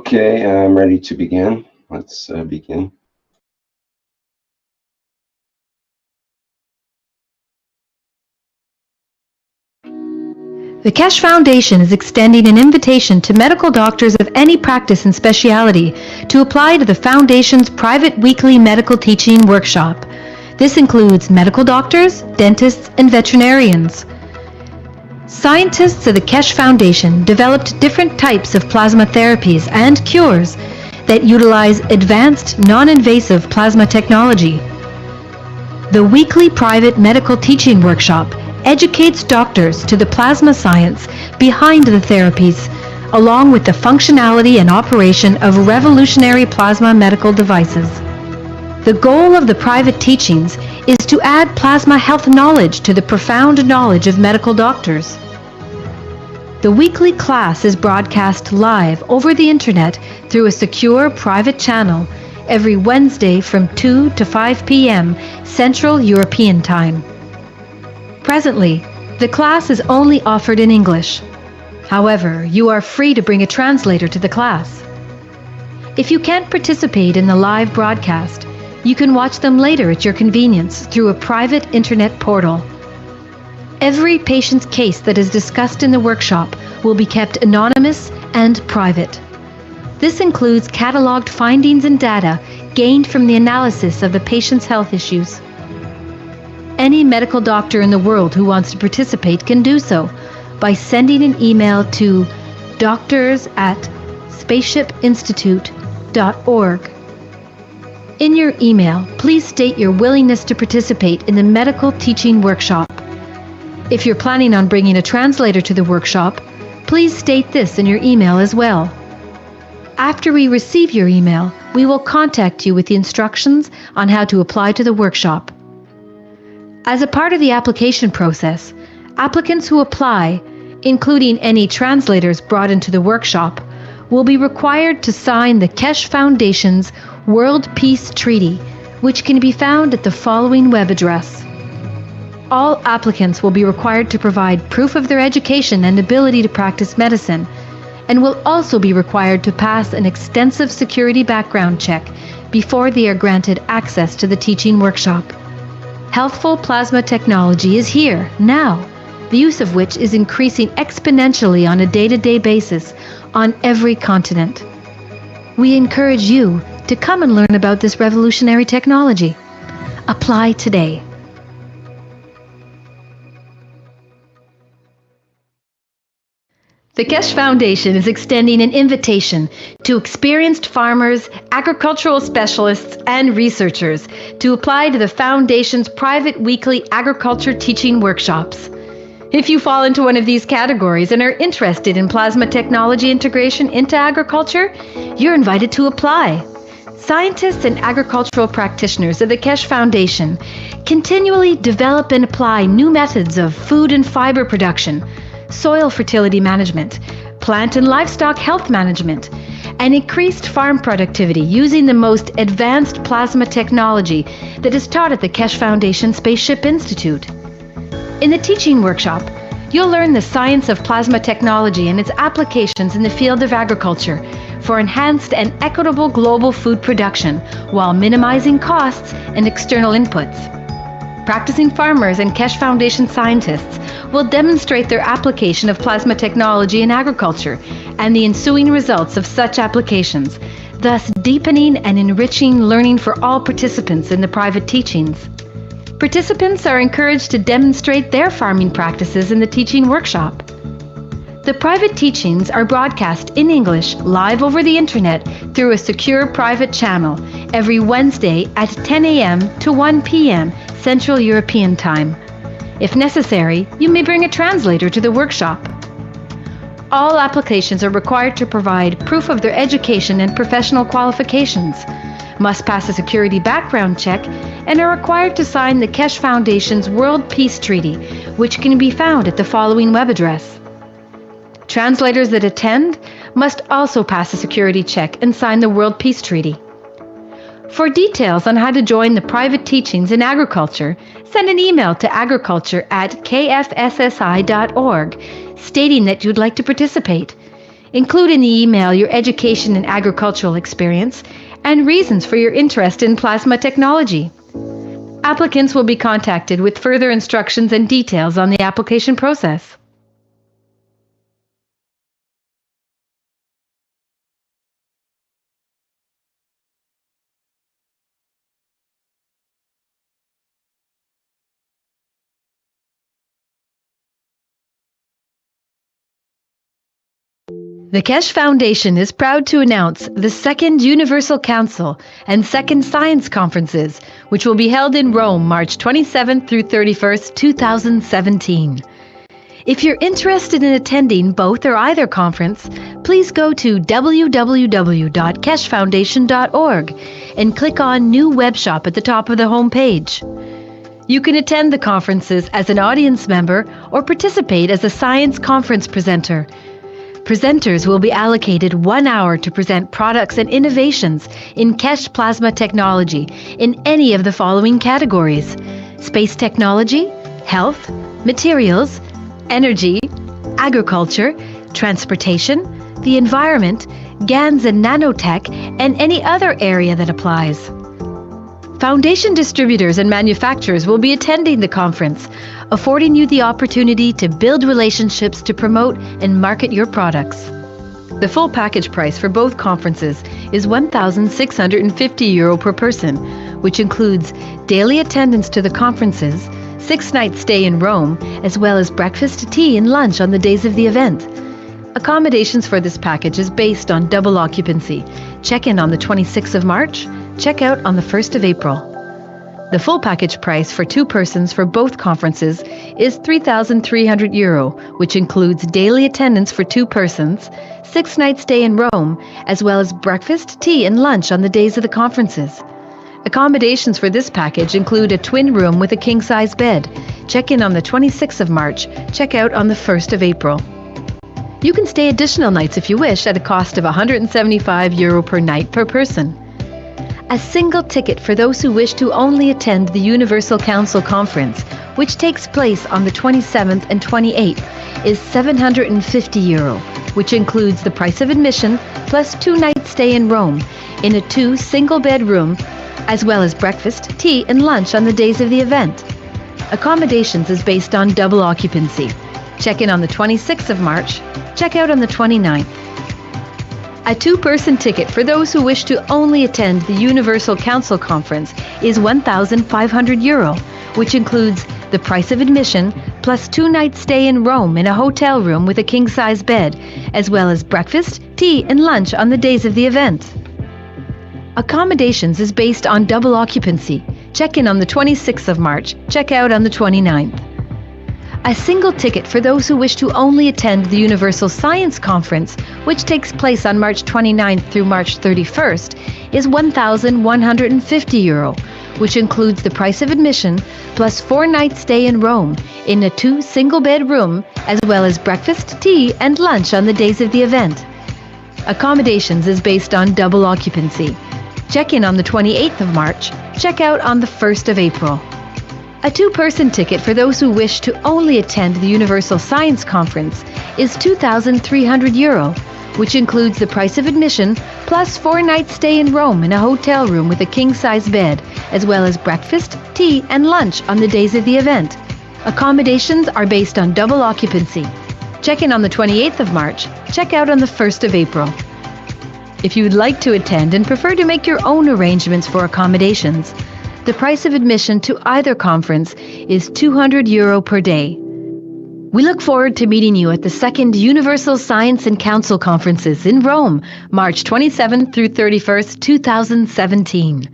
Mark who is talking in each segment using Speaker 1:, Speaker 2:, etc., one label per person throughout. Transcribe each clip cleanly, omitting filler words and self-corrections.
Speaker 1: Okay, I'm ready to begin. Let's begin.
Speaker 2: The Keshe Foundation is extending an invitation to medical doctors of any practice and specialty to apply to the Foundation's private weekly medical teaching workshop. This includes medical doctors, dentists, and veterinarians. Scientists of the Keshe Foundation developed different types of plasma therapies and cures that utilize advanced, non-invasive plasma technology. The weekly private medical teaching workshop educates doctors to the plasma science behind the therapies, along with the functionality and operation of revolutionary plasma medical devices. The goal of the private teachings is to add plasma health knowledge to the profound knowledge of medical doctors. The weekly class is broadcast live over the internet through a secure private channel every Wednesday from 2 to 5 p.m. Central European Time. Presently, the class is only offered in English. However, you are free to bring a translator to the class. If you can't participate in the live broadcast, you can watch them later at your convenience through a private internet portal. Every patient's case that is discussed in the workshop will be kept anonymous and private. This includes cataloged findings and data gained from the analysis of the patient's health issues. Any medical doctor in the world who wants to participate can do so by sending an email to doctors@spaceshipinstitute.org. In your email, please state your willingness to participate in the medical teaching workshop. If you're planning on bringing a translator to the workshop, please state this in your email as well. After we receive your email, we will contact you with the instructions on how to apply to the workshop. As a part of the application process, applicants who apply, including any translators brought into the workshop, will be required to sign the Keshe Foundation's World Peace Treaty, which can be found at the following web address. All applicants will be required to provide proof of their education and ability to practice medicine, and will also be required to pass an extensive security background check before they are granted access to the teaching workshop. Healthful plasma technology is here, now, the use of which is increasing exponentially on a day-to-day basis on every continent. We encourage you to come and learn about this revolutionary technology. Apply today. The Keshe Foundation is extending an invitation to experienced farmers, agricultural specialists, and researchers to apply to the Foundation's private weekly agriculture teaching workshops. If you fall into one of these categories and are interested in plasma technology integration into agriculture, you're invited to apply. Scientists and agricultural practitioners of the Keshe Foundation continually develop and apply new methods of food and fiber production, soil fertility management, plant and livestock health management, and increased farm productivity using the most advanced plasma technology that is taught at the Keshe Foundation Spaceship Institute. In the teaching workshop, you'll learn the science of plasma technology and its applications in the field of agriculture for enhanced and equitable global food production while minimizing costs and external inputs. Practicing farmers and Keshe Foundation scientists will demonstrate their application of plasma technology in agriculture and the ensuing results of such applications, thus deepening and enriching learning for all participants in the private teachings. Participants are encouraged to demonstrate their farming practices in the teaching workshop. The private teachings are broadcast in English live over the internet through a secure private channel every Wednesday at 10 a.m. to 1 p.m. Central European Time. If necessary, you may bring a translator to the workshop. All applications are required to provide proof of their education and professional qualifications, must pass a security background check, and are required to sign the Keshe Foundation's World Peace Treaty, which can be found at the following web address. Translators that attend must also pass a security check and sign the World Peace Treaty. For details on how to join the private teachings in agriculture, send an email to agriculture@kfssi.org stating that you'd like to participate. Include in the email your education and agricultural experience and reasons for your interest in plasma technology. Applicants will be contacted with further instructions and details on the application process. The Keshe Foundation is proud to announce the Second Universal Council and Second Science Conferences, which will be held in Rome, March 27th through 31st, 2017. If you're interested in attending both or either conference, please go to www.keshefoundation.org and click on New Web Shop at the top of the homepage. You can attend the conferences as an audience member or participate as a science conference presenter. Presenters will be allocated 1 hour to present products and innovations in Keshe plasma technology in any of the following categories: space technology, health, materials, energy, agriculture, transportation, the environment, GANs and nanotech, and any other area that applies. Foundation distributors and manufacturers will be attending the conference, affording you the opportunity to build relationships to promote and market your products. The full package price for both conferences is €1,650 per person, which includes daily attendance to the conferences, 6-night stay in Rome, as well as breakfast, tea, and lunch on the days of the event. Accommodations for this package is based on double occupancy. Check-in on the 26th of March, check-out on the 1st of April. The full package price for 2 persons for both conferences is €3,300, which includes daily attendance for 2 persons, 6-night stay in Rome, as well as breakfast, tea, and lunch on the days of the conferences. Accommodations for this package include a twin room with a king-size bed. Check-in on the 26th of March, check-out on the 1st of April. You can stay additional nights if you wish at a cost of €175 per night per person. A single ticket for those who wish to only attend the Universal Council Conference, which takes place on the 27th and 28th, is €750, which includes the price of admission plus 2-night stay in Rome in a 2 single-bed room, as well as breakfast, tea, and lunch on the days of the event. Accommodations is based on double occupancy. Check-in on the 26th of March, check-out on the 29th. A 2-person ticket for those who wish to only attend the Universal Council Conference is €1,500, which includes the price of admission plus 2-night stay in Rome in a hotel room with a king-size bed, as well as breakfast, tea, and lunch on the days of the event. Accommodations is based on double occupancy. Check-in on the 26th of March, check-out on the 29th. A single ticket for those who wish to only attend the Universal Science Conference, which takes place on March 29th through March 31st, is €1,150, which includes the price of admission plus 4-night stay in Rome in a 2 single-bed room, as well as breakfast, tea, and lunch on the days of the event. Accommodations is based on double occupancy. Check-in on the 28th of March, check-out on the 1st of April. A 2-person ticket for those who wish to only attend the Universal Science Conference is €2,300, which includes the price of admission plus 4-night stay in Rome in a hotel room with a king-size bed, as well as breakfast, tea, and lunch on the days of the event. Accommodations are based on double occupancy. Check-in on the 28th of March, check-out on the 1st of April. If you would like to attend and prefer to make your own arrangements for accommodations, the price of admission to either conference is €200 per day. We look forward to meeting you at the Second Universal Science and Council Conferences in Rome, March 27th through 31st, 2017.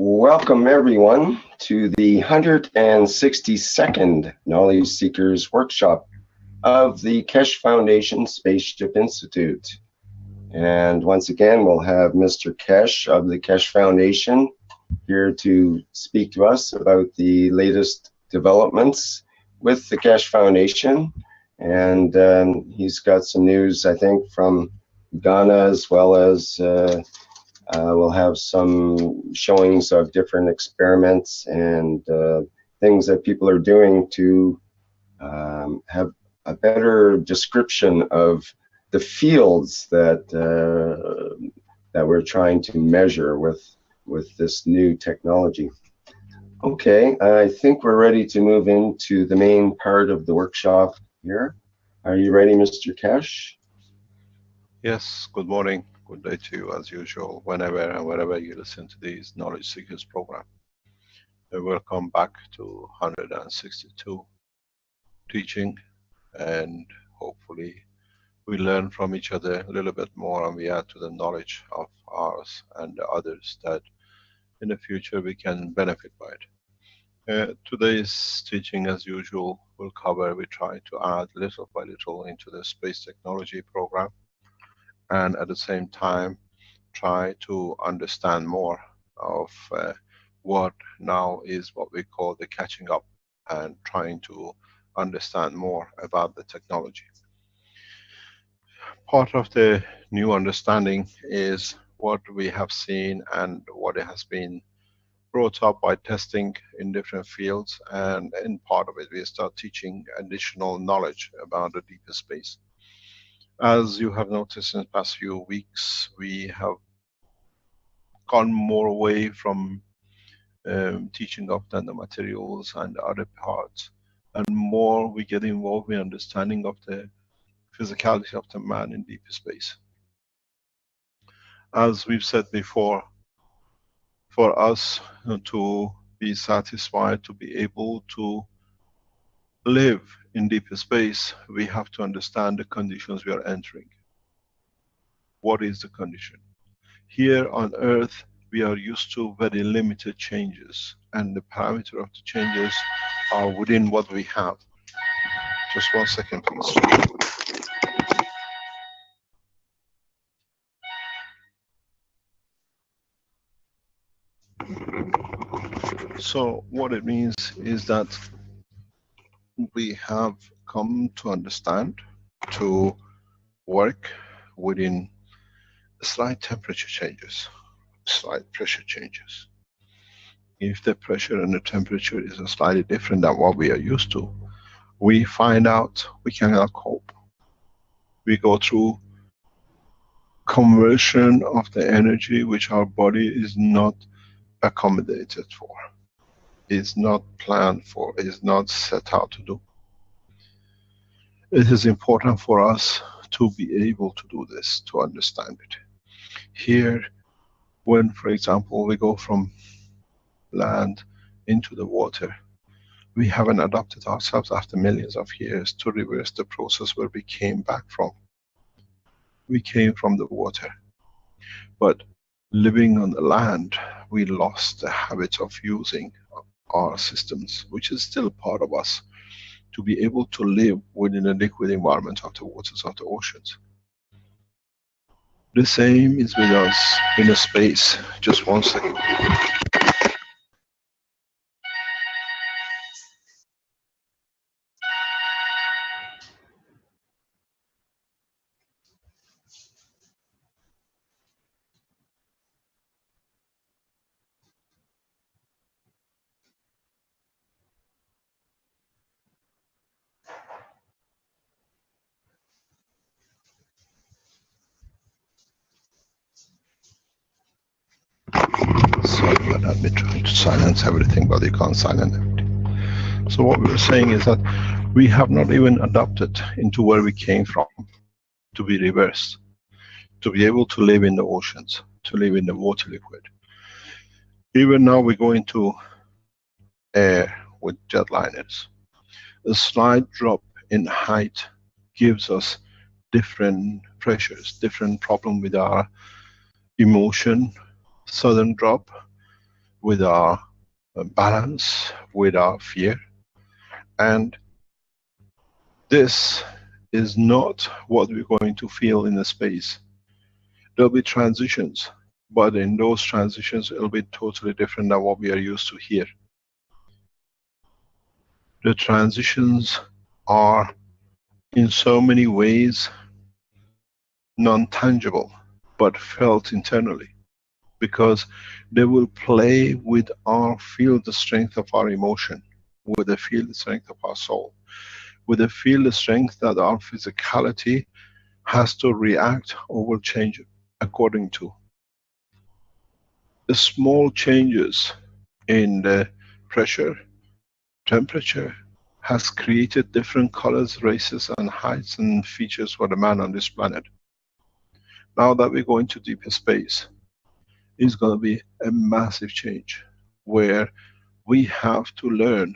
Speaker 1: Welcome everyone to the 162nd Knowledge Seekers Workshop of the Keshe Foundation Spaceship Institute. And once again, we'll have Mr. Keshe of the Keshe Foundation here to speak to us about the latest developments with the Keshe Foundation. And he's got some news, I think, from Ghana, as well as we'll have some showings of different experiments and things that people are doing to have a better description of the fields that that we're trying to measure with this new technology. Okay, I think we're ready to move into the main part of the workshop here. Are you ready, Mr. Keshe?
Speaker 3: Yes, good morning, good day to you as usual, whenever and wherever you listen to these Knowledge Seekers program. Welcome back to 162 teaching, and hopefully we learn from each other a little bit more and we add to the knowledge of ours and the others that in the future we can benefit by it. Today's teaching, as usual, will cover, we try to add little by little into the space technology program, and at the same time try to understand more of what now is what we call the catching up, and trying to understand more about the technology. Part of the new understanding is what we have seen and what has been brought up by testing in different fields, and in part of it we start teaching additional knowledge about the deeper space. As you have noticed in the past few weeks, we have gone more away from teaching of nanomaterials and other parts, and more we get involved in understanding of the physicality of the man in deep space. As we've said before, for us to be satisfied, to be able to live in deep space, we have to understand the conditions we are entering. What is the condition? Here on Earth, we are used to very limited changes, and the parameter of the changes are within what we have. Just 1 second, please. So what it means is that we have come to understand, to work within slight temperature changes, slight pressure changes. If the pressure and the temperature is slightly different than what we are used to, we find out we cannot cope. We go through conversion of the energy which our body is not accommodated for, is not planned for, is not set out to do. It is important for us to be able to do this, to understand it. Here, when, for example, we go from land into the water, we haven't adapted ourselves after millions of years to reverse the process where we came back from. We came from the water. But living on the land, we lost the habit of using our systems, which is still part of us, to be able to live within a liquid environment of the waters of the oceans. The same is with us in a space. Just 1 second. Sorry about that, we're trying to silence everything, but you can't silence everything. So what we were saying is that we have not even adapted into where we came from to be reversed, to be able to live in the oceans, to live in the water liquid. Even now we go into air with jetliners. A slight drop in height gives us different pressures, different problem with our emotion. Sudden drop with our balance, with our fear. And this is not what we're going to feel in the space. There'll be transitions, but in those transitions it'll be totally different than what we are used to here. The transitions are in so many ways non-tangible, but felt internally, because they will play with our field the strength of our emotion, with the field the strength of our soul, with the field the strength that our physicality has to react or will change according to. The small changes in the pressure, temperature, has created different colors, races and heights and features for the man on this planet. Now that we go into deeper space, it's going to be a massive change where we have to learn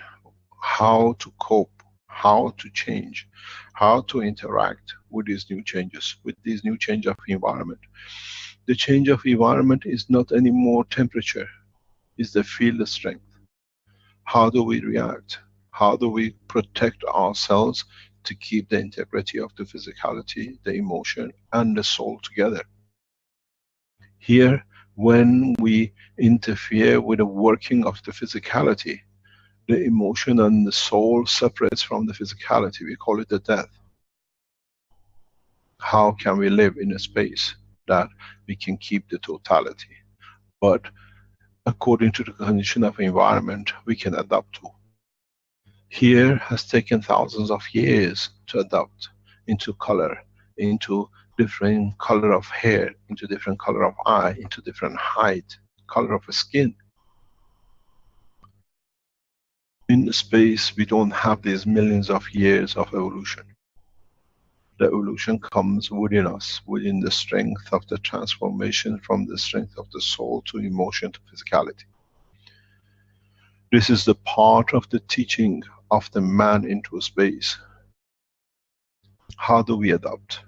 Speaker 3: how to cope, how to change, how to interact with these new changes, with these new change of environment. The change of environment is not anymore temperature, it's the field strength. How do we react? How do we protect ourselves to keep the integrity of the physicality, the emotion and the soul together? Here, when we interfere with the working of the physicality, the emotion and the soul separates from the physicality. We call it the death. How can we live in a space that we can keep the totality, but according to the condition of environment we can adapt to? Here has taken thousands of years to adapt into color, into different color of hair, into different color of eye, into different height, color of skin. In space we don't have these millions of years of evolution. The evolution comes within us, within the strength of the transformation from the strength of the soul to emotion to physicality. This is the part of the teaching of the man into space. How do we adapt?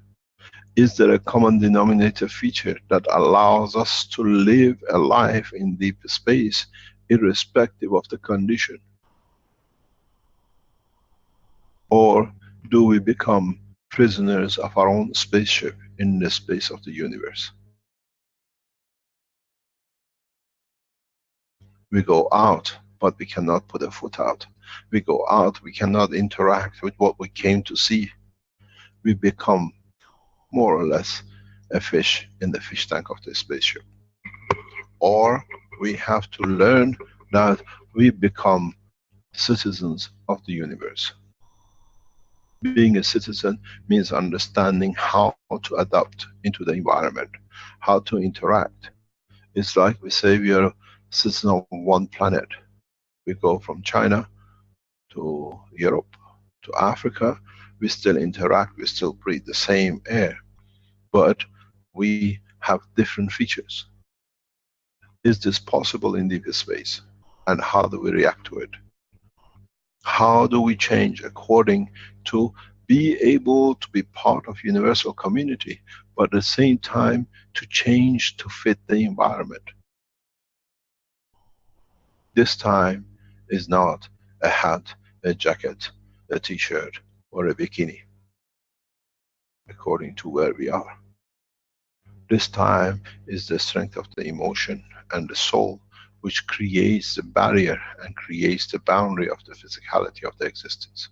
Speaker 3: Is there a common denominator feature that allows us to live a life in deep space irrespective of the condition? Or do we become prisoners of our own spaceship in the space of the universe? We go out, but we cannot put a foot out. We go out, we cannot interact with what we came to see. We become more or less a fish in the fish tank of the spaceship. Or we have to learn that we become citizens of the universe. Being a citizen means understanding how to adapt into the environment, how to interact. It's like we say we are citizens of one planet. We go from China to Europe to Africa, we still interact, we still breathe the same air, but we have different features. Is this possible in deep space? And how do we react to it? How do we change according to be able to be part of universal community, but at the same time to change to fit the environment? This time is not a hat, a jacket, a t-shirt or a bikini, according to where we are. This time is the strength of the emotion and the soul which creates the barrier and creates the boundary of the physicality of the existence.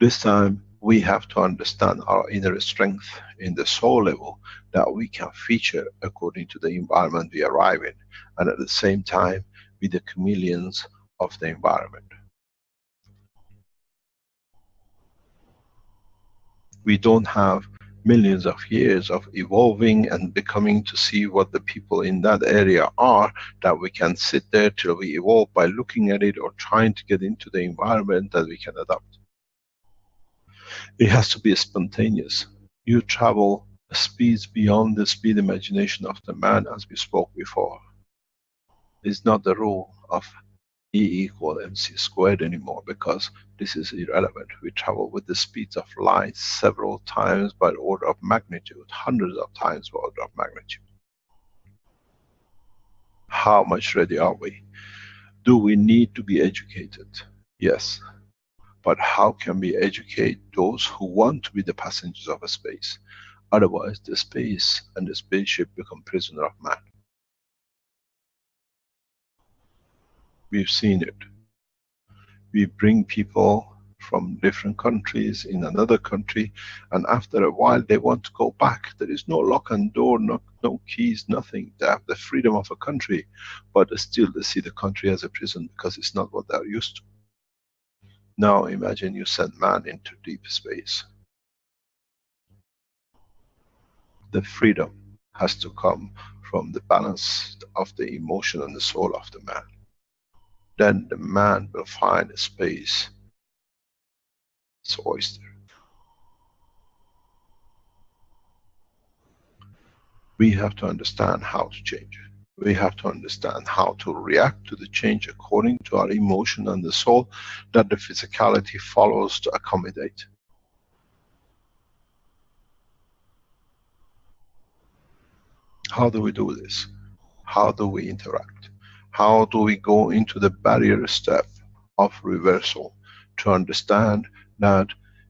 Speaker 3: This time we have to understand our inner strength in the soul level that we can feature according to the environment we arrive in, and at the same time be the chameleons of the environment. We don't have millions of years of evolving and becoming to see what the people in that area are, that we can sit there till we evolve by looking at it or trying to get into the environment that we can adapt. It has to be spontaneous. You travel speeds beyond the speed imagination of the man, as we spoke before. It's not the rule of E = mc squared anymore, because this is irrelevant. We travel with the speeds of light several times by order of magnitude, hundreds of times by order of magnitude. how much ready are we? Do we need to be educated? Yes. But how can we educate those who want to be the passengers of a space? Otherwise, the space and the spaceship become prisoner of man. We've seen it. We bring people from different countries in another country, and after a while they want to go back. There is no lock and door, no keys, nothing. They have the freedom of a country, but still they see the country as a prison because it's not what they're used to. Now imagine you send man into deep space. The freedom has to come from the balance of the emotion and the soul of the man. Then the man will find a space. It's oyster. We have to understand how to change. We have to understand how to react to the change according to our emotion and the soul that the physicality follows to accommodate. How do we do this? How do we interact? How do we go into the barrier step of reversal to understand that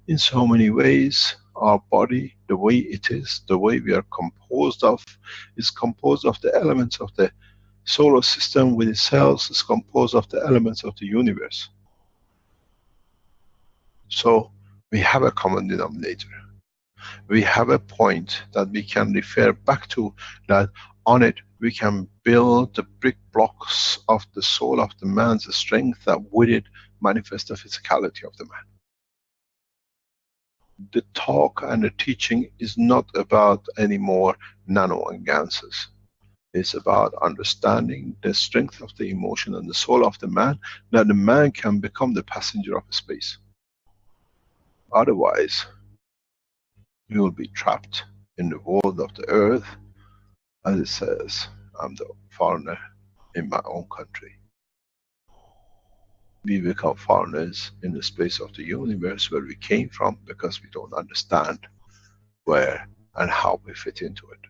Speaker 3: in so many ways our body, the way it is, the way we are composed of, is composed of the elements of the solar system with itself, is composed of the elements of the universe. So we have a common denominator. We have a point that we can refer back to, that on it we can build the brick blocks of the soul of the man's strength, that with it manifest the physicality of the man. The talk and the teaching is not about any more nano and ganses. It's about understanding the strength of the emotion and the soul of the man, that the man can become the passenger of space. Otherwise, you will be trapped in the world of the earth, as it says, I'm the foreigner in my own country. We become foreigners in the space of the universe where we came from, because we don't understand where and how we fit into it.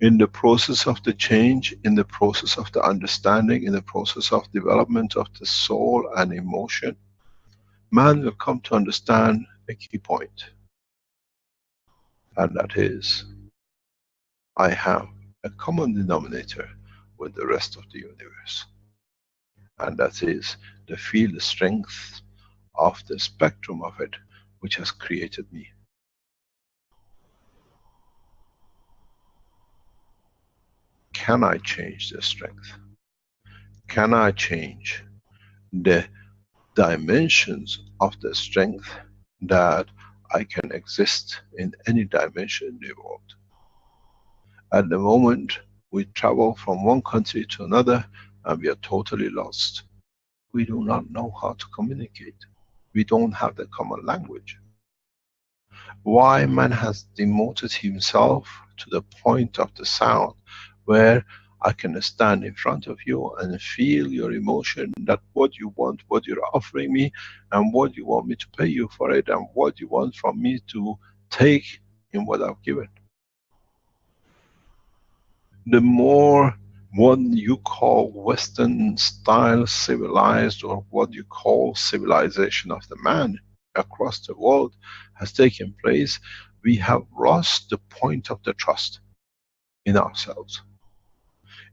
Speaker 3: In the process of the change, in the process of the understanding, in the process of development of the soul and emotion, man will come to understand a key point. And that is, I have a common denominator with the rest of the universe. And that is the field strength of the spectrum of it, which has created me. Can I change the strength? Can I change the dimensions of the strength, that I can exist in any dimension in the world? At the moment, we travel from one country to another and we are totally lost. We do not know how to communicate. We don't have the common language. Why man has demoted himself to the point of the sound, where I can stand in front of you and feel your emotion, that what you want, what you're offering me, and what you want me to pay you for it, and what you want from me to take in what I've given. The more what you call Western style civilized, or what you call civilization of the man across the world has taken place, we have lost the point of the trust in ourselves,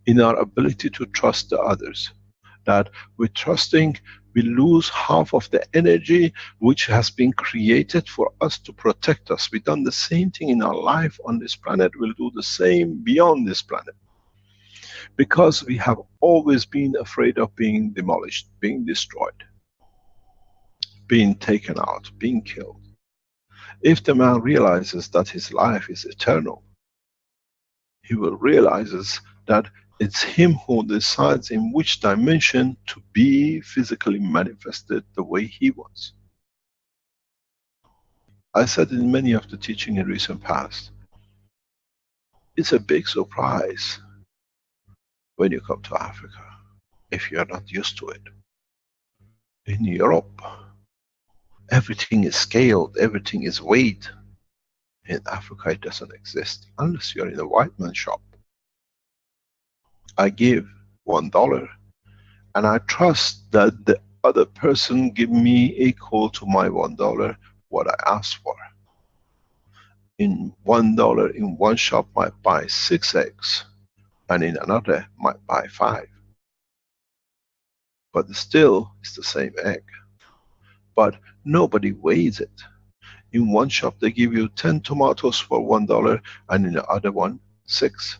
Speaker 3: in our ability to trust the others. That with trusting, we lose half of the energy which has been created for us to protect us. We've done the same thing in our life on this planet, we'll do the same beyond this planet. Because we have always been afraid of being demolished, being destroyed, being taken out, being killed. If the man realizes that his life is eternal, he will realize that it's him who decides in which dimension to be physically manifested the way he wants. I said in many of the teaching in recent past, it's a big surprise when you come to Africa, if you are not used to it. In Europe, everything is scaled, everything is weighed. In Africa, it doesn't exist unless you're in a white man's shop. I give $1 and I trust that the other person give me equal to my $1 what I asked for. In $1 in one shop might buy 6 eggs, and in another might buy 5. But still it's the same egg. But nobody weighs it. In one shop they give you 10 tomatoes for $1, and in the other one 6.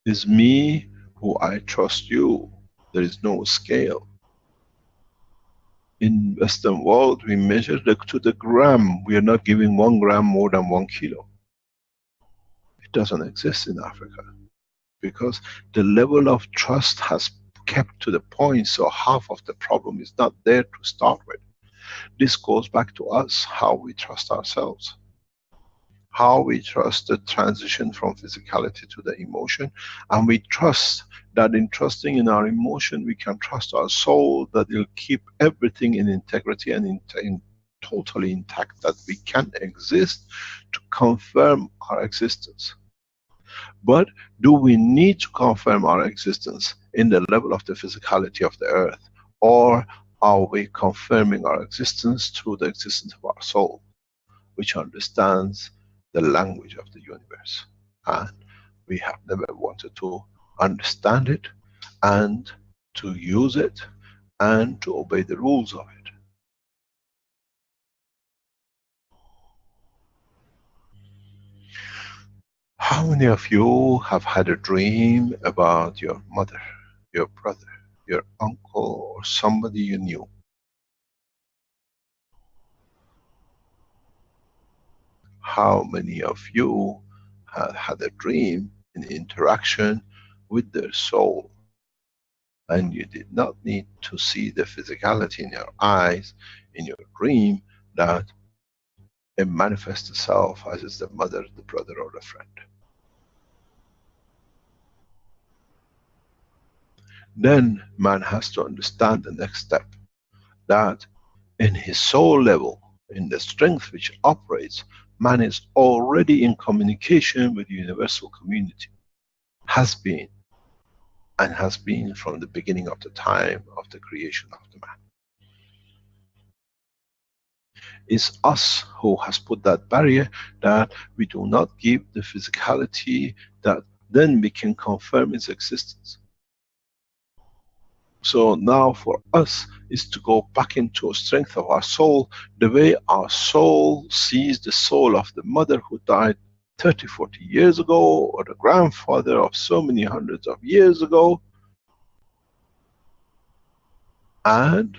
Speaker 3: It's me who I trust you. There is no scale. In Western world, we measure to the gram. We are not giving 1 gram more than 1 kilo. It doesn't exist in Africa because the level of trust has kept to the point, so half of the problem is not there to start with. This goes back to us, how we trust ourselves. How we trust the transition from physicality to the emotion, and we trust that in trusting in our emotion we can trust our soul that it'll keep everything in integrity and totally intact, that we can exist to confirm our existence. But do we need to confirm our existence in the level of the physicality of the earth, or are we confirming our existence through the existence of our soul, which understands the language of the universe? And we have never wanted to understand it and to use it and to obey the rules of it. How many of you have had a dream about your mother, your brother, your uncle, or somebody you knew? How many of you have had a dream in interaction with their soul, and you did not need to see the physicality in your eyes, in your dream, that it manifests itself as is the mother, the brother, or the friend? Then man has to understand the next step, that in his soul level, in the strength which operates, man is already in communication with the universal community. Has been, and has been from the beginning of the time of the creation of the man. It's us who has put that barrier, that we do not give the physicality, that then we can confirm its existence. So now for us is to go back into a strength of our soul, the way our soul sees the soul of the mother who died 30, 40 years ago, or the grandfather of so many hundreds of years ago. And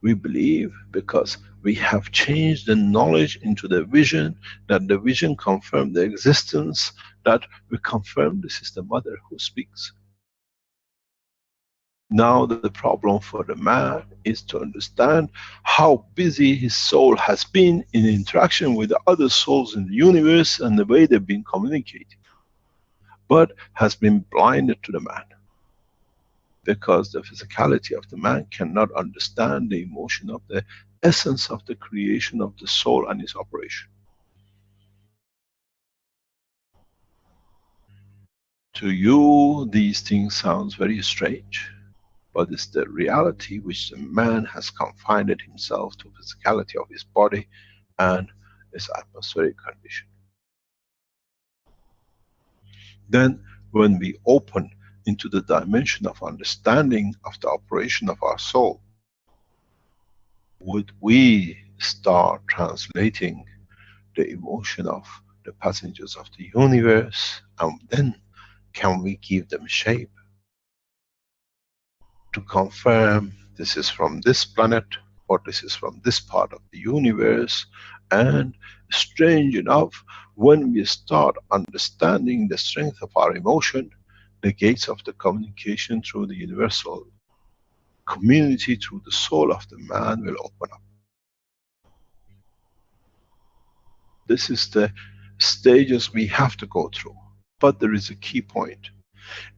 Speaker 3: we believe, because we have changed the knowledge into the vision, that the vision confirmed the existence, that we confirm this is the mother who speaks. Now the problem for the man is to understand how busy his soul has been in interaction with the other souls in the universe and the way they've been communicating, but has been blinded to the man, because the physicality of the man cannot understand the emotion of the essence of the creation of the soul and its operation. To you, these things sounds very strange, but it's the reality which the man has confined himself to physicality of his body and its atmospheric condition. Then when we open into the dimension of understanding of the operation of our soul, would we start translating the emotion of the passengers of the universe, and then can we give them shape to confirm this is from this planet, or this is from this part of the universe? And strange enough, when we start understanding the strength of our emotion, the gates of the communication through the universal community, through the soul of the man, will open up. This is the stages we have to go through. But there is a key point.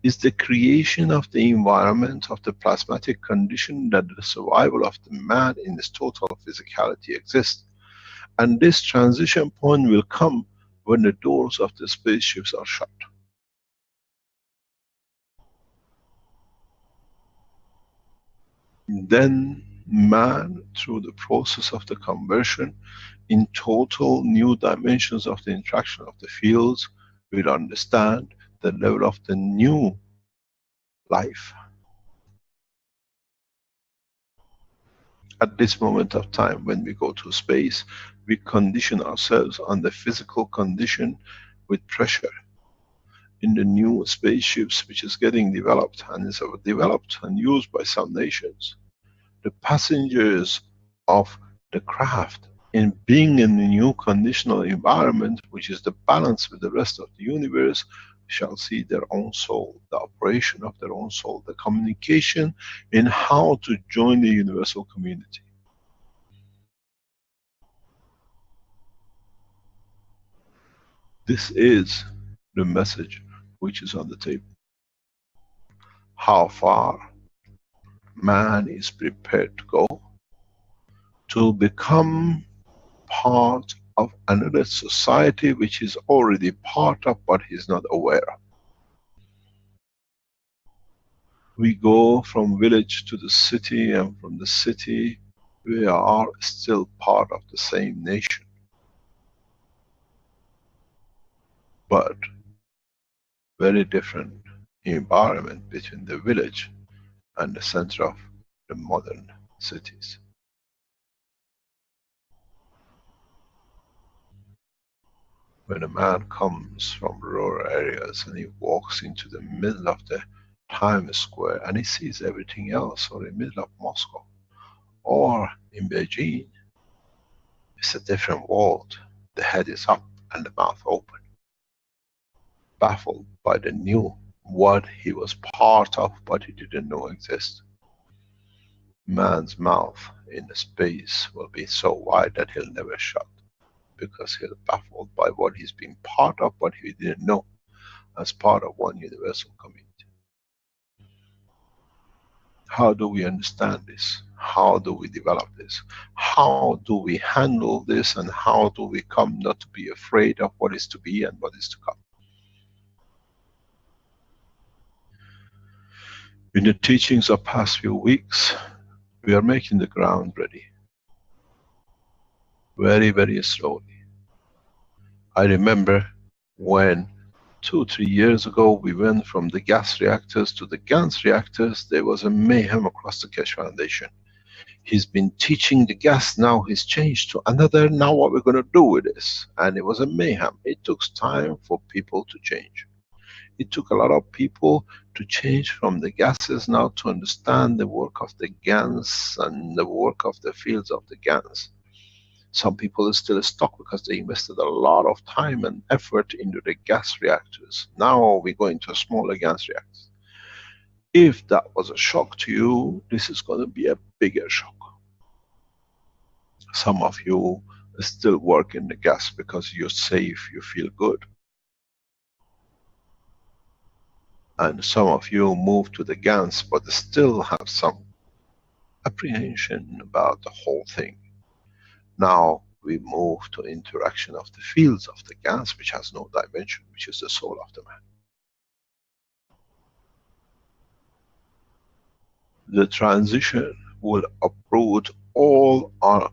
Speaker 3: Is the creation of the environment of the plasmatic condition that the survival of the man in its total physicality exists, And this transition point will come when the doors of the spaceships are shut. Then man, through the process of the conversion, in total new dimensions of the interaction of the fields, will understand the level of the new life. At this moment of time, when we go to space, we condition ourselves on the physical condition with pressure. In the new spaceships which is getting developed, and is developed and used by some nations, the passengers of the craft, in being in the new conditional environment, which is the balance with the rest of the universe, shall see their own soul, the operation of their own soul, the communication in how to join the universal community. This is the message which is on the table. How far man is prepared to go to become part of another society which is already part of, but he's not aware of. We go from village to the city, and from the city we are still part of the same nation. But very different environment between the village and the center of the modern cities. When a man comes from rural areas and he walks into the middle of the Times Square and he sees everything else, or in the middle of Moscow or in Beijing, it's a different world. The head is up and the mouth open, baffled by the new, what he was part of but he didn't know exist. Man's mouth in the space will be so wide that he'll never shut, because he's baffled by what he's been part of but he didn't know, as part of one universal community. How do we understand this? How do we develop this? How do we handle this, and how do we come not to be afraid of what is to be and what is to come? In the teachings of past few weeks, we are making the ground ready. Very, very slowly. I remember when 2-3 years ago we went from the gas reactors to the GANS reactors, there was a mayhem across the Keshe Foundation. He's been teaching the gas, now he's changed to another, now what we're going to do with this? And it was a mayhem. It took time for people to change. It took a lot of people to change from the gases now to understand the work of the GANs and the work of the fields of the GANs. Some people are still stuck because they invested a lot of time and effort into the gas reactors. Now we go into a smaller gas reactors. If that was a shock to you, this is going to be a bigger shock. Some of you still work in the gas because you're safe, you feel good. And some of you move to the GANs but still have some apprehension about the whole thing. Now we move to interaction of the fields of the GANs, which has no dimension, which is the soul of the man. The transition will uproot all our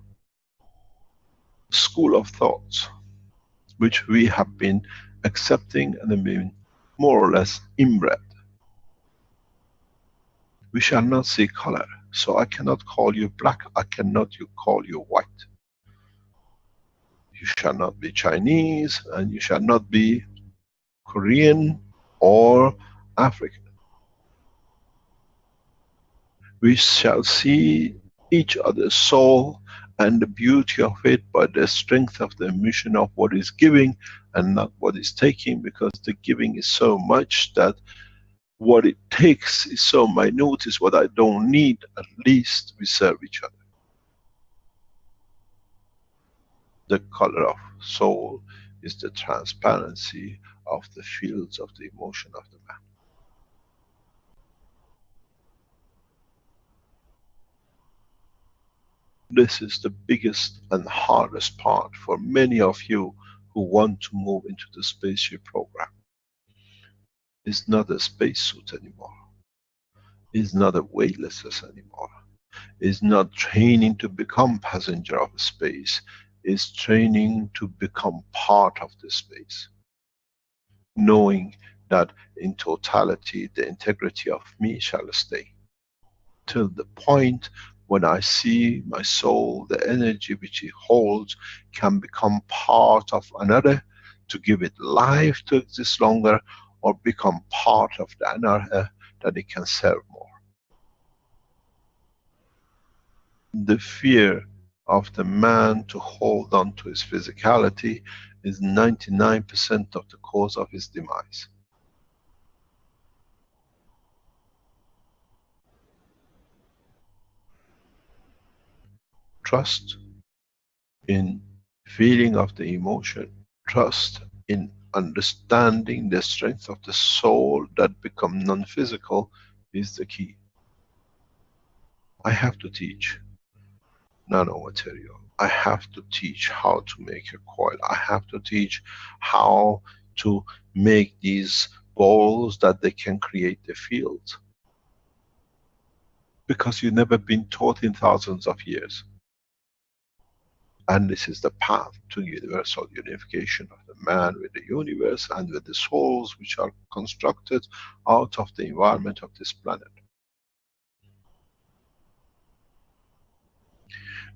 Speaker 3: school of thoughts, which we have been accepting and have been more or less inbred. We shall not see color, so I cannot call you black, I cannot call you white. You shall not be Chinese, and you shall not be Korean or African. We shall see each other's soul and the beauty of it by the strength of the mission of what is giving and not what is taking, because the giving is so much that what it takes is so minute, is what I don't need. At least we serve each other. The color of soul is the transparency of the fields of the emotion of the man. This is the biggest and hardest part for many of you who want to move into the spaceship program. It's not a spacesuit anymore. It's not a weightlessness anymore. It's not training to become passenger of space. It's training to become part of the space. Knowing that in totality the integrity of me shall stay. Till the point when I see my soul, the energy which it holds, can become part of another to give it life to exist longer, or become part of the another that it can serve more. The fear of the man to hold on to his physicality is 99% of the cause of his demise. Trust in feeling of the emotion, trust in understanding the strength of the soul that become non-physical is the key. I have to teach nanomaterial. I have to teach how to make a coil. I have to teach how to make these balls that they can create the field. Because you've never been taught in thousands of years. And this is the path to universal unification of the man with the universe and with the souls which are constructed out of the environment of this planet.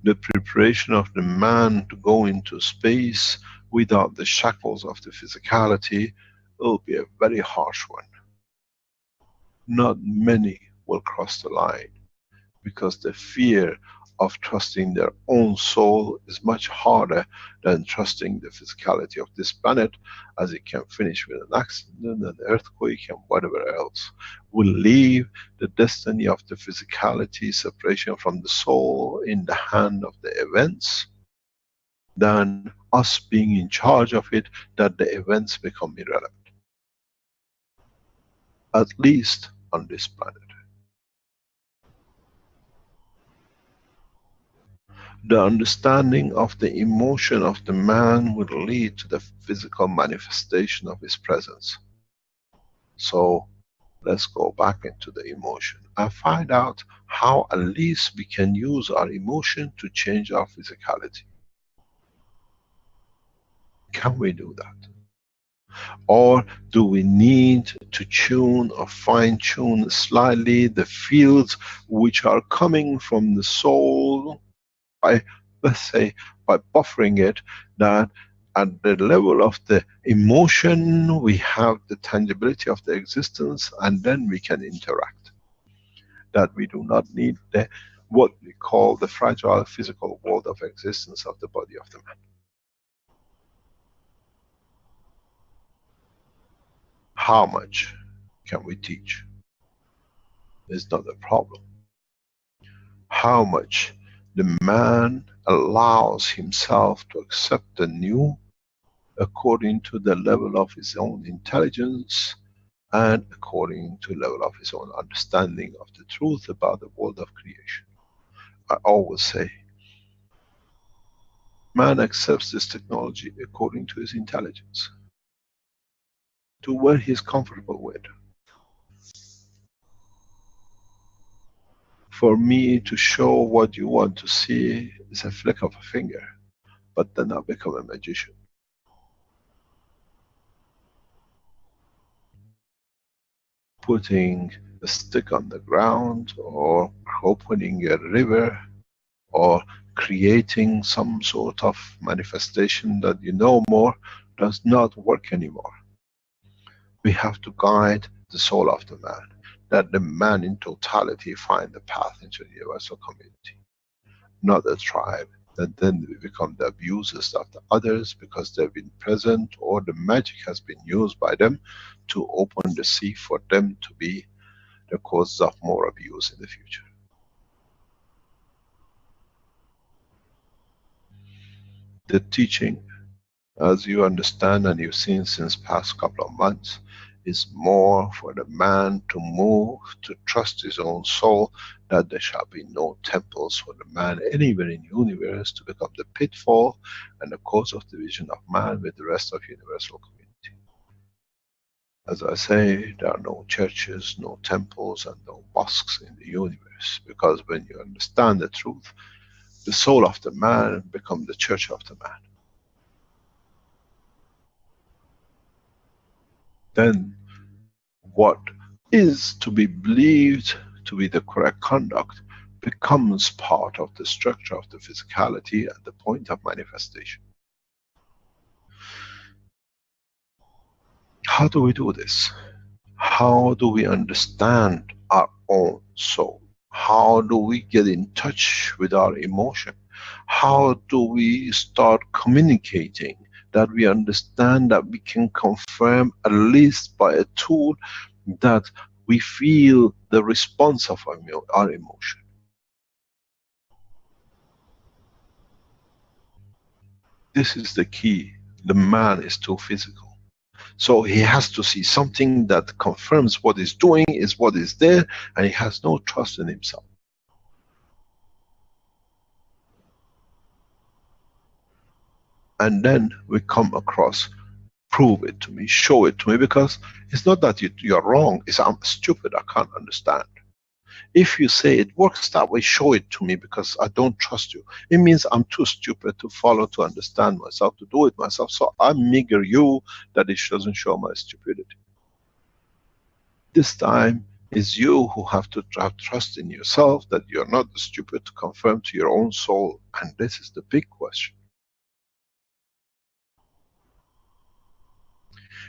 Speaker 3: The preparation of the man to go into space without the shackles of the physicality will be a very harsh one. Not many will cross the line, because the fear of trusting their own soul is much harder than trusting the physicality of this planet, as it can finish with an accident, an earthquake, and whatever else. Will leave the destiny of the physicality, separation from the soul, in the hand of the events, than us being in charge of it, that the events become irrelevant. At least on this planet. The understanding of the emotion of the man will lead to the physical manifestation of his presence. So let's go back into the emotion and find out how at least we can use our emotion to change our physicality. Can we do that? Or do we need to tune or fine tune slightly the fields which are coming from the soul, by, let's say, by buffering it, that at the level of the emotion we have the tangibility of the existence, and then we can interact. That we do not need the, what we call the fragile physical world of existence of the body of the man. How much can we teach is not a problem. How much the man allows himself to accept the new according to the level of his own intelligence and according to the level of his own understanding of the truth about the world of creation. I always say, man accepts this technology according to his intelligence, to where he is comfortable with. For me to show what you want to see is a flick of a finger, but then I become a magician. Putting a stick on the ground, or opening a river, or creating some sort of manifestation that you know more, does not work anymore. We have to guide the soul of the man, that the man in totality find the path into the universal community, not a tribe, that then we become the abusers of the others because they've been present, or the magic has been used by them to open the sea for them to be the cause of more abuse in the future. The teaching, as you understand and you've seen since past couple of months, is more for the man to move, to trust his own soul, that there shall be no temples for the man anywhere in the universe to become the pitfall and the cause of division of man with the rest of universal community. As I say, there are no churches, no temples, and no mosques in the universe, because when you understand the truth, the soul of the man becomes the church of the man. Then what is to be believed to be the correct conduct becomes part of the structure of the physicality at the point of manifestation. How do we do this? How do we understand our own soul? How do we get in touch with our emotion? How do we start communicating that we understand, that we can confirm at least by a tool that we feel the response of our emotion? This is the key. The man is too physical. So he has to see something that confirms what he's doing is what is there, and he has no trust in himself. And then we come across, prove it to me, show it to me, because it's not that you're wrong, it's I'm stupid, I can't understand. If you say it works that way, show it to me, because I don't trust you. It means I'm too stupid to follow, to understand myself, to do it myself, so I meager you that it doesn't show my stupidity. This time, it's you who have to have trust in yourself, that you're not stupid, to confirm to your own soul. And this is the big question.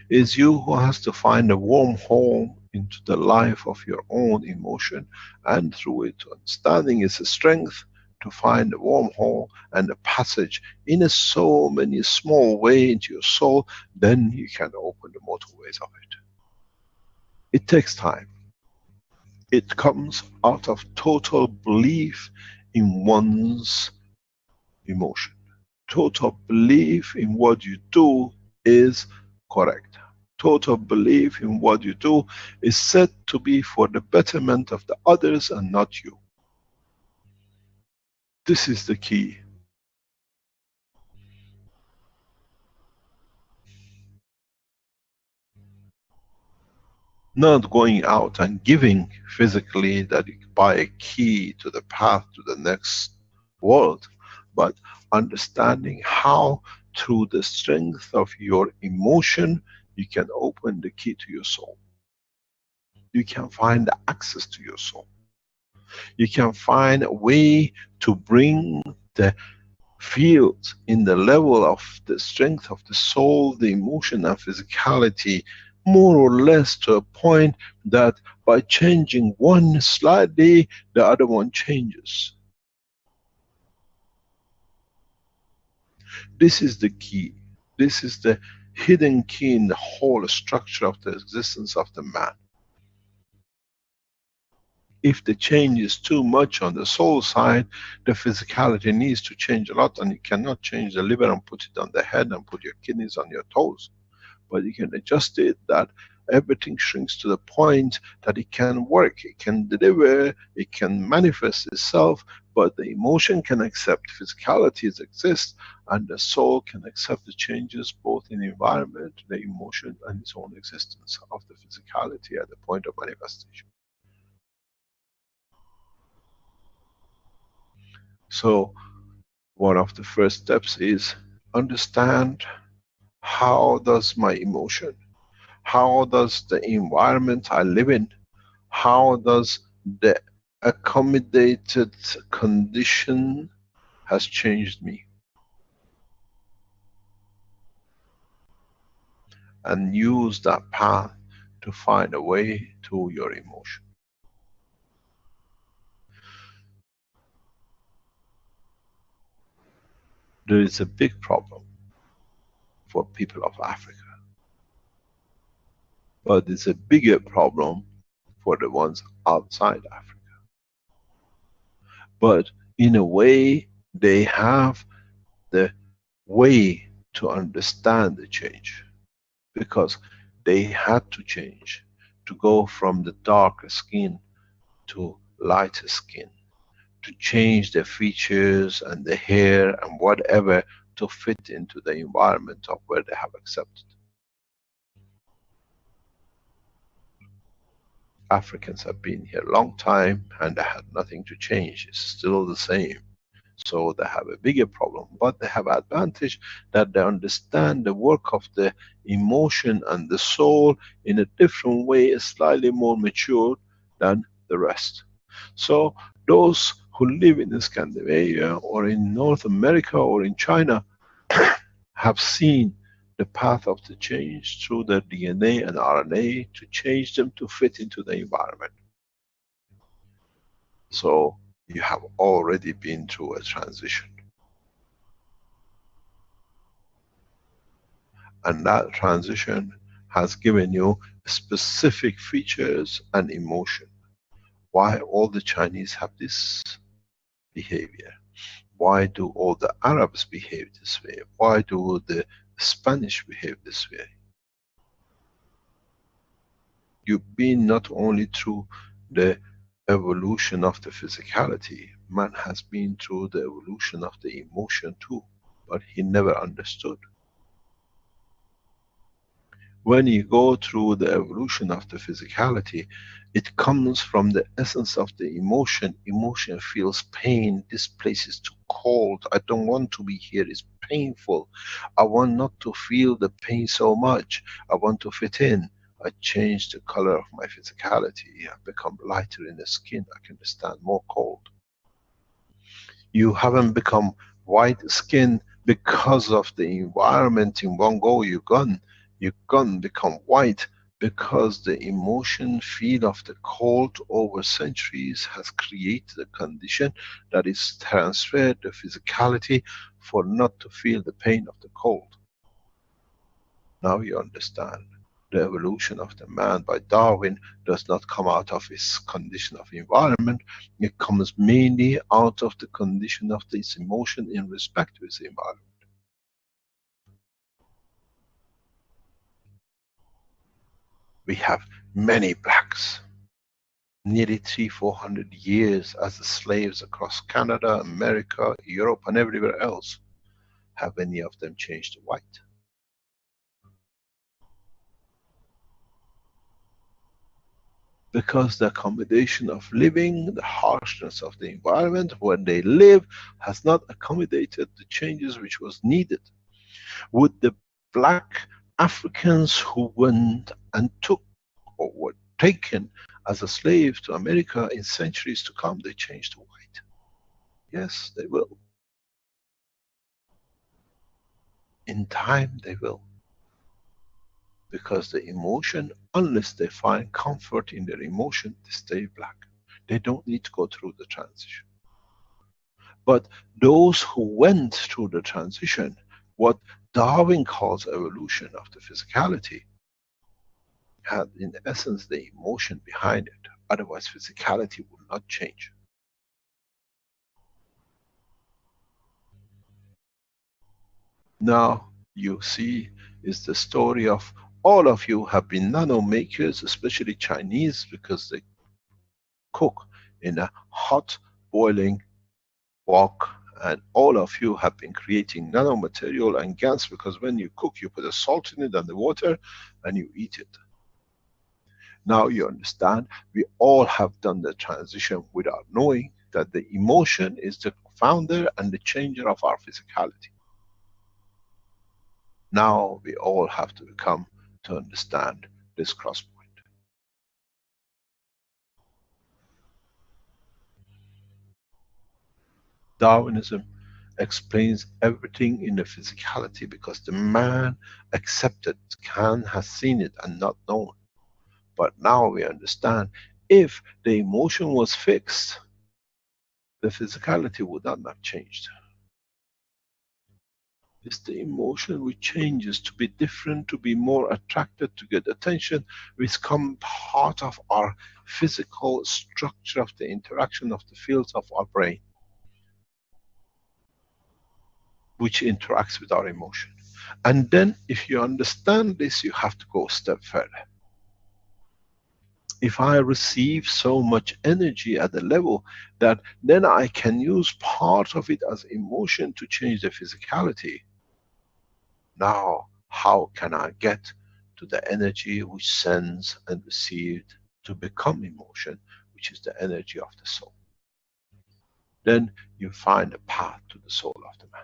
Speaker 3: It's you who has to find a warm home into the life of your own emotion, and through it, understanding its strength, to find a warm home and a passage in a so many small way into your soul. Then you can open the motorways of it. It takes time. It comes out of total belief in one's emotion. Total belief in what you do is correct. Total belief in what you do is said to be for the betterment of the others and not you. This is the key. Not going out and giving physically that you buy a key to the path to the next world, but understanding how through the strength of your emotion you can open the key to your soul. You can find the access to your soul. You can find a way to bring the field in the level of the strength of the soul, the emotion and physicality, more or less to a point that by changing one slightly, the other one changes. This is the key. This is the hidden key in the whole structure of the existence of the man. If the change is too much on the soul side, the physicality needs to change a lot, and you cannot change the liver and put it on the head and put your kidneys on your toes. But you can adjust it that everything shrinks to the point that it can work, it can deliver, it can manifest itself, but the emotion can accept physicalities exist, and the soul can accept the changes both in the environment, the emotion, and its own existence of the physicality at the point of manifestation. So one of the first steps is understand, how does my emotion, how does the environment I live in, how does the accommodated condition has changed me? And use that path to find a way to your emotion. There is a big problem for people of Africa, but it's a bigger problem for the ones outside Africa. But in a way, they have the way to understand the change, because They had to change to go from the dark skin to lighter skin, to change their features and the hair and whatever to fit into the environment of where they have accepted. Africans have been here a long time and they had nothing to change. It's still the same. So they have a bigger problem, but they have advantage that they understand the work of the emotion and the soul in a different way, slightly more mature than the rest. So those who live in Scandinavia or in North America or in China have seen the path of the change through the DNA and RNA to change them to fit into the environment. So you have already been through a transition. And that transition has given you specific features and emotion. Why all the Chinese have this behavior? Why do all the Arabs behave this way? Why do the Spanish behave this way? You've been not only through the evolution of the physicality, man has been through the evolution of the emotion too, but he never understood. When you go through the evolution of the physicality, it comes from the essence of the emotion. Emotion feels pain. This place is too cold. I don't want to be here. It's painful. I want not to feel the pain so much. I want to fit in. I change the color of my physicality. I become lighter in the skin. I can stand more cold. You haven't become white skin because of the environment in one go. You're gone. Your gun become white because the emotion feel of the cold over centuries has created a condition that is transferred the physicality for not to feel the pain of the cold. Now you understand. The evolution of the man by Darwin does not come out of his condition of environment, it comes mainly out of the condition of this emotion in respect to his environment. We have many blacks, nearly 300-400 years as slaves across Canada, America, Europe and everywhere else. Have any of them changed to white? Because the accommodation of living, the harshness of the environment where they live has not accommodated the changes which was needed. Would the black Africans who went and took or were taken as a slave to America in centuries to come, they change to white? Yes, they will. In time they will. Because the emotion, unless they find comfort in their emotion, they stay black. They don't need to go through the transition. But those who went through the transition, what Darwin calls evolution of the physicality, had in essence the emotion behind it. Otherwise physicality would not change. Now you see is the story of all of you have been nano makers, especially Chinese, because they cook in a hot boiling wok, and all of you have been creating nanomaterial and GANs, because when you cook you put the salt in it and the water and you eat it. Now you understand, we all have done the transition without knowing that the emotion is the founder and the changer of our physicality. Now we all have to come to understand this cross point. Darwinism explains everything in the physicality because the man accepted, Kant has seen it and not known. But now we understand, if the emotion was fixed, the physicality would not have changed. It's the emotion which changes to be different, to be more attracted, to get attention, which become part of our physical structure of the interaction of the fields of our brain, which interacts with our emotion. And then if you understand this, you have to go a step further. If I receive so much energy at the level that then I can use part of it as emotion to change the physicality, now how can I get to the energy which sends and received to become emotion, which is the energy of the soul? Then you find a path to the soul of the man.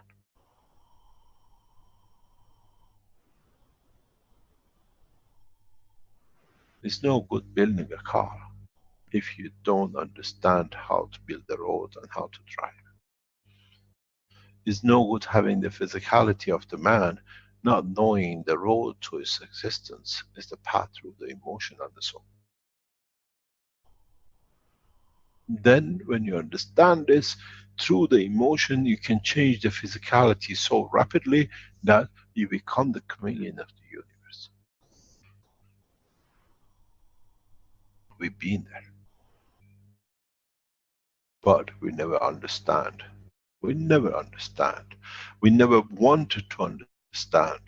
Speaker 3: It's no good building a car if you don't understand how to build the road and how to drive. It's no good having the physicality of the man, not knowing the road to his existence is the path through the emotion and the soul. Then when you understand this, through the emotion you can change the physicality so rapidly that you become the chameleon of the universe. We've been there. But we never understand. We never understand. We never wanted to understand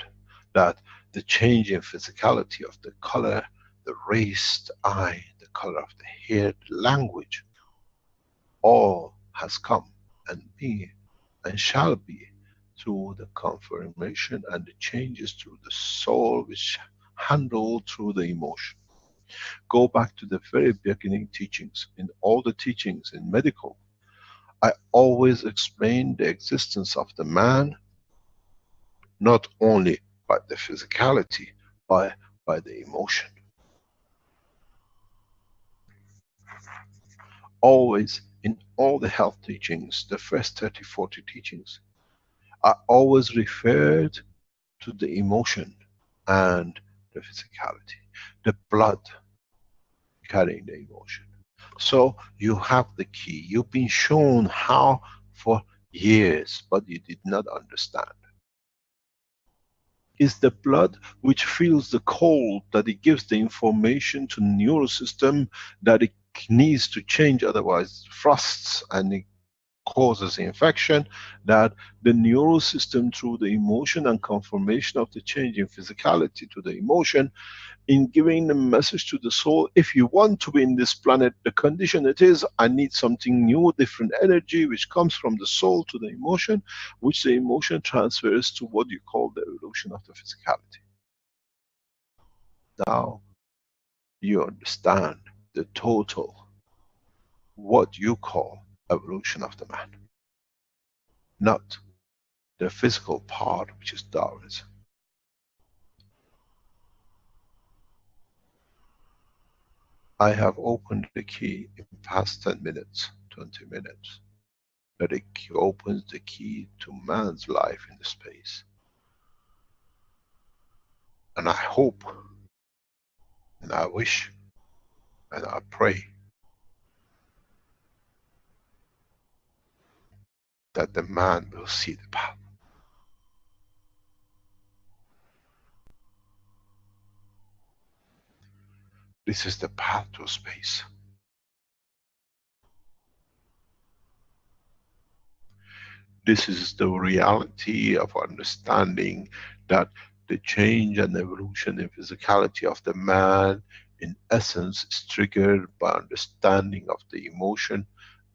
Speaker 3: that the change in physicality of the color, the race, the eye, the color of the hair, the language, all has come and be and shall be through the confirmation and the changes through the soul which handle through the emotion. Go back to the very beginning teachings. In all the teachings in medical, I always explain the existence of the man not only by the physicality, by the emotion. Always in all the health teachings, the first 30, 40 teachings, I always referred to the emotion and the physicality, the blood carrying the emotion. So you have the key. You've been shown how for years, but you did not understand. Is the blood which feels the cold, that it gives the information to the neural system that it needs to change, otherwise it frosts and it causes infection, that the neural system through the emotion and confirmation of the change in physicality to the emotion, in giving the message to the soul, if you want to be in this planet, the condition it is, I need something new, different energy, which comes from the soul to the emotion, which the emotion transfers to what you call the evolution of the physicality. Now, you understand the total, what you call evolution of the man. Not the physical part, which is Darwinism. I have opened the key in past 10 minutes, 20 minutes. That it opens the key to man's life in the space. And I hope, and I wish, and I pray that the man will see the path. This is the path to space. This is the reality of understanding that the change and evolution in physicality of the man, in essence, is triggered by understanding of the emotion,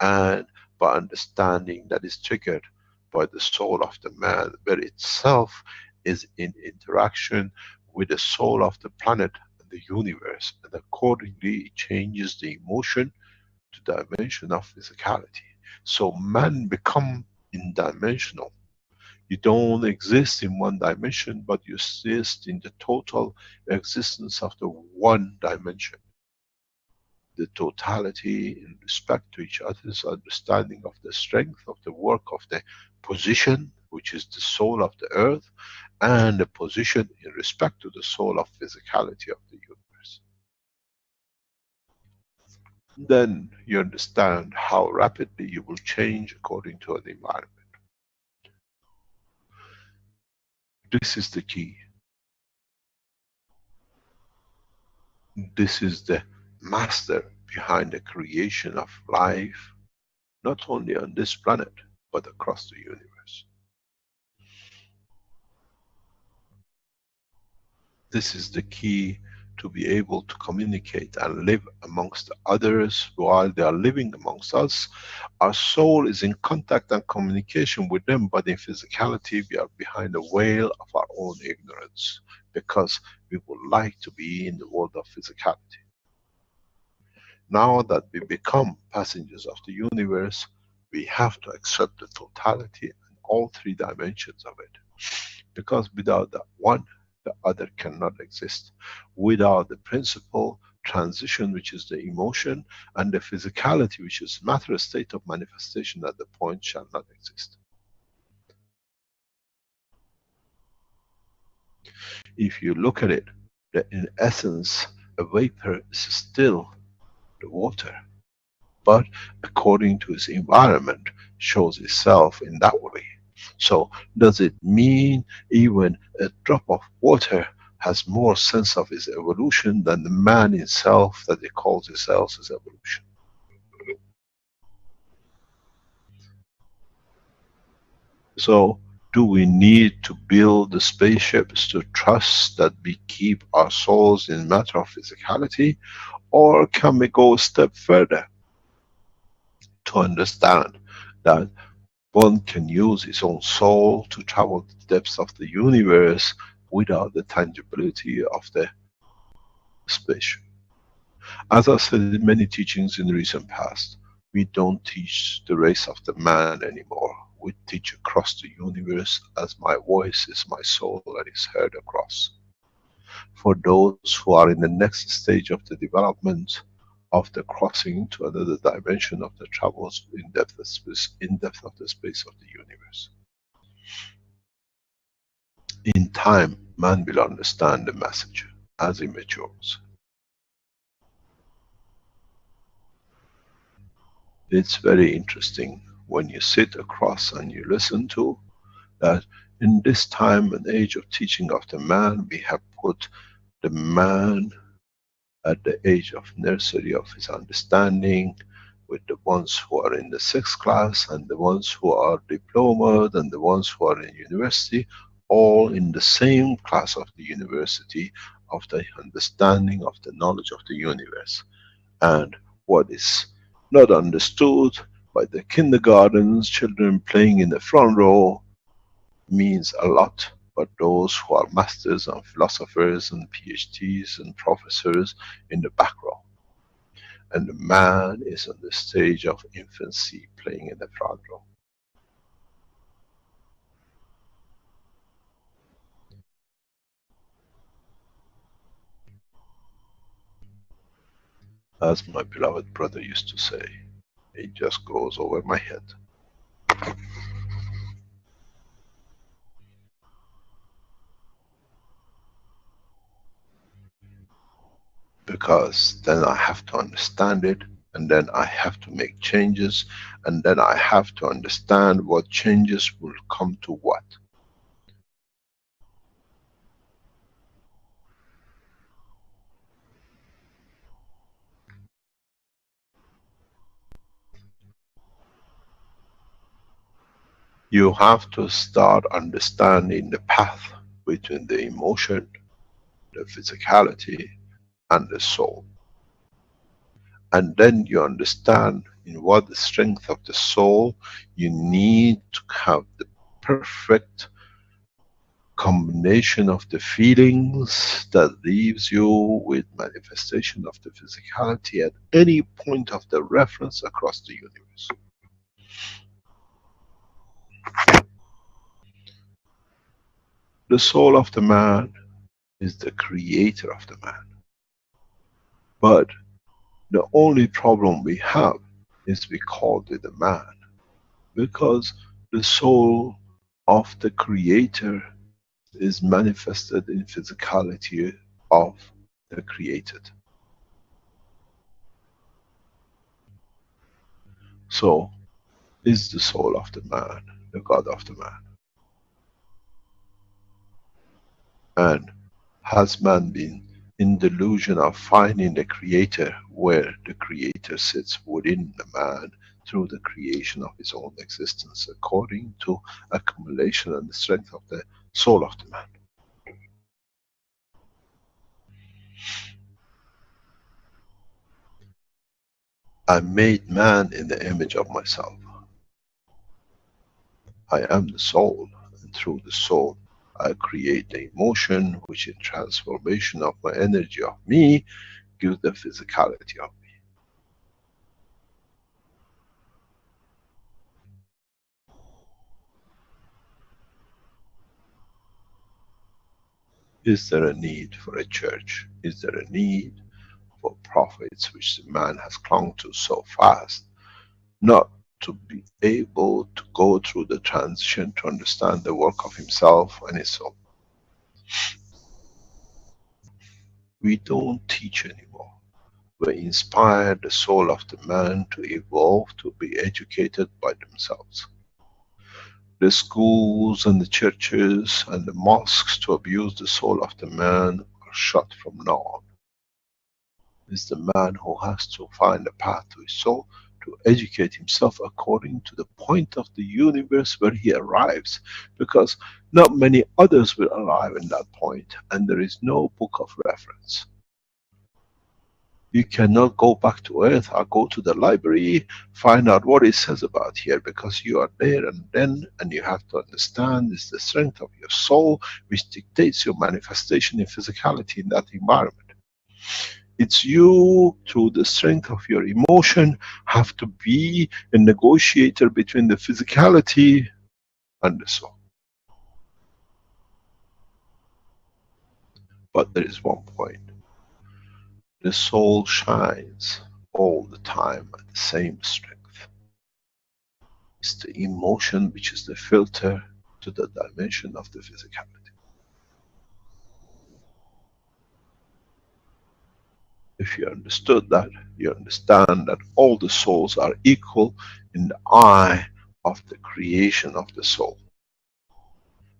Speaker 3: and by understanding that is triggered by the soul of the man, where itself is in interaction with the soul of the planet and the universe, and accordingly it changes the emotion to dimension of physicality. So man become in-dimensional. You don't exist in one dimension, but you exist in the total existence of the one dimension. The totality in respect to each other's understanding of the strength of the work of the position, which is the soul of the earth, and the position in respect to the soul of physicality of the universe. Then you understand how rapidly you will change according to an environment. This is the key. This is the master behind the creation of life, not only on this planet, but across the universe. This is the key to be able to communicate and live amongst others while they are living amongst us. Our soul is in contact and communication with them, but in physicality we are behind the veil of our own ignorance, because we would like to be in the world of physicality. Now that we become passengers of the universe, we have to accept the totality and all three dimensions of it. Because without that one, the other cannot exist. Without the principle, transition, which is the emotion, and the physicality, which is matter, state of manifestation at the point, shall not exist. If you look at it, in essence, a vapor is still the water, but according to its environment, shows itself in that way. So, does it mean even a drop of water has more sense of its evolution than the man itself that it calls itself as evolution? So, do we need to build the spaceships to trust that we keep our souls in matter of physicality? Or can we go a step further to understand that one can use his own soul to travel to the depths of the universe without the tangibility of the spaceship? As I said in many teachings in the recent past, we don't teach the race of the man anymore. We teach across the universe, as my voice is my soul and is heard across. For those who are in the next stage of the development of the crossing to another dimension of the travels in depth of space, in depth of the space of the universe. In time, man will understand the message as he matures. It's very interesting when you sit across and you listen to that. In this time and age of teaching of the man, we have put the man at the age of nursery of his understanding, with the ones who are in the 6th class and the ones who are diplomaed and the ones who are in university, all in the same class of the university of the understanding of the knowledge of the universe. And what is not understood by the kindergartens, children playing in the front row, means a lot, but those who are masters and philosophers and PhDs and professors in the back row. And the man is on the stage of infancy playing in the front row. As my beloved brother used to say, it just goes over my head. Because then I have to understand it, and then I have to make changes, and then I have to understand what changes will come to what. You have to start understanding the path between the emotion, the physicality, and the soul. And then you understand in what the strength of the soul you need to have the perfect combination of the feelings that leaves you with manifestation of the physicality at any point of the reference across the universe. The soul of the man is the creator of the man. But the only problem we have is we called it a man, because the soul of the creator is manifested in physicality of the created. So, is the soul of the man the God of the man? And has man been in delusion of finding the creator, where the creator sits within the man through the creation of his own existence, according to accumulation and the strength of the soul of the man? I made man in the image of myself. I am the soul, and through the soul I create the emotion, which in transformation of my energy of me, gives the physicality of me. Is there a need for a church? Is there a need for prophets which the man has clung to so fast, not to be able to go through the transition to understand the work of himself and his soul? We don't teach anymore. We inspire the soul of the man to evolve, to be educated by themselves. The schools and the churches and the mosques to abuse the soul of the man are shut from now on. It's the man who has to find a path to his soul, to educate himself according to the point of the universe where he arrives, because not many others will arrive in that point, and there is no book of reference. You cannot go back to earth or go to the library, find out what it says about here, because you are there and then, and you have to understand it's the strength of your soul which dictates your manifestation in physicality in that environment. It's you, through the strength of your emotion, have to be a negotiator between the physicality and the soul. But there is one point. The soul shines all the time at the same strength. It's the emotion which is the filter to the dimension of the physicality. If you understood that, you understand that all the souls are equal in the eye of the creation of the soul.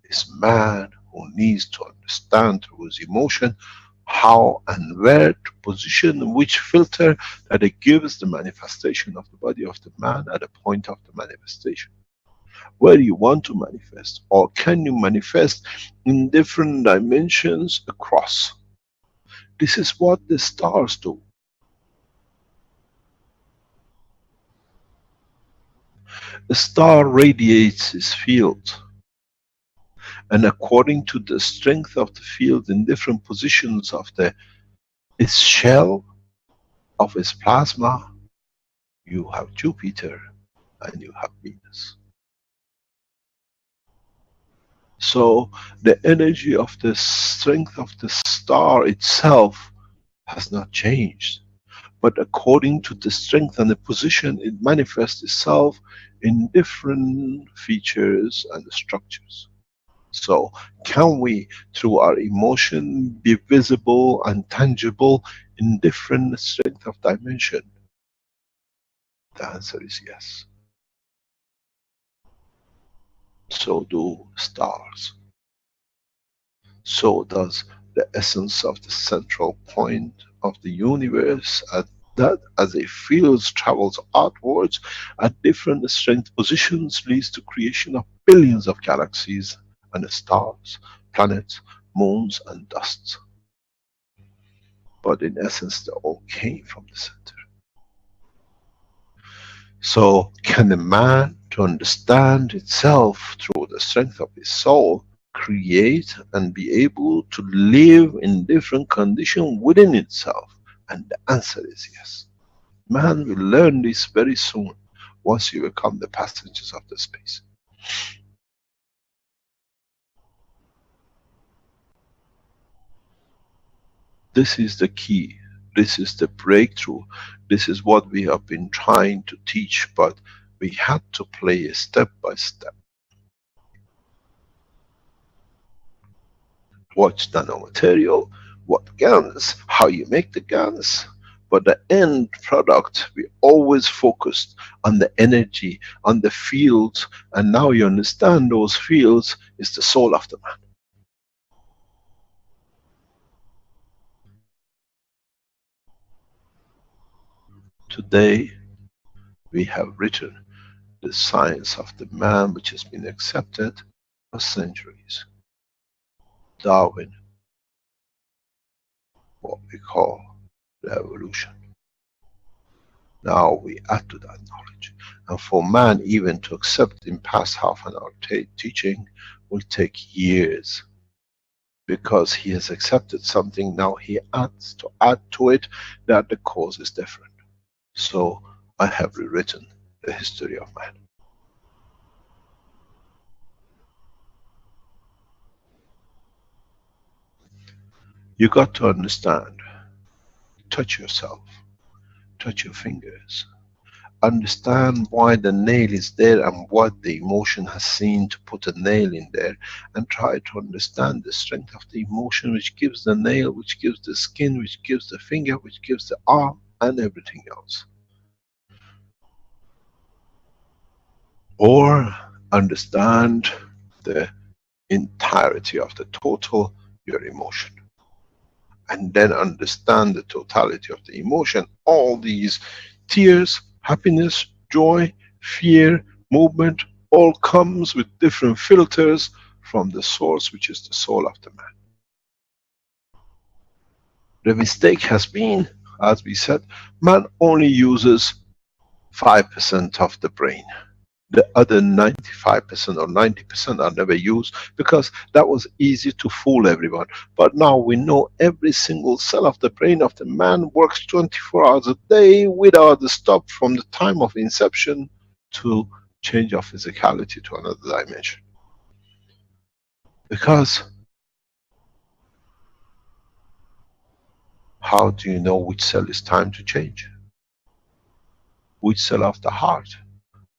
Speaker 3: It's man who needs to understand through his emotion how and where to position which filter that it gives the manifestation of the body of the man at the point of the manifestation. Where you want to manifest, or can you manifest in different dimensions across. This is what the stars do. The star radiates its field, and according to the strength of the field in different positions of its shell, of its plasma, you have Jupiter and you have Venus. So the energy of the strength of the star itself has not changed, but according to the strength and the position, it manifests itself in different features and structures. So can we, through our emotion, be visible and tangible in different strength of dimension? The answer is yes. So do stars. So does the essence of the central point of the universe, at that as a field travels outwards at different strength positions, leads to creation of billions of galaxies and stars, planets, moons and dusts. But in essence they all came from the center. So can a man, to understand itself through the strength of his soul, create and be able to live in different conditions within itself? And the answer is yes. Man will learn this very soon, once you become the passengers of the space. This is the key. This is the breakthrough. This is what we have been trying to teach, but we had to play it step by step. What's nanomaterial, what guns, how you make the guns, but the end product, we always focused on the energy, on the fields, and now you understand those fields is the soul of the man. Today, we have written the science of the man which has been accepted for centuries. Darwin, what we call the evolution. Now we add to that knowledge. And for man even to accept in past half an hour teaching will take years, because he has accepted something, now he adds to add to it that the cause is different. So I have rewritten the history of man. You got to understand, touch yourself, touch your fingers, understand why the nail is there and what the emotion has seen to put a nail in there, and try to understand the strength of the emotion which gives the nail, which gives the skin, which gives the finger, which gives the arm and everything else. Or understand the entirety of the total, your emotion. And then understand the totality of the emotion. All these tears, happiness, joy, fear, movement, all comes with different filters from the source, which is the soul of the man. The mistake has been, as we said, man only uses 5% of the brain. The other 95% or 90% are never used, because that was easy to fool everyone. But now we know every single cell of the brain of the man works 24 hours a day without a stop, from the time of inception to change of physicality to another dimension. Because how do you know which cell is time to change? Which cell of the heart?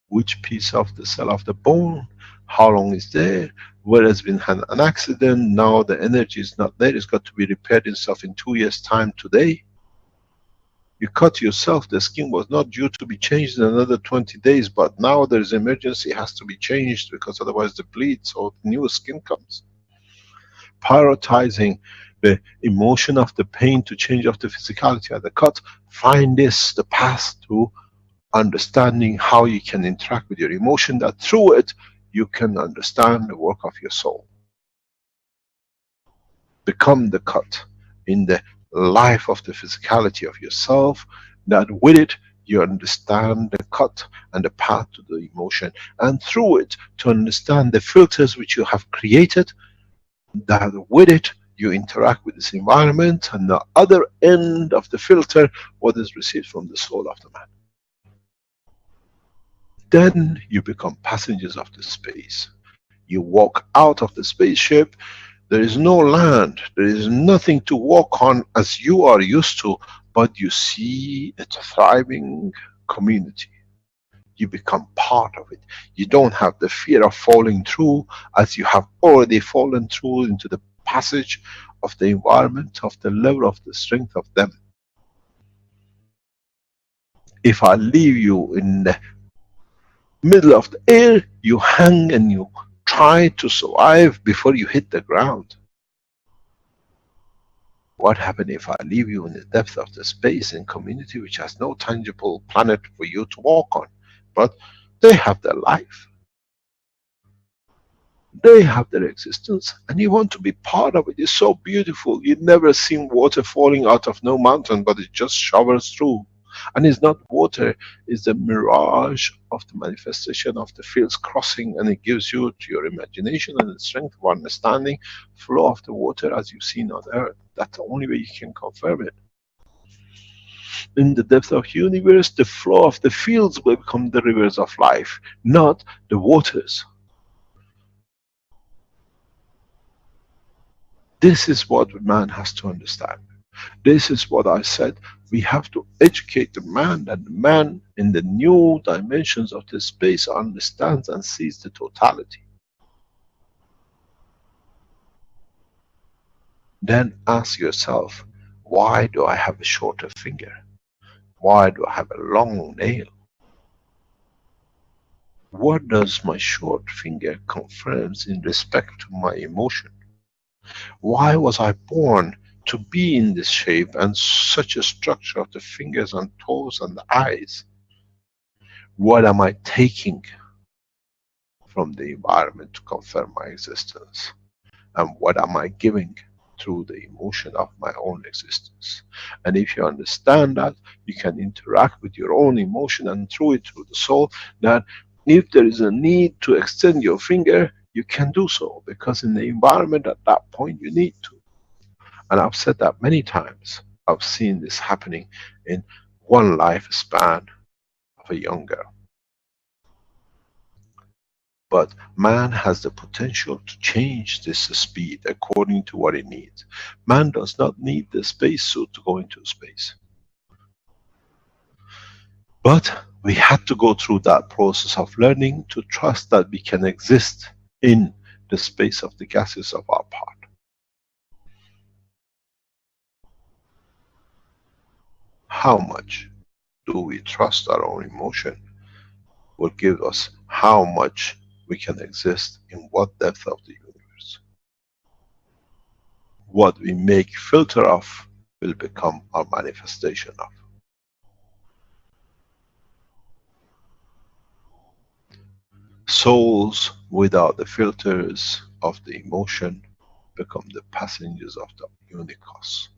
Speaker 3: Which piece of the cell of the bone, how long is there, where has been an accident, now the energy is not there, it's got to be repaired itself in 2 years time today. You cut yourself, the skin was not due to be changed in another 20 days, but now there is emergency, it has to be changed, because otherwise it bleeds or new skin comes. Prioritizing the emotion of the pain to change of the physicality of the cut, find this the path to understanding how you can interact with your emotion, that through it you can understand the work of your soul. Become the cut in the life of the physicality of yourself, that with it you understand the cut and the path to the emotion, and through it to understand the filters which you have created, that with it you interact with this environment, and the other end of the filter, what is received from the soul of the man. Then you become passengers of the space. You walk out of the spaceship, there is no land, there is nothing to walk on as you are used to, but you see a thriving community. You become part of it. You don't have the fear of falling through, as you have already fallen through into the passage of the environment, of the level of the strength of them. If I leave you in the middle of the air, you hang and you try to survive before you hit the ground. What happens if I leave you in the depth of the space and community which has no tangible planet for you to walk on, but they have their life, they have their existence, and you want to be part of it. It's so beautiful. You've never seen water falling out of no mountain, but it just showers through. And it's not water, it's the mirage of the manifestation of the fields crossing, and it gives you, to your imagination and the strength of understanding, flow of the water as you've seen on earth. That's the only way you can confirm it. In the depth of universe, the flow of the fields will become the rivers of life, not the waters. This is what man has to understand. This is what I said, we have to educate the man, that the man in the new dimensions of the space understands and sees the totality. Then ask yourself, why do I have a shorter finger? Why do I have a long nail? What does my short finger confirms in respect to my emotion? Why was I born to be in this shape and such a structure of the fingers and toes and the eyes? What am I taking from the environment to confirm my existence? And what am I giving? through the emotion of my own existence. And if you understand that, you can interact with your own emotion and through it through the soul, that if there is a need to extend your finger, you can do so, because in the environment at that point you need to. And I've said that many times. I've seen this happening in one lifespan of a young girl. But man has the potential to change this speed according to what it needs. Man does not need the spacesuit to go into space. But we had to go through that process of learning to trust that we can exist in the space of the gases of our part. How much do we trust our own emotion will give us how much we can exist in what depth of the universe. What we make filter of will become our manifestation of. Souls without the filters of the emotion become the passengers of the unicos.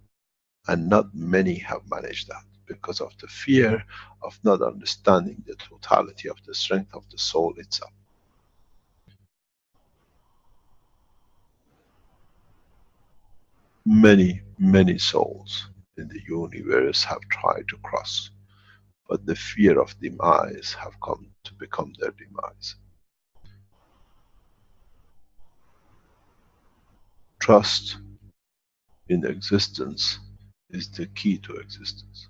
Speaker 3: And not many have managed that because of the fear of not understanding the totality of the strength of the soul itself. Many, many souls in the universe have tried to cross, but the fear of demise have come to become their demise. Trust in existence is the key to existence.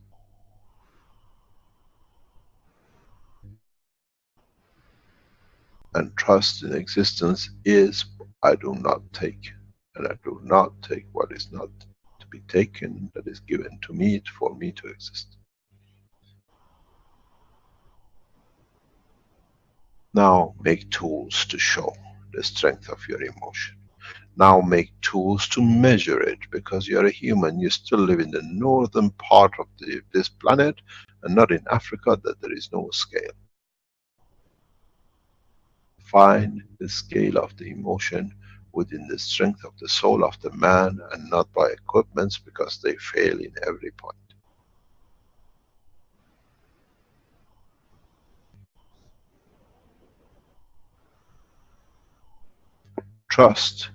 Speaker 3: And trust in existence is, I do not take, and I do not take what is not to be taken, that is given to me for me to exist. Now make tools to show the strength of your emotion. Now make tools to measure it, because you're a human, you still live in the northern part of this planet, and not in Africa, that there is no scale. Find the scale of the emotion within the strength of the soul of the man, and not by equipments, because they fail in every point. Trust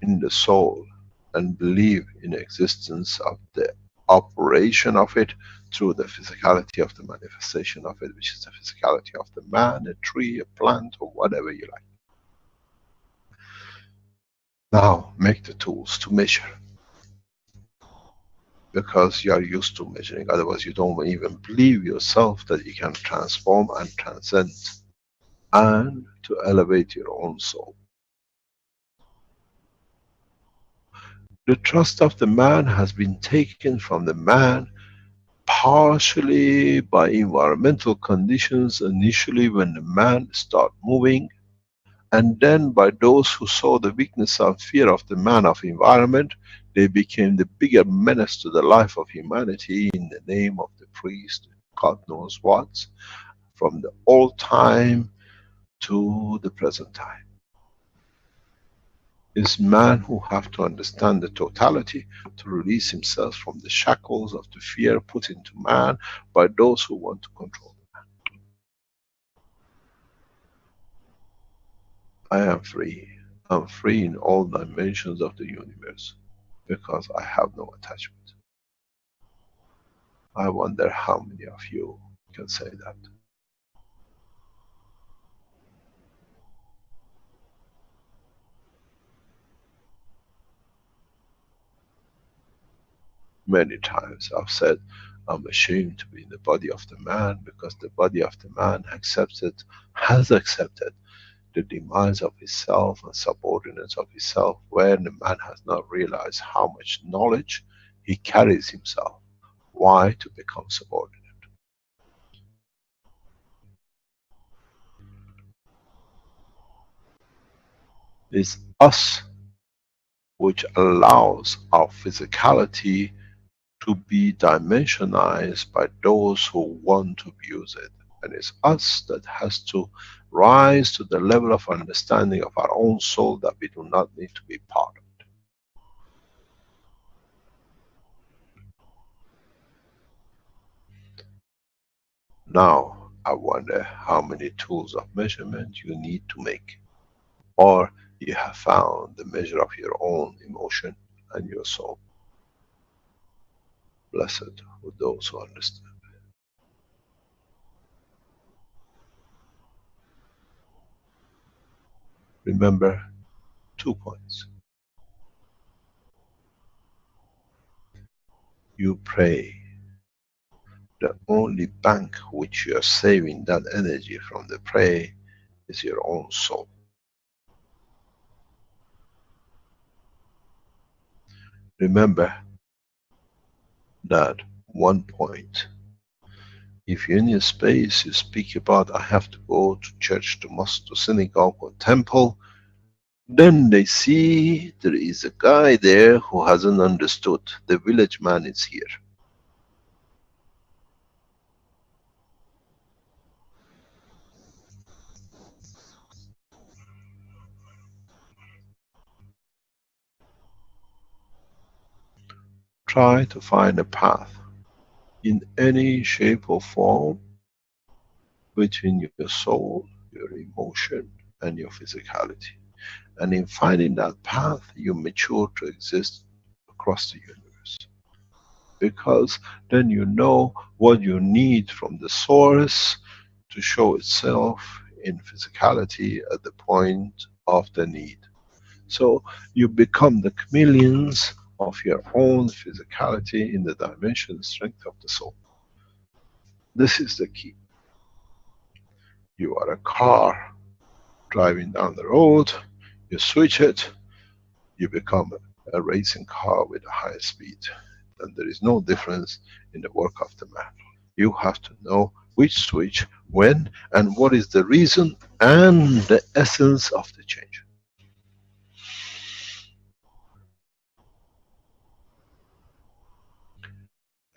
Speaker 3: in the soul and believe in existence of the operation of it through the physicality of the manifestation of it, which is the physicality of the man, a tree, a plant, or whatever you like. Now make the tools to measure, because you are used to measuring, otherwise you don't even believe yourself that you can transform and transcend and to elevate your own soul. The trust of the man has been taken from the man partially by environmental conditions initially when the man start moving, and then by those who saw the weakness and fear of the man of environment, they became the bigger menace to the life of humanity in the name of the priest, God knows what, from the old time to the present time. It's man who have to understand the totality to release himself from the shackles of the fear put into man by those who want to control man. I am free. I'm free in all dimensions of the universe, because I have no attachment. I wonder how many of you can say that. Many times I've said, I'm ashamed to be in the body of the man, because the body of the man has accepted the demise of himself and subordinates of himself, where the man has not realized how much knowledge he carries himself. Why? To become subordinate. It's us which allows our physicality to be dimensionized by those who want to abuse it. And it's us that has to rise to the level of understanding of our own soul that we do not need to be part of it. Now, I wonder how many tools of measurement you need to make. Or you have found the measure of your own emotion and your soul. Blessed with those who understand. Remember 2 points. You pray. The only bank which you are saving that energy from the pray is your own soul. Remember that 1 point. If you're in a space, you speak about, I have to go to church, to mosque, to synagogue or temple, then they see there is a guy there who hasn't understood. The village man is here. Try to find a path in any shape or form between your soul, your emotion and your physicality. And in finding that path, you mature to exist across the universe. Because then you know what you need from the source to show itself in physicality at the point of the need. So you become the chameleons of your own physicality in the dimension strength of the soul. This is the key. You are a car driving down the road, you switch it, you become a racing car with a high speed. And there is no difference in the work of the man. You have to know which switch, when, and what is the reason and the essence of the change.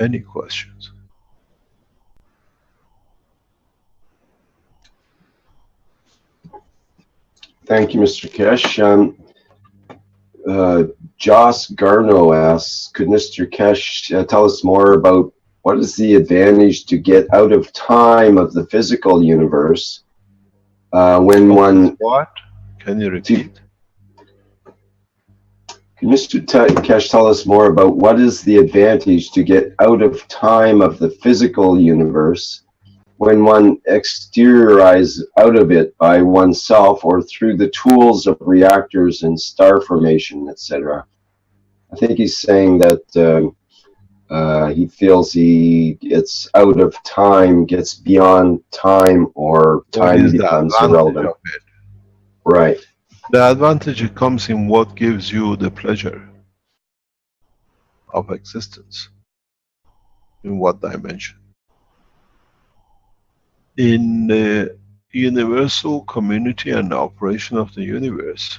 Speaker 3: Any questions?
Speaker 1: Thank you, Mr. Keshe. Jos Garno asks, could Mr. Keshe tell us more about what is the advantage to get out of time of the physical universe when one...
Speaker 3: What? Can you repeat?
Speaker 1: Can Mr. Keshe tell us more about what is the advantage to get out of time of the physical universe when one exteriorizes out of it by oneself or through the tools of reactors and star formation, etc.? I think he's saying that he feels he gets out of time, gets beyond time, or time becomes irrelevant. Right.
Speaker 3: The advantage comes in what gives you the pleasure of existence. In what dimension? In the universal community and the operation of the universe,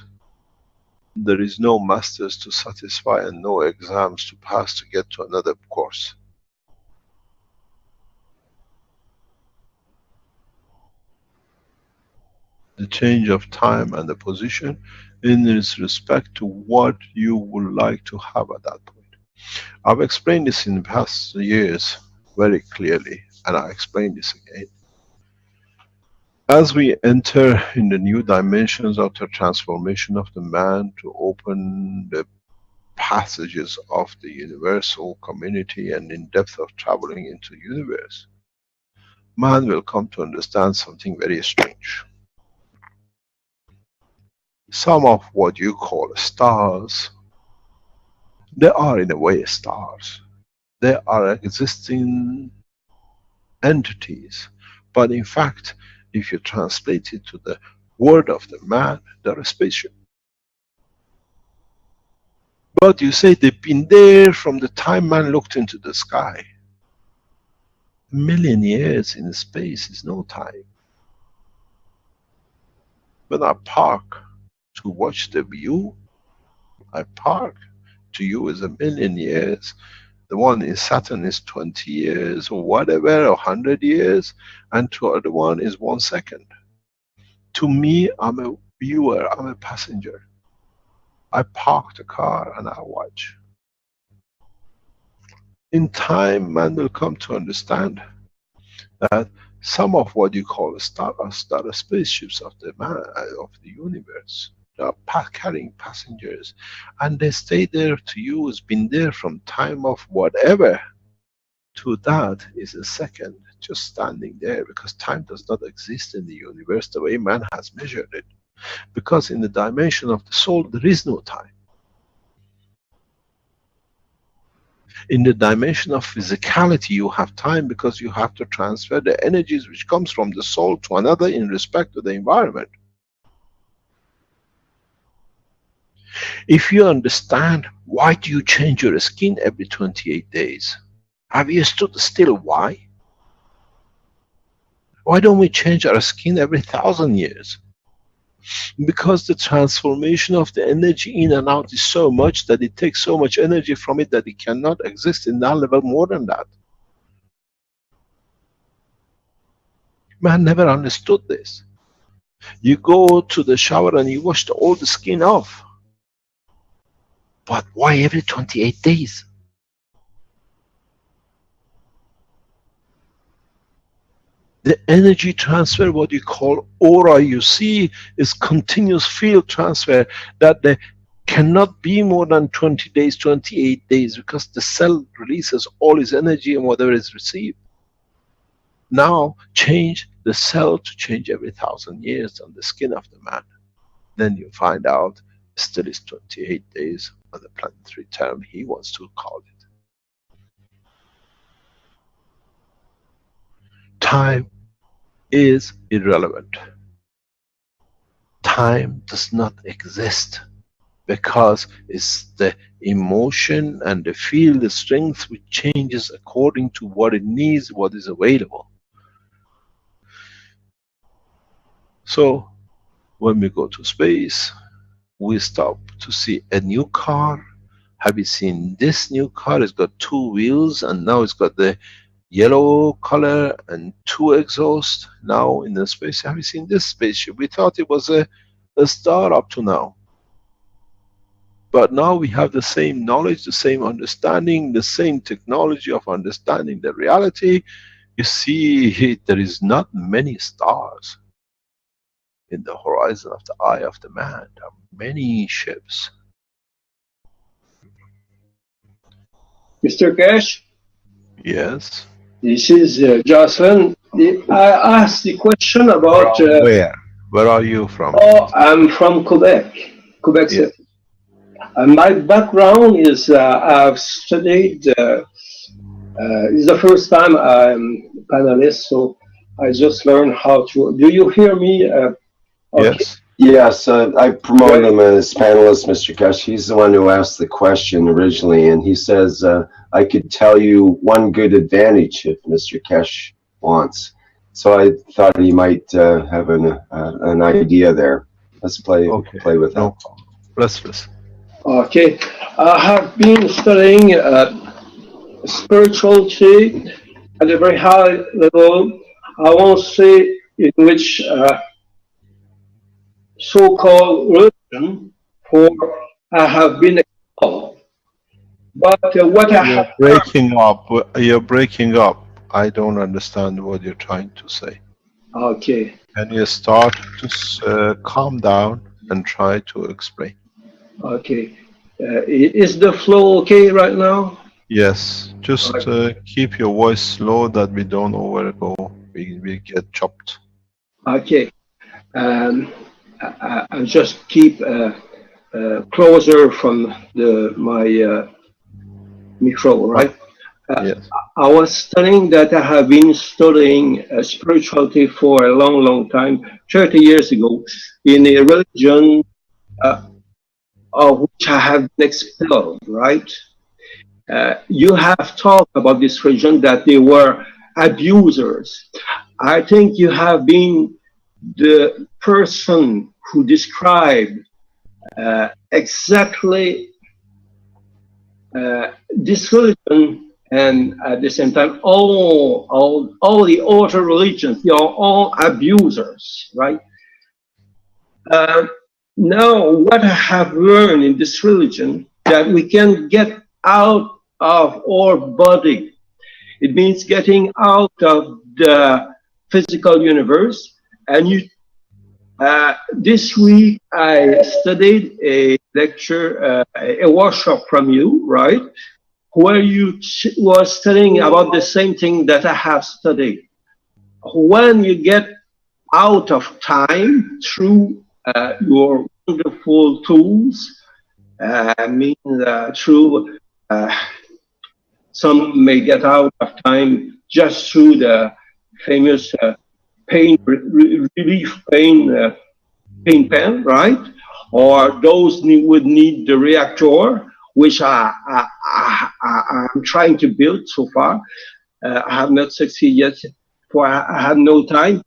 Speaker 3: there is no masters to satisfy and no exams to pass to get to another course. The change of time and the position in respect to what you would like to have at that point. I've explained this in the past years very clearly, and I explain this again. As we enter in the new dimensions of the transformation of the man to open the passages of the universal community and in depth of traveling into the universe, man will come to understand something very strange. Some of what you call stars, they are in a way stars. They are existing entities, but in fact, if you translate it to the word of the man, they're a spaceship. But you say they've been there from the time man looked into the sky. 1,000,000 years in space is no time. When I park to watch the view, I park. To you is 1,000,000 years. The one in Saturn is 20 years or whatever, or 100 years, and to the other one is 1 second. To me, I'm a viewer, I'm a passenger. I park the car and I watch. In time, man will come to understand that some of what you call star spaceships of the of the universe, they are carrying passengers, and they stay there to you. It's been there from time of whatever to that is a second, just standing there, because time does not exist in the universe the way man has measured it. Because in the dimension of the soul, there is no time. In the dimension of physicality, you have time because you have to transfer the energies which comes from the soul to another in respect to the environment. If you understand why do you change your skin every 28 days, have you stood still why? Why don't we change our skin every 1,000 years? Because the transformation of the energy in and out is so much that it takes so much energy from it that it cannot exist in that level more than that. Man never understood this. You go to the shower and you wash all the skin off. But why every 28 days? The energy transfer, what you call aura, you see, is continuous field transfer that they cannot be more than 20 days, 28 days, because the cell releases all its energy and whatever is received. Now change the cell to change every 1,000 years on the skin of the man. Then you find out still is 28 days on the planetary term he wants to call it. Time is irrelevant. Time does not exist because it's the emotion and the field, the strength which changes according to what it needs, what is available. So when we go to space, we stop to see a new car. Have you seen this new car? It's got 2 wheels and now it's got the yellow color and 2 exhausts. Now in the space, have you seen this spaceship? We thought it was a star up to now. But now we have the same knowledge, the same understanding, the same technology of understanding the reality. You see, there is not many stars in the horizon of the eye of the man. There are many ships.
Speaker 4: Mr. Keshe?
Speaker 3: Yes.
Speaker 4: This is Jocelyn. I asked the question about...
Speaker 3: where? Where are you from?
Speaker 4: Oh, I'm from Quebec, Quebec
Speaker 3: Yeah.
Speaker 4: City. My background is I've studied, it's the first time I'm a panelist, so I just learned how to... Do you hear me? Okay.
Speaker 3: Yes.
Speaker 1: Yes, I promoted him as panelist, Mr. Keshe. He's the one who asked the question originally, and he says, I could tell you one good advantage if Mr. Keshe wants. So I thought he might have an idea there. Let's play with that.
Speaker 3: Restless.
Speaker 4: Okay. I have been studying spirituality at a very high level. I won't say in which so-called religion, for I have been exposed. But what I have
Speaker 3: breaking up. You're breaking up. I don't understand what you're trying to say.
Speaker 4: Okay.
Speaker 3: Can you start to calm down and try to explain?
Speaker 4: Okay. Is the flow okay right now?
Speaker 3: Yes. Just keep your voice low that we don't overgo. We get chopped.
Speaker 4: Okay. I'll just keep closer from my micro, right?
Speaker 3: Yes.
Speaker 4: I was studying that. I have been studying spirituality for a long, long time, 30 years ago, in a religion of which I have been expelled, right? You have talked about this religion that they were abusers. I think you have been the person who described exactly this religion, and at the same time, all the other religions, they are all abusers, right? Now, what I have learned in this religion, that we can get out of our body It means getting out of the physical universe. And this week I studied a lecture, a workshop from you, right? Where you was studying about the same thing that I have studied. When you get out of time through your wonderful tools, through some may get out of time just through the famous pain relief pain pen, right? Or those would need the reactor, which I'm trying to build so far. I have not succeeded yet, for I have no time.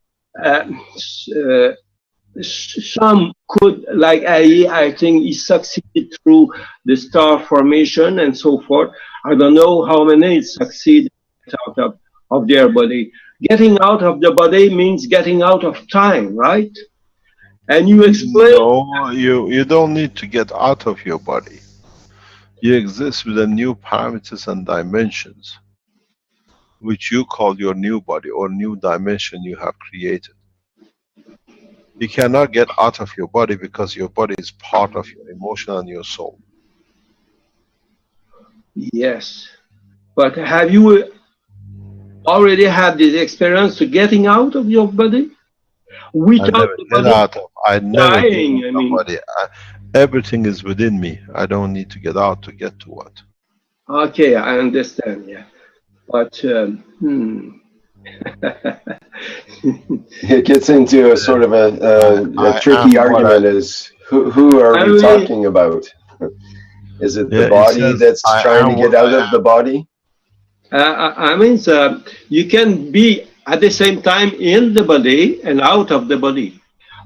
Speaker 4: Some could, like I think he succeeded through the star formation and so forth. I don't know how many succeed out of their body. Getting out of the body means getting out of time, right? And you explain.
Speaker 3: No, you don't need to get out of your body. You exist with a new parameters and dimensions, which you call your new body or new dimension you have created. You cannot get out of your body because your body is part of your emotion and your soul.
Speaker 4: Yes, but have you already had this experience to getting out of your body? Without
Speaker 3: I never dying, get out of body. Everything is within me. I don't need to get out to get to what.
Speaker 4: Okay, I understand. Yeah, but
Speaker 1: it gets into a sort of a tricky argument. Is who are we talking about? Is it the body that's trying to get out of the body?
Speaker 4: I mean, you can be at the same time in the body and out of the body.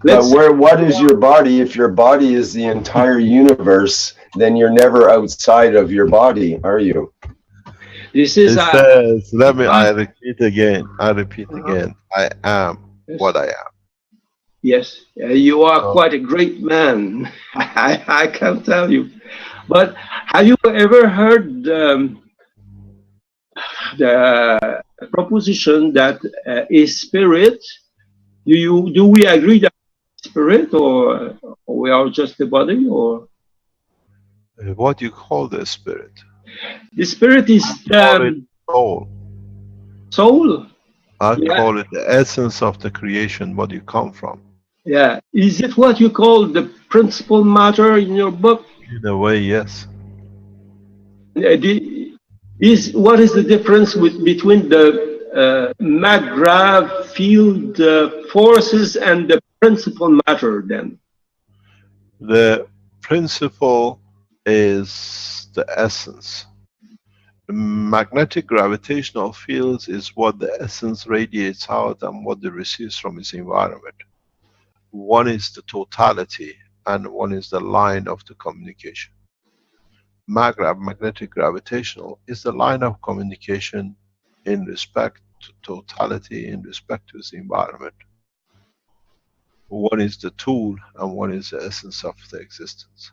Speaker 1: What is your body? If your body is the entire universe, then you're never outside of your body, are you?
Speaker 4: This is.
Speaker 3: I repeat again. I am what I am.
Speaker 4: Yes, you are quite a great man. I can tell you. But have you ever heard the proposition that is spirit? Do we agree that spirit, or we are just the body, or
Speaker 3: what do you call the spirit?
Speaker 4: The spirit is
Speaker 3: soul.
Speaker 4: Soul.
Speaker 3: I call it the essence of the creation, what you come from.
Speaker 4: Yeah. Is it what you call the principal matter in your book?
Speaker 3: In a way, yes.
Speaker 4: What is the difference between the McGrath field forces and the principal matter then?
Speaker 3: The principle is the essence. The magnetic gravitational fields is what the essence radiates out and what it receives from its environment. One is the totality and one is the line of the communication. Magnetic gravitational is the line of communication in respect to totality, in respect to its environment. One is the tool and one is the essence of the existence.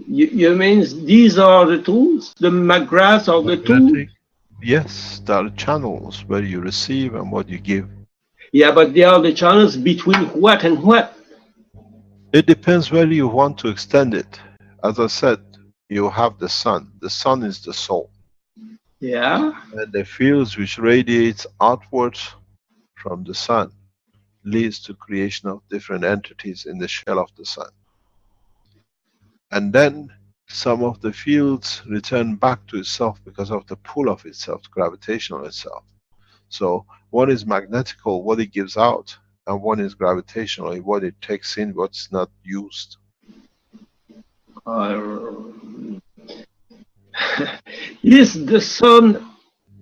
Speaker 4: You mean these are the tools? The McGraths are the tools?
Speaker 3: Yes, there are channels where you receive and what you give.
Speaker 4: Yeah, but they are the channels between what and what?
Speaker 3: It depends where you want to extend it. As I said, you have the sun. The sun is the soul.
Speaker 4: Yeah.
Speaker 3: And the fields which radiates outwards from the sun leads to creation of different entities in the shell of the sun. And then some of the fields return back to itself because of the pull of itself, gravitational itself. So one is magnetical, what it gives out, and one is gravitational, what it takes in, what's not used.
Speaker 4: Is the sun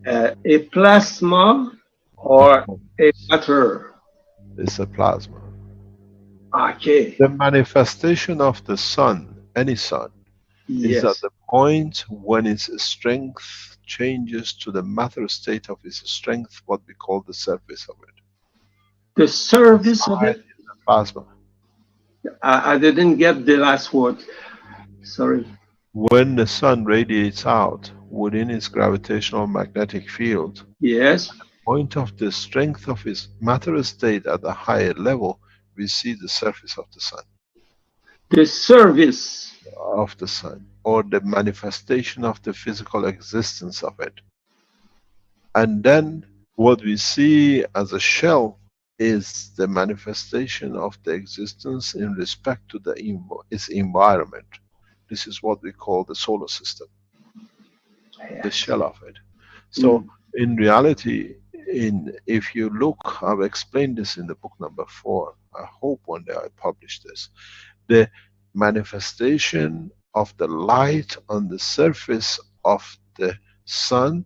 Speaker 4: a plasma or a matter?
Speaker 3: It's a plasma.
Speaker 4: Okay.
Speaker 3: The manifestation of the sun, any sun, is at the point when its strength changes to the matter state of its strength, what we call the surface of it.
Speaker 4: The surface of it?
Speaker 3: The plasma.
Speaker 4: I didn't get the last word. Sorry.
Speaker 3: When the sun radiates out, within its gravitational magnetic field,
Speaker 4: Yes.
Speaker 3: point of the strength of its matter state at a higher level, we see the surface of the sun.
Speaker 4: The service.
Speaker 3: Of the sun, or the manifestation of the physical existence of it. And then what we see as a shell is the manifestation of the existence in respect to its environment. This is what we call the solar system, the shell of it. So in reality, if you look, I've explained this in the book number 4. I hope one day I publish this. The manifestation of the light on the surface of the sun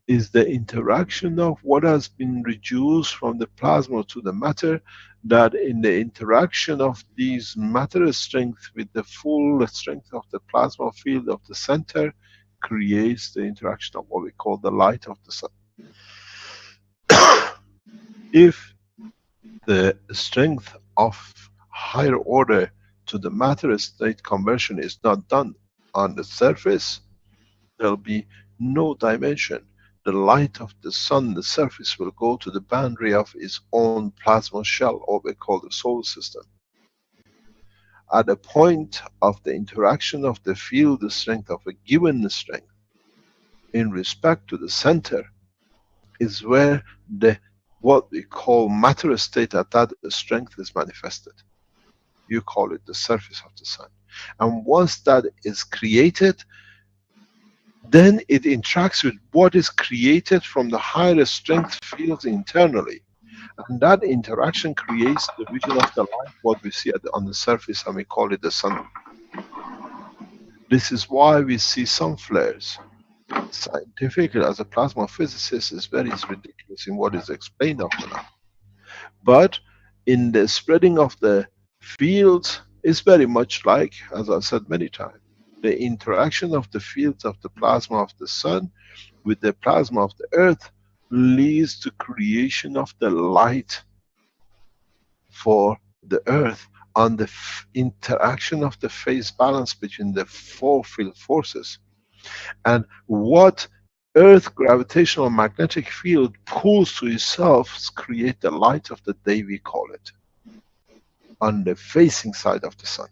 Speaker 3: is the interaction of what has been reduced from the plasma to the matter, that in the interaction of these matter strength with the full strength of the plasma field of the center creates the interaction of what we call the light of the sun. If the strength of higher order to the matter state conversion is not done on the surface, there'll be no dimension. The light of the sun, the surface, will go to the boundary of its own plasma shell, or we call the solar system. At the point of the interaction of the field, the strength of a given strength in respect to the center is where the what we call matter state at that strength is manifested. You call it the surface of the sun. And once that is created, then it interacts with what is created from the higher strength fields internally. And that interaction creates the vision of the light, what we see on the surface, and we call it the sun. This is why we see sun flares. Scientifically, as a plasma physicist, is very ridiculous in what is explained of now. But in the spreading of the fields, is very much like, as I said many times, the interaction of the fields of the plasma of the sun with the plasma of the earth leads to creation of the light for the earth on the interaction of the phase balance between the 4 field forces. And what earth gravitational magnetic field pulls to itself create the light of the day, we call it, on the facing side of the sun.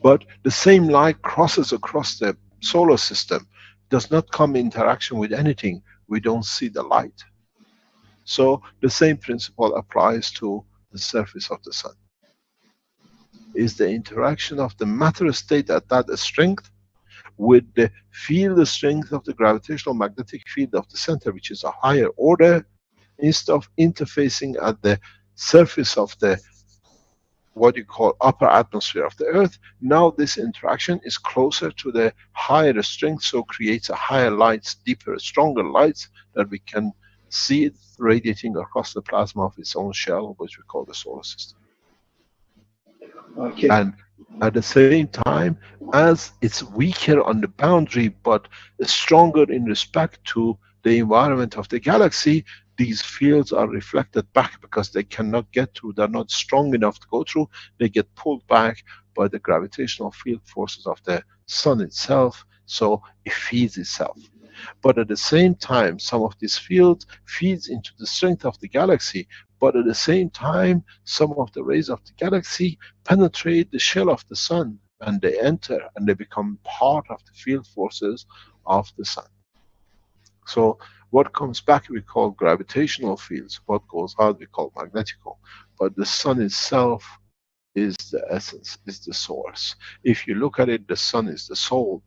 Speaker 3: But the same light crosses across the solar system, does not come in interaction with anything, we don't see the light. So the same principle applies to the surface of the sun. Is the interaction of the matter state at that strength with the field strength of the gravitational magnetic field of the center, which is a higher order, instead of interfacing at the surface of the what you call upper atmosphere of the earth. Now this interaction is closer to the higher strength, so creates a higher lights, deeper, stronger lights that we can see it radiating across the plasma of its own shell, which we call the solar system.
Speaker 4: Okay.
Speaker 3: And at the same time, as it's weaker on the boundary but stronger in respect to the environment of the galaxy, these fields are reflected back because they cannot get through, they're not strong enough to go through, they get pulled back by the gravitational field forces of the sun itself, so it feeds itself. But at the same time, some of this field feeds into the strength of the galaxy, but at the same time, some of the rays of the galaxy penetrate the shell of the sun, and they enter and they become part of the field forces of the sun. So what comes back we call gravitational fields, what goes out we call magnetical, but the sun itself is the essence, is the source. If you look at it, the sun is the soul.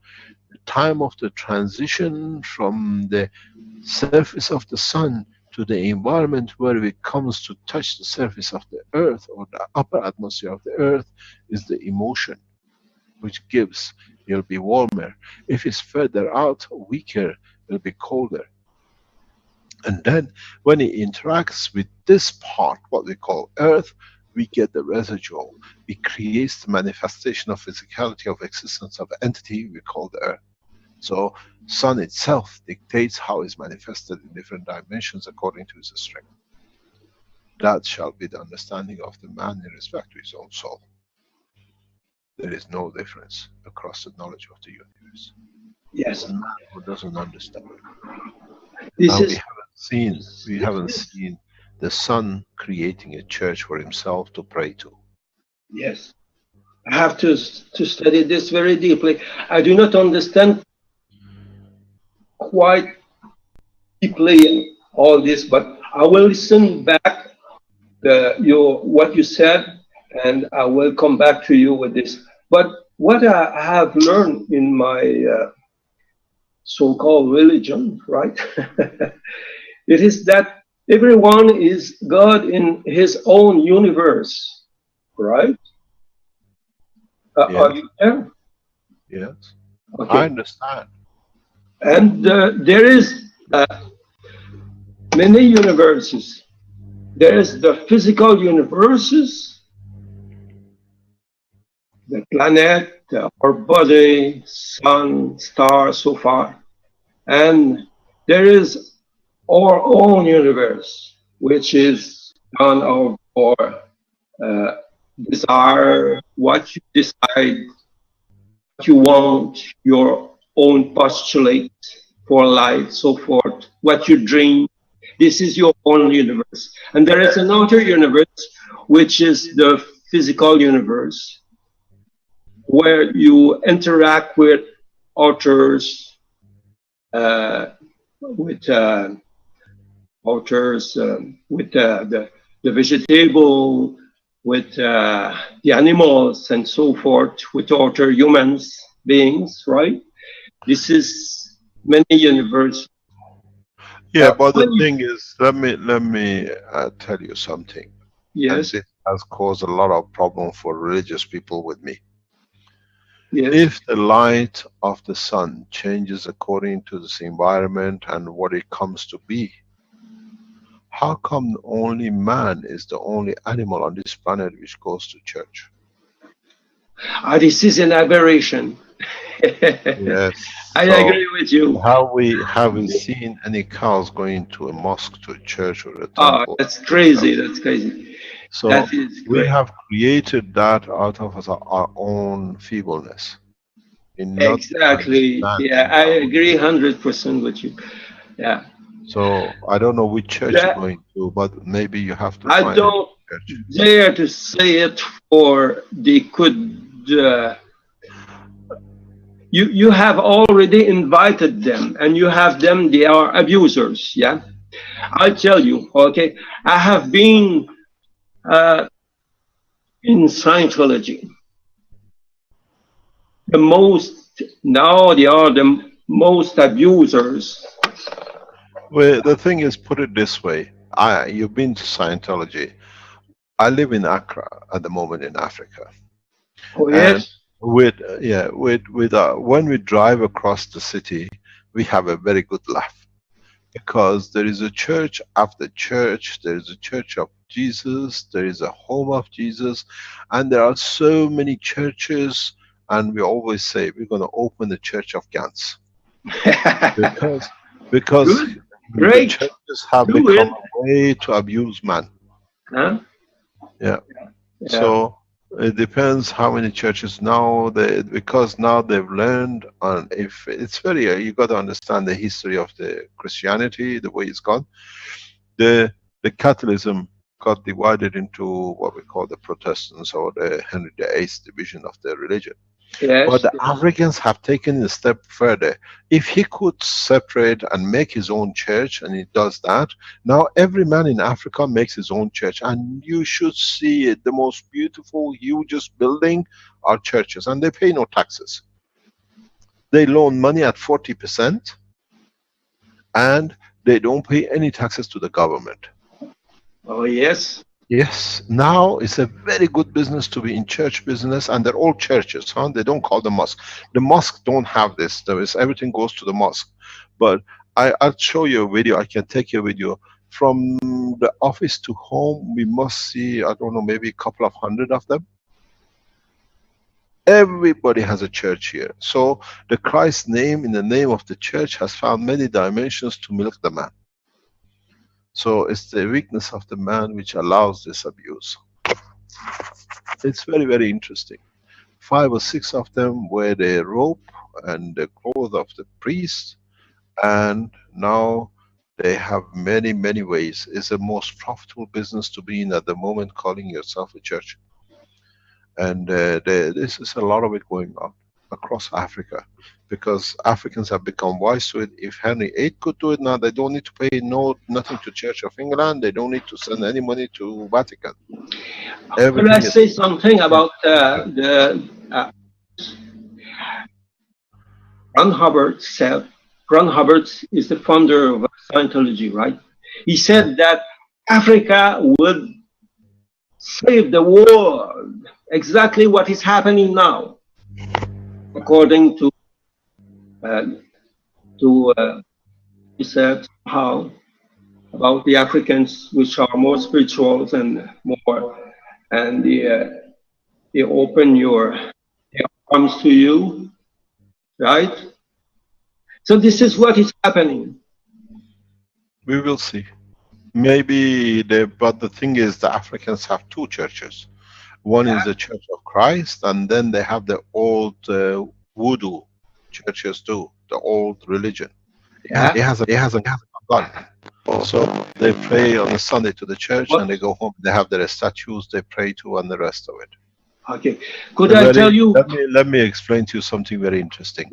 Speaker 3: The time of the transition from the surface of the sun to the environment where it comes to touch the surface of the earth or the upper atmosphere of the earth is the emotion, which gives, it'll be warmer. If it's further out, weaker, it'll be colder. And then when it interacts with this part, what we call earth, we get the residual. It creates the manifestation of physicality of existence of entity we call the earth. So sun itself dictates how it's manifested in different dimensions according to its strength. That shall be the understanding of the man in respect to his own soul. There is no difference across the knowledge of the universe.
Speaker 4: Yes.
Speaker 3: The man who doesn't understand.
Speaker 4: This
Speaker 3: And
Speaker 4: is
Speaker 3: we
Speaker 4: this
Speaker 3: haven't
Speaker 4: is
Speaker 3: seen the son creating a church for himself to pray to.
Speaker 4: yes. I have to study this very deeply. I do not understand quite deeply all this, but I will listen back your what you said, and I will come back to you with this. But what I have learned in my so-called religion, right, it is that everyone is God in his own universe, right? Are
Speaker 3: Yes,
Speaker 4: you there?
Speaker 3: yes. I
Speaker 4: Okay.
Speaker 3: understand.
Speaker 4: And there is many universes. There is the physical universes, the planet, our body, sun, star, so far. And there is our own universe, which is done of our uh, desire, what you decide, what you want, your own postulate for life, so forth, what you dream. This is your own universe. And there is another universe, which is the physical universe, where you interact with authors, uh, with with the vegetable, with the animals, and so forth, with other humans beings, right? This is many universe.
Speaker 3: Yeah, but the
Speaker 4: When you,
Speaker 3: thing is, let me tell you something, and
Speaker 4: yes,
Speaker 3: this has caused a lot of problem for religious people with me.
Speaker 4: yes.
Speaker 3: If the light of the sun changes according to this environment and what it comes to be, how come only man is the only animal on this planet which goes to church?
Speaker 4: This is an aberration.
Speaker 3: Yes.
Speaker 4: I
Speaker 3: So
Speaker 4: agree with you.
Speaker 3: have we seen any cows going to a mosque, to a church, or a
Speaker 4: Oh,
Speaker 3: temple?
Speaker 4: that's crazy. That's crazy.
Speaker 3: So
Speaker 4: That is
Speaker 3: we
Speaker 4: great.
Speaker 3: have created that out of our own feebleness, in not
Speaker 4: Exactly. Yeah,
Speaker 3: understanding
Speaker 4: I
Speaker 3: how.
Speaker 4: agree 100% with you. Yeah.
Speaker 3: So I don't know which church you're
Speaker 4: That
Speaker 3: going to, but maybe you have to
Speaker 4: I
Speaker 3: find a
Speaker 4: don't
Speaker 3: church.
Speaker 4: dare to say it, or they could. You have already invited them, and you have them. They are abusers. Yeah, I tell you. Okay, I have been uh, in Scientology. The most now they are the most abusers.
Speaker 3: Well, the thing is, put it this way: you've been to Scientology. I live in Accra at the moment in Africa,
Speaker 4: Oh
Speaker 3: and
Speaker 4: yes.
Speaker 3: when we drive across the city, we have a very good laugh, because there is a church after church, there is a church of Jesus, there is a home of Jesus, and there are so many churches, and we always say we're going to open the church of Gans, because because
Speaker 4: Good.
Speaker 3: the
Speaker 4: Great.
Speaker 3: churches have
Speaker 4: Do
Speaker 3: become
Speaker 4: it.
Speaker 3: a way to abuse man.
Speaker 4: Huh?
Speaker 3: Yeah.
Speaker 4: Yeah.
Speaker 3: So it depends how many churches now they, because now they've learned, and if it's very you got to understand the history of the Christianity, the way it's gone. The Catholicism got divided into what we call the Protestants, or the Henry VIII division of the religion. But
Speaker 4: Yes.
Speaker 3: the Africans have taken a step further. If he could separate and make his own church, and he does that, now every man in Africa makes his own church. And you should see it, the most beautiful, hugest building are churches, and they pay no taxes. They loan money at 40%, and they don't pay any taxes to the government.
Speaker 4: Oh yes.
Speaker 3: Yes, now it's a very good business to be in church business, and they're all churches, huh? They don't call them mosque. The mosque don't have this. There is, everything goes to the mosque. But I'll show you a video. I can take you a video from the office to home. We must see, I don't know, maybe a couple of hundred of them. Everybody has a church here. So the Christ name in the name of the church has found many dimensions to milk the man. So it's the weakness of the man which allows this abuse. It's very, very interesting. 5 or 6 of them wear the robe and the clothes of the priest, and now they have many, many ways. It's the most profitable business to be in at the moment, calling yourself a church. And this is a lot of it going on across Africa, because Africans have become wise to it. If Henry VIII could do it now, they don't need to pay nothing to Church of England. They don't need to send any money to Vatican.
Speaker 4: Can I say something about the Ron Hubbard said? Ron Hubbard is the founder of Scientology, right? He said that Africa would save the world. Exactly what is happening now, according to he said how about the Africans, which are more spiritual and more, and they open their arms to you, right? So this is what is happening.
Speaker 3: We will see. Maybe but the thing is, the Africans have 2 churches. One is the Church of Christ, and then they have the old voodoo churches too, the old religion. It hasn't gone. So they pray on a Sunday to the church, and they go home. They have their statues they pray to, and the rest of it.
Speaker 4: Okay. Could I tell you?
Speaker 3: Let me explain to you something very interesting.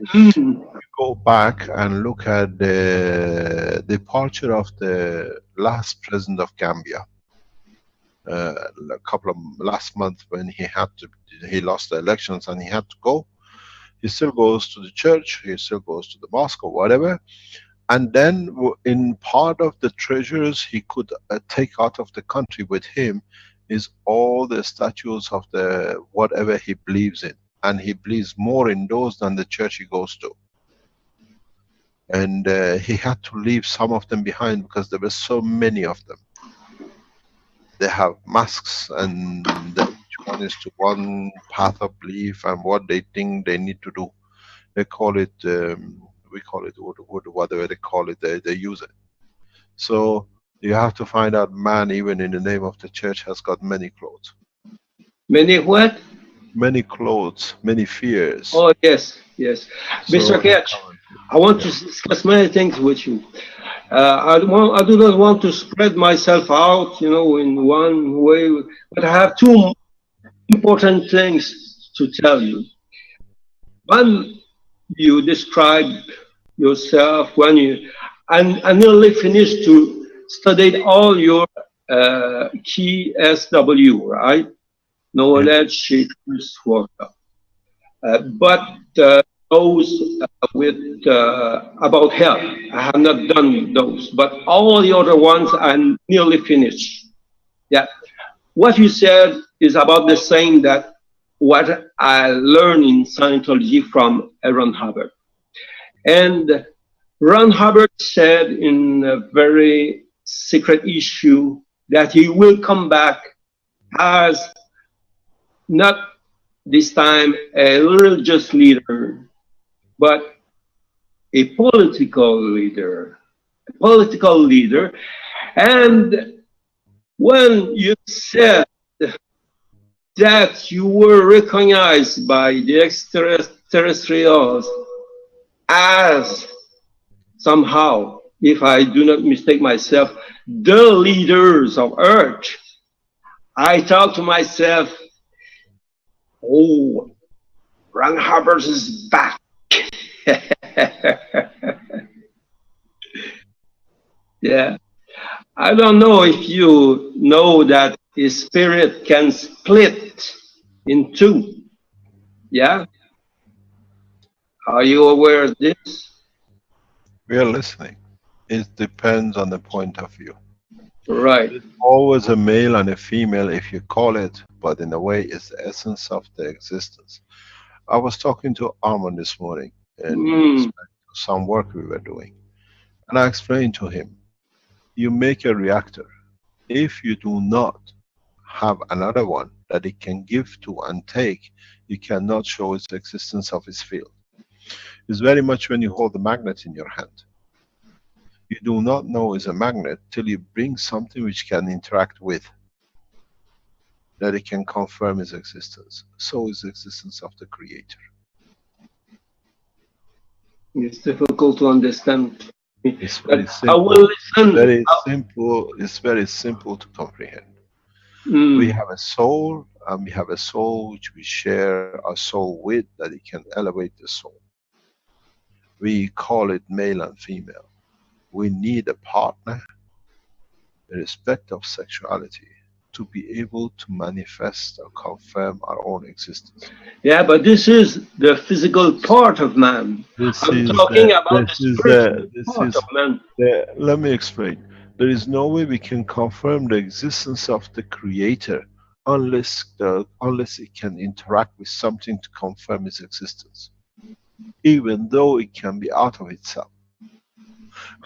Speaker 3: Go back and look at the departure of the last president of Gambia. Last month, when he lost the elections and he had to go. He still goes to the church, he still goes to the mosque or whatever, and then in part of the treasures he could take out of the country with him is all the statues of the whatever he believes in, and he believes more in those than the church he goes to. And he had to leave some of them behind because there were so many of them. They have masks, and each one is to one path of belief and what they think they need to do. They call it, we call it whatever they call it, they use it. So you have to find out, man, even in the name of the church, has got many clothes.
Speaker 4: Many what?
Speaker 3: Many clothes, many fears.
Speaker 4: Oh yes, yes. So, Mr. Keshe, I want to discuss many things with you. I do not want to spread myself out, in one way, but I have 2 important things to tell you. One, you describe yourself when you, I nearly finished to study all your key SW, right? Knowledge, shapers, workup. But those with about health, I have not done those, but all the other ones I'm nearly finished. Yeah, what you said is about the same that what I learned in Scientology from Ron Hubbard. And Ron Hubbard said in a very secret issue that he will come back as not this time a religious leader, but a political leader. And when you said that you were recognized by the extraterrestrials as somehow, if I do not mistake myself, the leaders of Earth, I thought to myself, oh, Ron Hubbard is back. Yeah. I don't know if you know that his spirit can split in 2. Yeah? Are you aware of this?
Speaker 3: We are listening. It depends on the point of view.
Speaker 4: Right.
Speaker 3: There's always a male and a female, if you call it, but in a way it's the essence of the existence. I was talking to Armand this morning and some work we were doing, and I explained to him, you make a reactor. If you do not have another one that it can give to and take, you cannot show its existence of its field. It's very much when you hold the magnet in your hand. You do not know it's a magnet till you bring something which can interact with. that it can confirm its existence. So is the existence of the Creator.
Speaker 4: It's difficult to understand.
Speaker 3: It's very
Speaker 4: But I
Speaker 3: simple.
Speaker 4: will listen.
Speaker 3: Very simple. It's very simple to comprehend. We have a soul, and we have a soul which we share our soul with, that it can elevate the soul. We call it male and female. We need a partner, irrespective of sexuality, to be able to manifest or confirm our own existence.
Speaker 4: Yeah, but this is the physical part of man. I'm talking about the spiritual part of man.
Speaker 3: Let me explain. There is no way we can confirm the existence of the Creator unless it can interact with something to confirm its existence, even though it can be out of itself.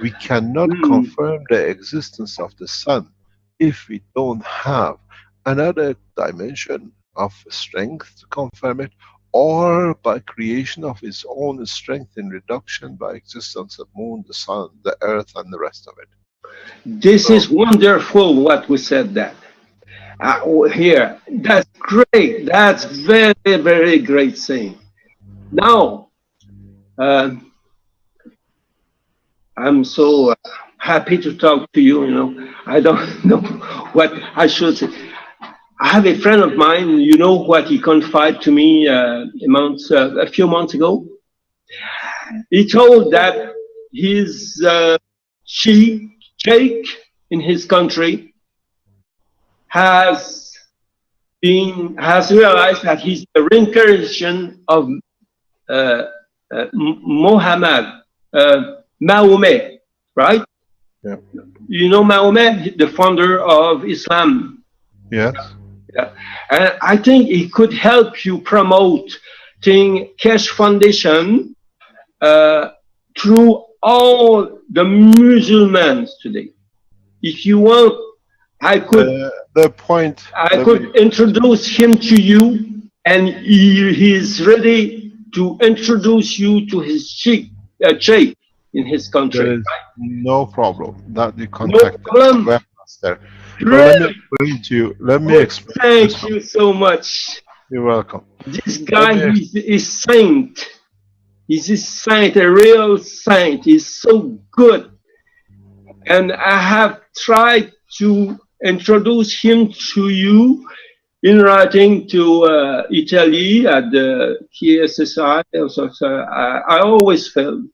Speaker 3: We cannot confirm the existence of the sun if we don't have another dimension of strength to confirm it, or by creation of its own strength in reduction by existence of moon, the sun, the earth, and the rest of it.
Speaker 4: This is wonderful what we said that. Here, that's great. That's very, very great saying. Now, I'm so happy to talk to you. You know, I don't know what I should say. I have a friend of mine. You know what he confided to me a few months ago. He told that his sheikh in his country has realized that he's the reincarnation of Muhammad, Mahomet, right?
Speaker 3: Yeah.
Speaker 4: You know Mahomet, the founder of Islam.
Speaker 3: Yes.
Speaker 4: Yeah. And I think he could help you promote Keshe Foundation through all the Muslims today. If you want, I could introduce him to you, and he is ready to introduce you to his sheikh in his country.
Speaker 3: There is no problem. That you contact
Speaker 4: them.
Speaker 3: Well, let me explain.
Speaker 4: Thank you so much.
Speaker 3: You're welcome.
Speaker 4: This guy is saint. He's a saint, a real saint. He's so good. And I have tried to introduce him to you in writing to Italy at the KSSI. I always failed.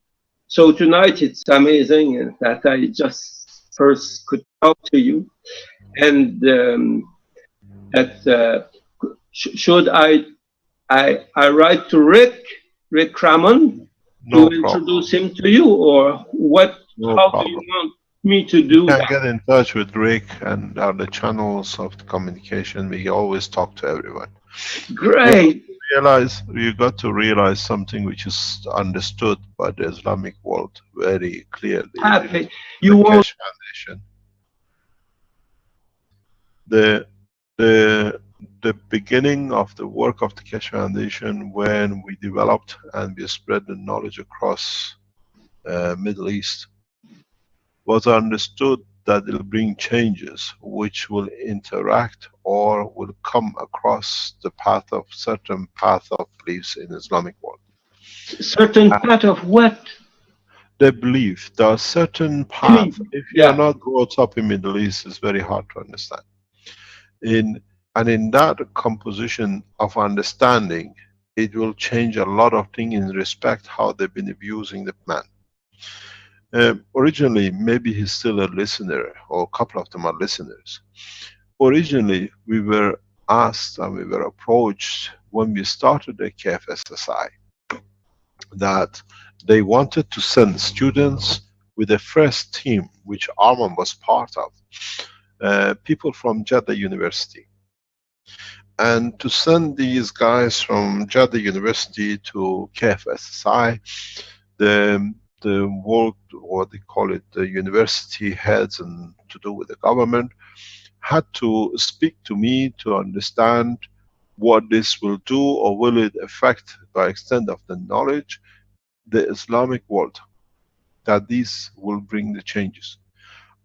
Speaker 4: So tonight it's amazing that I just first could talk to you. And should I write to Rick Ramon to introduce him to you, or what? How do you want me to do?
Speaker 3: You can get in touch with Rick, and on the channels of the communication, we always talk to everyone.
Speaker 4: Great.
Speaker 3: You got to realize something which is understood by the Islamic world very clearly.
Speaker 4: Happy. You want
Speaker 3: Keshe Foundation. The beginning of the work of the Keshe Foundation, when we developed and we spread the knowledge across Middle East, was understood that it will bring changes which will interact or will come across the certain path of beliefs in Islamic world.
Speaker 4: Certain path of what?
Speaker 3: The belief. There are certain paths. If you are not brought up in Middle East, it's very hard to understand. In that composition of understanding, it will change a lot of things in respect how they've been abusing the man. Originally, maybe he's still a listener, or a couple of them are listeners. Originally, we were asked and we were approached when we started the KFSSI that they wanted to send students with the first team, which Arman was part of, people from Jeddah University. And to send these guys from Jeddah University to KFSSI, the world, what they call it, the university heads and to do with the government, had to speak to me to understand what this will do, or will it affect, by extent of the knowledge, the Islamic world, that these will bring the changes.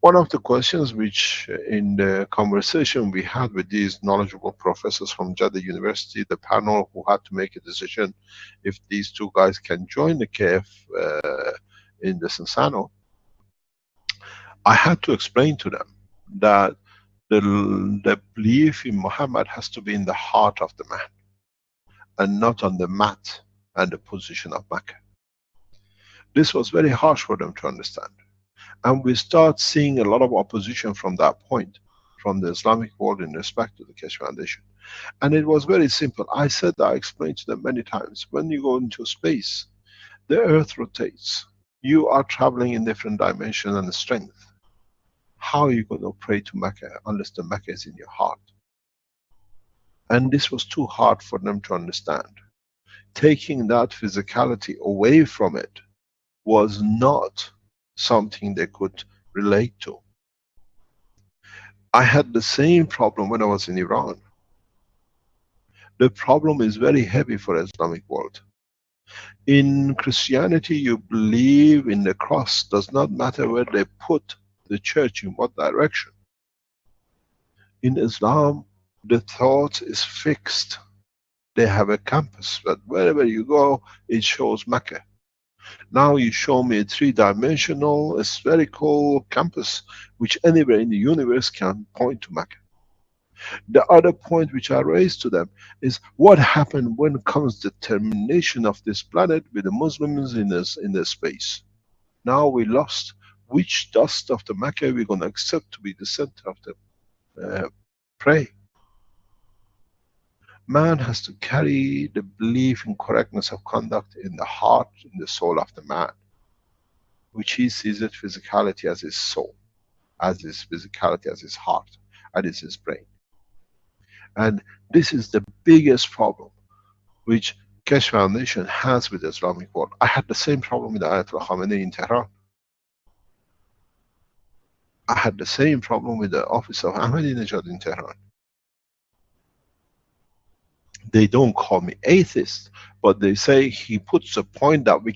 Speaker 3: One of the questions which in the conversation we had with these knowledgeable professors from Jeddah University, the panel who had to make a decision if these two guys can join the KF in the Sensano, I had to explain to them that the belief in Muhammad has to be in the heart of the man and not on the mat and the position of Mecca. This was very harsh for them to understand. And we start seeing a lot of opposition from that point, from the Islamic world in respect to the Keshe Foundation. And it was very simple. I explained to them many times, when you go into space, the earth rotates. You are traveling in different dimension and strength. How are you going to pray to Mecca unless the Mecca is in your heart? And this was too hard for them to understand. Taking that physicality away from it was not something they could relate to. I had the same problem when I was in Iran. The problem is very heavy for the Islamic world. In Christianity, you believe in the cross. Does not matter where they put the church, in what direction. In Islam, the thought is fixed. They have a campus, but wherever you go, it shows Mecca. Now you show me a three-dimensional, spherical campus, which anywhere in the universe can point to Mecca. The other point which I raised to them is what happened when comes the termination of this planet with the Muslims in the space. Now we lost. Which dust of the Mecca we're going to accept to be the center of the pray? Man has to carry the belief in correctness of conduct in the heart, in the soul of the man, which he sees it physicality as his soul, as his physicality as his heart, as his brain. And this is the biggest problem which Keshe Foundation has with the Islamic world. I had the same problem with Ayatollah Khamenei in Tehran. I had the same problem with the office of Ahmadinejad in Tehran. They don't call me atheist, but they say he puts a point that we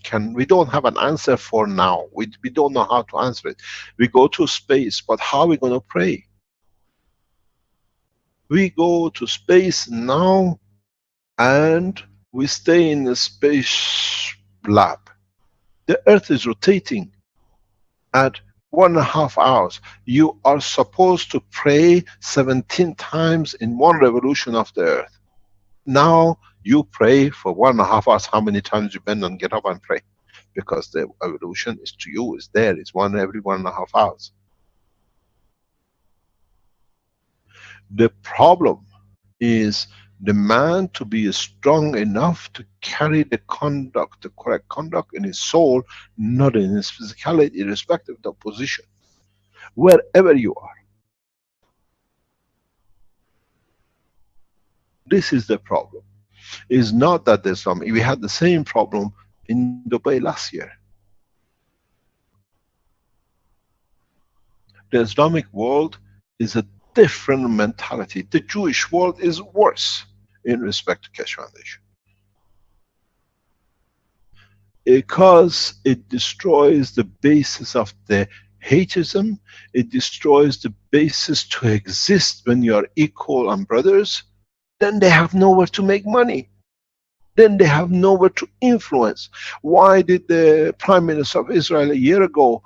Speaker 3: don't have an answer for now. We don't know how to answer it. We go to space, but how are we going to pray? We go to space now and we stay in the space lab. The earth is rotating at 1.5 hours. You are supposed to pray 17 times in one revolution of the earth. Now you pray for 1.5 hours. How many times you bend and get up and pray? Because the evolution is to you, is there, it's one every 1.5 hours. The problem is the man to be strong enough to carry the conduct, the correct conduct in his soul, not in his physicality, irrespective of the position, wherever you are. This is the problem. It's not that there's some, we had the same problem in Dubai last year. The Islamic world is a different mentality. The Jewish world is worse in respect to Keshe Foundation. Because it destroys the basis of the hateism, it destroys the basis to exist when you are equal and brothers, then they have nowhere to make money. Then they have nowhere to influence. Why did the Prime Minister of Israel a year ago,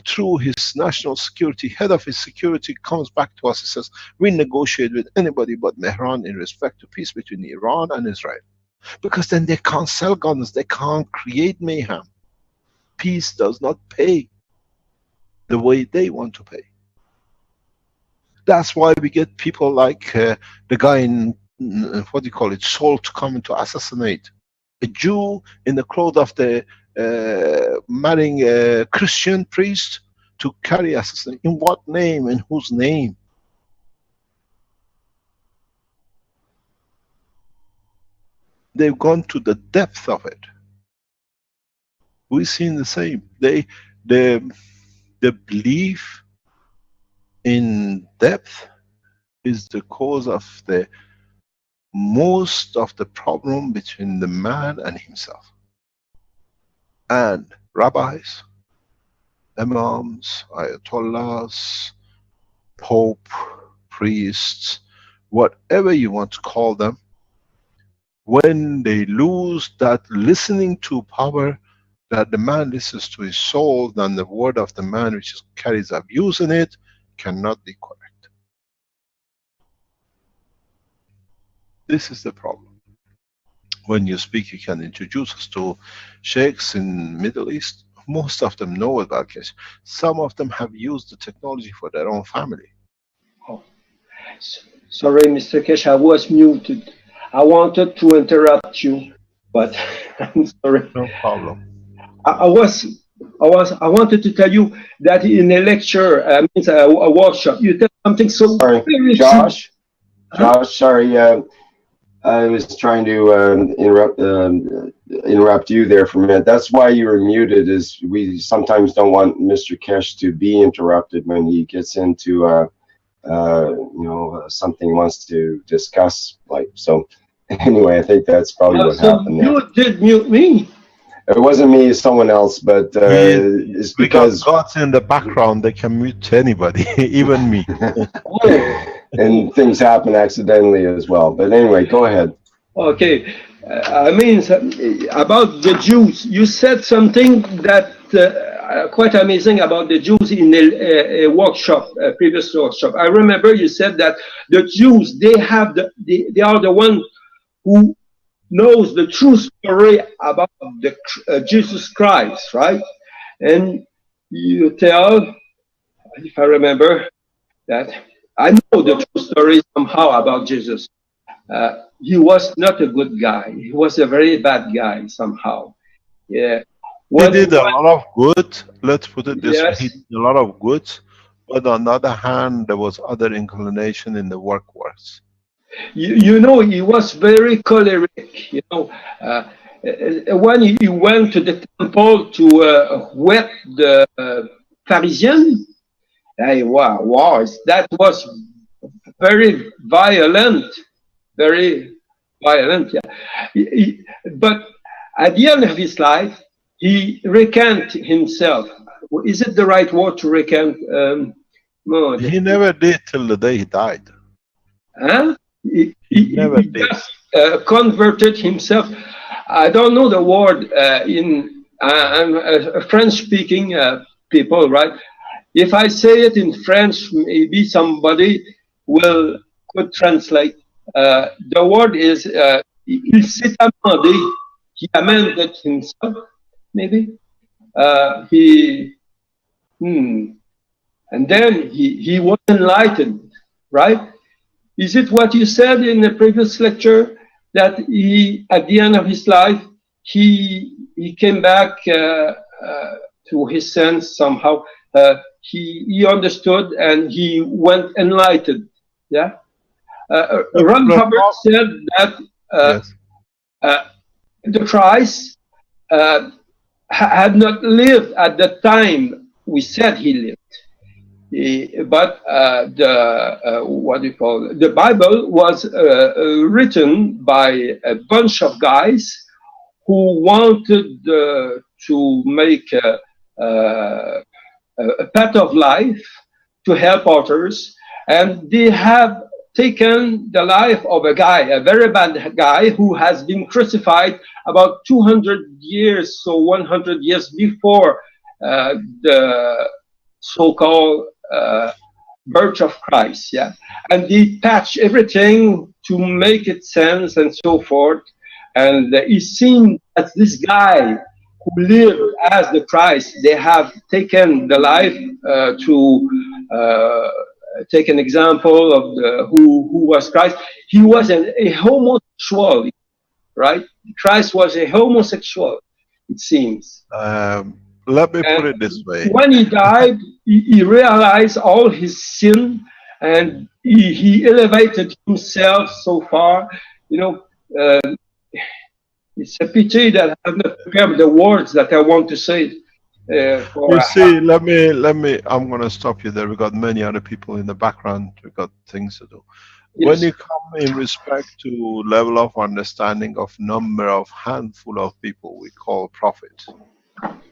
Speaker 3: through his national security, head of his security, comes back to us and says, we negotiate with anybody but Tehran in respect to peace between Iran and Israel? Because then they can't sell guns, they can't create mayhem. Peace does not pay the way they want to pay. That's why we get people like the guy in, what do you call it, Seoul, to come to assassinate a Jew in the clothes of the marrying a Christian priest to carry assassination. In what name? In whose name? They've gone to the depth of it. We've seen the same. The belief in depth is the cause of the most of the problem between the man and himself. And rabbis, imams, ayatollahs, pope, priests, whatever you want to call them, when they lose that listening to power, that the man listens to his soul, then the word of the man which carries abuse in it cannot be correct. This is the problem. When you speak, you can introduce us to sheikhs in Middle East. Most of them know about Keshe. Some of them have used the technology for their own family.
Speaker 4: Oh, sorry, Mr. Keshe, I was muted. I wanted to interrupt you, but I'm sorry.
Speaker 3: No problem.
Speaker 4: I wanted to tell you that in a lecture, means a workshop, you tell something so.
Speaker 1: Sorry,
Speaker 4: very
Speaker 1: Josh.
Speaker 4: Huh?
Speaker 1: Josh, sorry. I was trying to interrupt you there for a minute. That's why you were muted. Is we sometimes don't want Mr. Keshe to be interrupted when he gets into something he wants to discuss. Like so. Anyway, I think that's probably what
Speaker 4: So
Speaker 1: happened there.
Speaker 4: you did mute me.
Speaker 1: It wasn't me, it's someone else, but it's
Speaker 3: We got
Speaker 1: because
Speaker 3: gods in the background. They can mute anybody, even me.
Speaker 1: and things happen accidentally as well. But anyway, go ahead.
Speaker 4: Okay, I mean about the Jews. You said something that quite amazing about the Jews in a workshop, a previous workshop. I remember you said that the Jews they are the one who knows the true story about the Jesus Christ, right? And you tell, if I remember, that I know the true story somehow about Jesus. He was not a good guy. He was a very bad guy somehow. Yeah.
Speaker 3: He did a lot of good. Let's put it this way: he
Speaker 4: Yes.
Speaker 3: did a lot of good, but on the other hand, there was other inclination in the works.
Speaker 4: You know, he was very choleric. You know, when he went to the temple to wet the Parisian, wow, that was very violent, very violent. Yeah. But at the end of his life, he recanted himself. Is it the right word to recant? No.
Speaker 3: He never did till the day he died.
Speaker 4: Huh?
Speaker 3: He never
Speaker 4: He
Speaker 3: did.
Speaker 4: just converted himself. I don't know the word I'm a French-speaking people, right? If I say it in French, maybe somebody could translate. The word is il s'est amendé. He amended himself, maybe. And then he was enlightened, right? Is it what you said in the previous lecture that he, at the end of his life, he came back to his sense somehow? He understood and he went enlightened. Yeah. Ron Hubbard said that
Speaker 3: Yes.
Speaker 4: the Christ had not lived at the time we said he lived. But what do you call it? The Bible was written by a bunch of guys who wanted to make a path of life to help others, and they have taken the life of a guy, a very bad guy, who has been crucified about 200 years, so 100 years before the so-called birth of Christ, yeah, and they patch everything to make it sense and so forth. And it seemed that this guy who lived as the Christ, they have taken the life to take an example of who was Christ. He was a homosexual, right? Christ was a homosexual, it seems.
Speaker 3: Let me put it this way.
Speaker 4: When he died, he realized all his sin, and he elevated himself so far. You know, it's a pity that I have not prepared the words that I want to say.
Speaker 3: You see, let me. I'm going to stop you there. We got many other people in the background. We got things to do.
Speaker 4: Yes.
Speaker 3: When you come in respect to level of understanding of number of handful of people, we call prophet.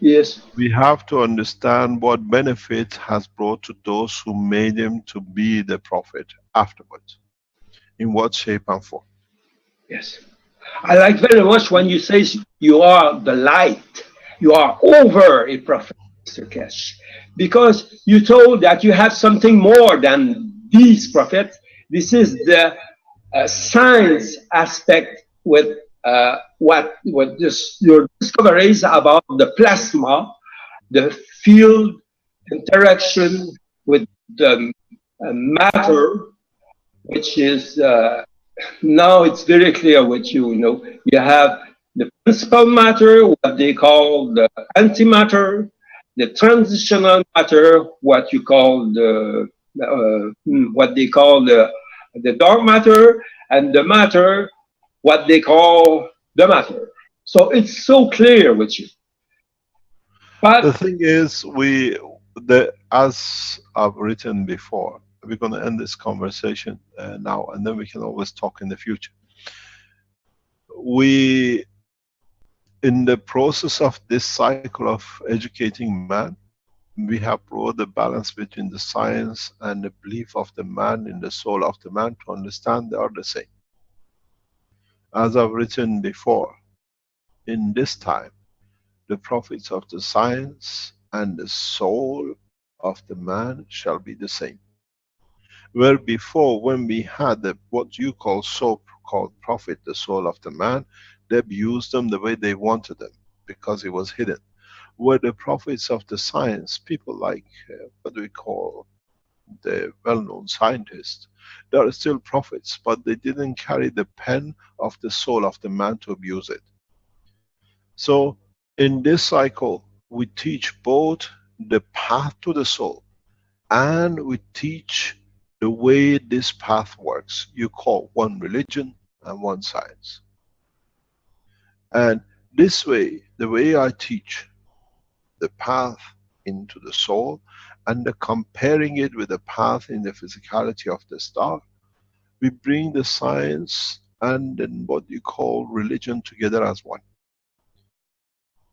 Speaker 4: Yes.
Speaker 3: We have to understand what benefit has brought to those who made him to be the prophet afterwards. In what shape and form.
Speaker 4: Yes. I like very much when you say you are the light. You are over a prophet, Mr. Keshe, because you told that you have something more than these prophets. This is the science aspect with what this, your discoveries about the plasma, the field interaction with the matter, which is now it's very clear with you. You know, you have the principal matter, what they call the antimatter, the transitional matter, what you call what they call the dark matter, and the matter, what they call the matter. So it's so clear with you.
Speaker 3: The
Speaker 4: But
Speaker 3: thing is, as I've written before, we're going to end this conversation now, and then we can always talk in the future. We, in the process of this cycle of educating man, we have brought the balance between the science and the belief of the man in the soul of the man to understand they are the same. As I've written before, in this time, the prophets of the science and the soul of the man shall be the same. Where before, when we had what you call so-called prophet, the soul of the man, they abused them the way they wanted them because it was hidden. Where the prophets of the science, people like what we call the well-known scientists, they are still prophets, but they didn't carry the pen of the soul of the man to abuse it. So in this cycle, we teach both the path to the soul and we teach the way this path works. You call one religion and one science. And this way, the way I teach the path into the soul and the comparing it with the path in the physicality of the star, we bring the science and then what you call religion together as one.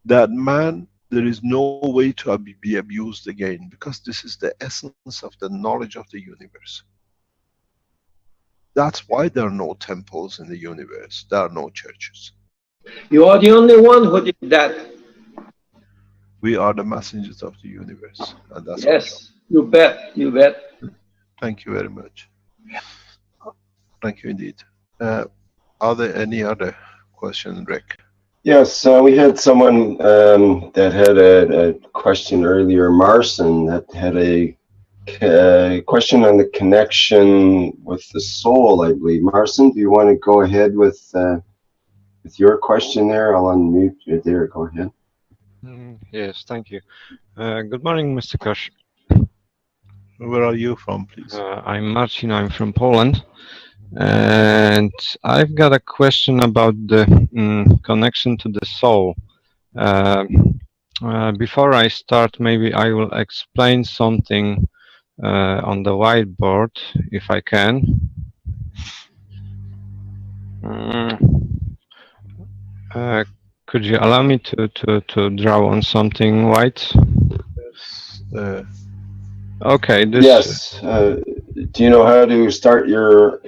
Speaker 3: That man, there is no way to be abused again, because this is the essence of the knowledge of the universe. That's why there are no temples in the universe, there are no churches.
Speaker 4: you are the only one who did that.
Speaker 3: We are the messengers of the universe, and that's
Speaker 4: yes, you bet, you bet.
Speaker 3: Thank you very much. Thank you indeed. Are there any other questions, Rick?
Speaker 1: Yes, we had someone that had a question earlier, Marson, that had a question on the connection with the soul, I believe. Marson, do you want to go ahead with your question there? I'll unmute you there. Go ahead.
Speaker 5: Yes, thank you. Good morning, Mr. Keshe.
Speaker 3: Where are you from, please?
Speaker 5: I'm Marcin, I'm from Poland. And I've got a question about the connection to the soul. Before I start, maybe I will explain something on the whiteboard, if I can. Could you allow me to draw on something white?
Speaker 3: Yes.
Speaker 5: Okay. This.
Speaker 1: Yes. Do you know how to start your?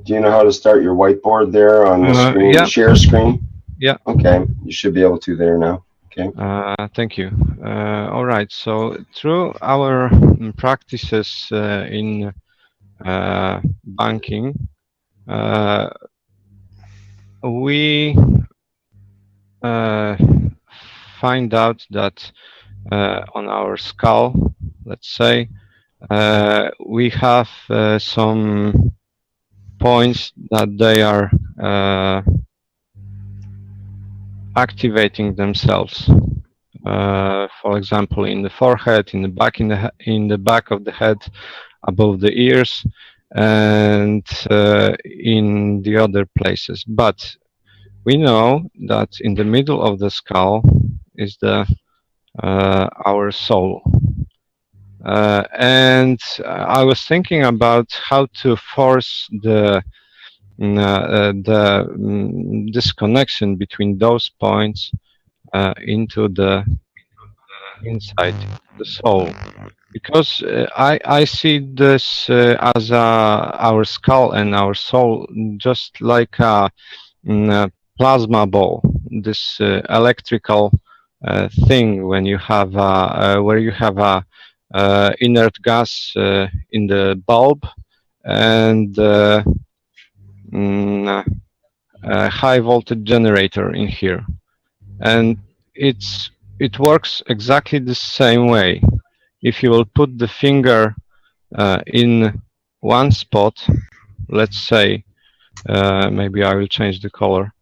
Speaker 1: Do you know how to start your whiteboard there on the screen?
Speaker 5: Yeah.
Speaker 1: Share screen.
Speaker 5: Yeah.
Speaker 1: Okay. You should be able to there now. Okay.
Speaker 5: Thank you. All right. So through our practices in banking, we find out that on our skull, let's say, we have some points that they are activating themselves. For example, in the forehead, in the back of the head, above the ears, and in the other places. But we know that in the middle of the skull is our soul. And I was thinking about how to force the disconnection between those points into the inside the soul, because I see this as our skull and our soul just like a plasma ball, this electrical thing when you have where you have a inert gas in the bulb and mm, a high voltage generator in here, and it works exactly the same way. If you will put the finger in one spot, let's say, maybe I will change the color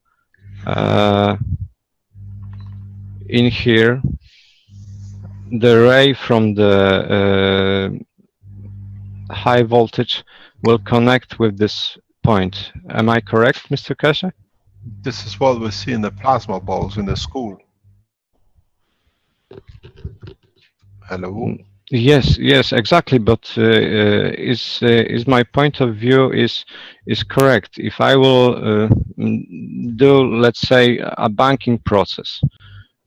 Speaker 5: in here, the ray from the high voltage will connect with this point. Am I correct, Mr. Keshe?
Speaker 3: This is what we see in the plasma balls in the school. Hello?
Speaker 5: Yes, yes, exactly. But is my point of view is correct? If I will do, let's say, a banking process,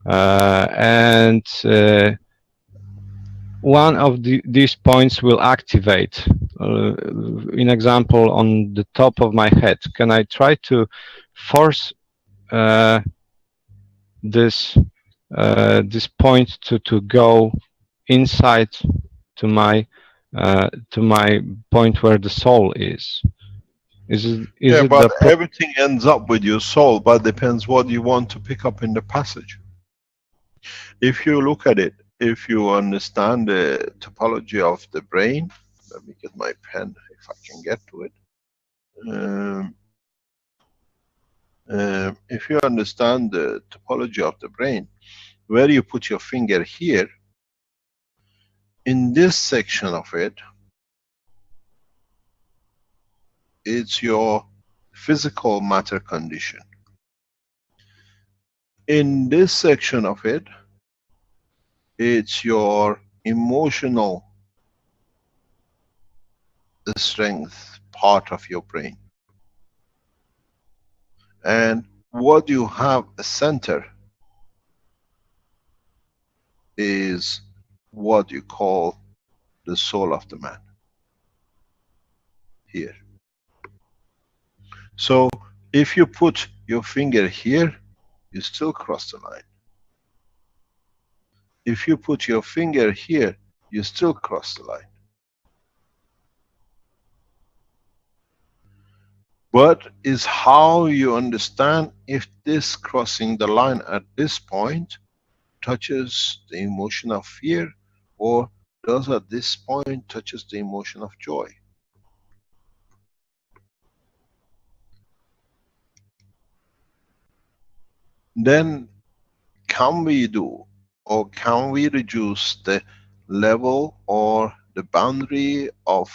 Speaker 5: and one of these points will activate. In example, on the top of my head, can I try to force this this point to go inside to my point where the soul is? Is
Speaker 3: Yeah,
Speaker 5: it
Speaker 3: but
Speaker 5: the
Speaker 3: everything ends up with your soul, but depends what you want to pick up in the passage. If you look at it, if you understand the topology of the brain, let me get my pen if I can get to it. If you understand the topology of the brain, where you put your finger here, in this section of it, it's your physical matter condition. In this section of it, it's your emotional strength part of your brain. And what you have a center is what you call the soul of the man here. So if you put your finger here, you still cross the line. If you put your finger here, you still cross the line. But is how you understand if this crossing the line at this point touches the emotion of fear, or does at this point touches the emotion of joy. Then can we do, or can we reduce the level or the boundary of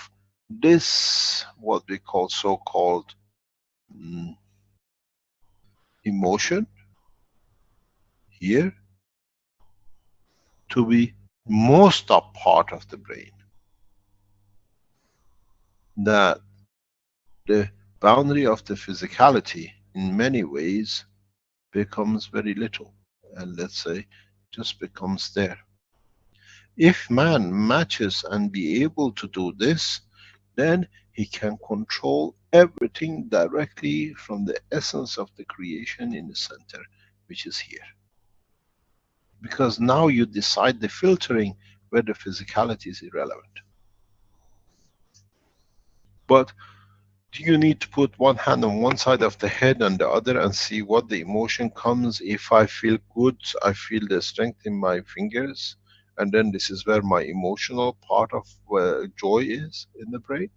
Speaker 3: this, what we call so-called emotion here, to be most of part of the brain, that the boundary of the physicality in many ways becomes very little, and let's say just becomes there. If man matches and be able to do this, then he can control everything directly from the essence of the creation in the center, which is here. Because now you decide the filtering where the physicality is irrelevant. But do you need to put one hand on one side of the head and the other and see what the emotion comes? If I feel good, I feel the strength in my fingers, and then this is where my emotional part of joy is in the brain?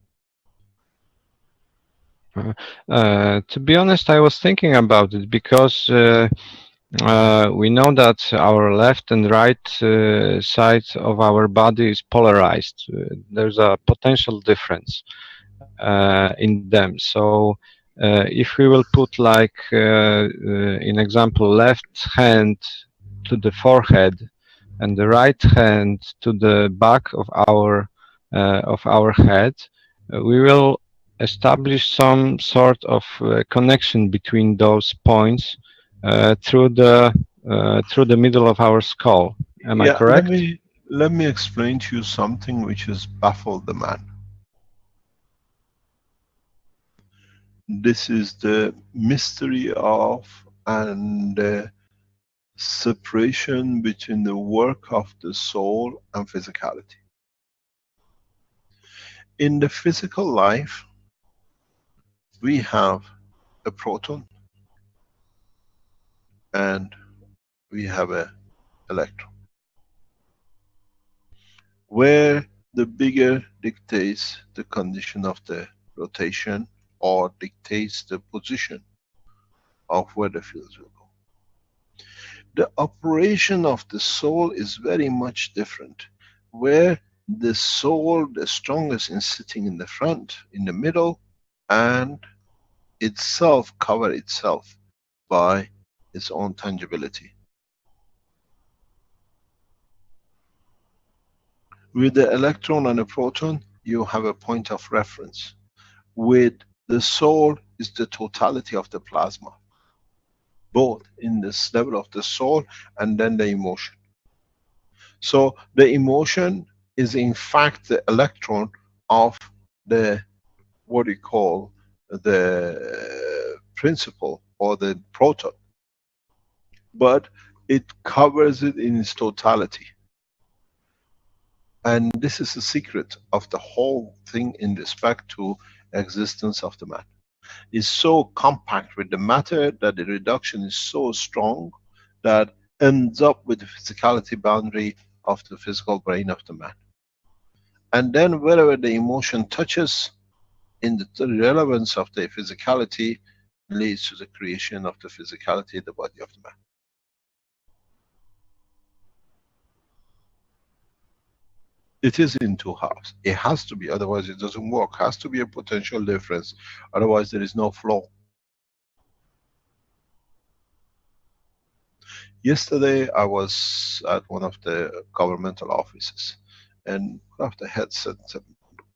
Speaker 5: To be honest, I was thinking about it because we know that our left and right side of our body is polarized. There's a potential difference in them. So if we will put, like in example, left hand to the forehead and the right hand to the back of our head, we will establish some sort of connection between those points through the middle of our skull. Am I
Speaker 3: Yeah,
Speaker 5: correct?
Speaker 3: let me explain to you something which has baffled the man. This is the mystery of and separation between the work of the soul and physicality. In the physical life, we have a proton and we have an electron, where the bigger dictates the condition of the rotation or dictates the position of where the fields will go. The operation of the soul is very much different, where the soul, the strongest, is sitting in the front, in the middle, and itself cover itself by its own tangibility. With the electron and a proton, you have a point of reference. With the soul is the totality of the plasma, both in this level of the soul and then the emotion. So the emotion is in fact the electron of the, what you call, the principle or the proton, but it covers it in its totality. And this is the secret of the whole thing in respect to existence of the man. It's so compact with the matter that the reduction is so strong that ends up with the physicality boundary of the physical brain of the man. And then wherever the emotion touches, in the relevance of the physicality, leads to the creation of the physicality in the body of the man. It is in two halves. It has to be, otherwise it doesn't work. Has to be a potential difference, otherwise there is no flow. Yesterday I was at one of the governmental offices, and one of the heads said,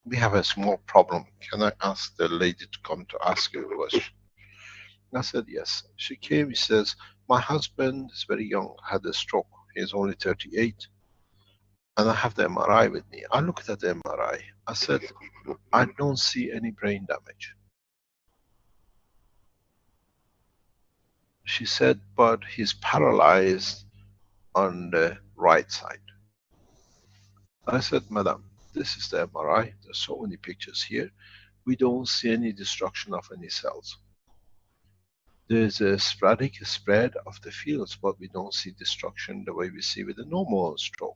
Speaker 3: we have a small problem. Can I ask the lady to come to ask you a question? I said, yes. She came, she says, my husband is very young, had a stroke. He's only 38. And I have the MRI with me. I looked at the MRI. I said, I don't see any brain damage. She said, but he's paralyzed on the right side. I said, madam, this is the MRI. There's so many pictures here. We don't see any destruction of any cells. There's a sporadic spread of the fields, but we don't see destruction the way we see with a normal stroke.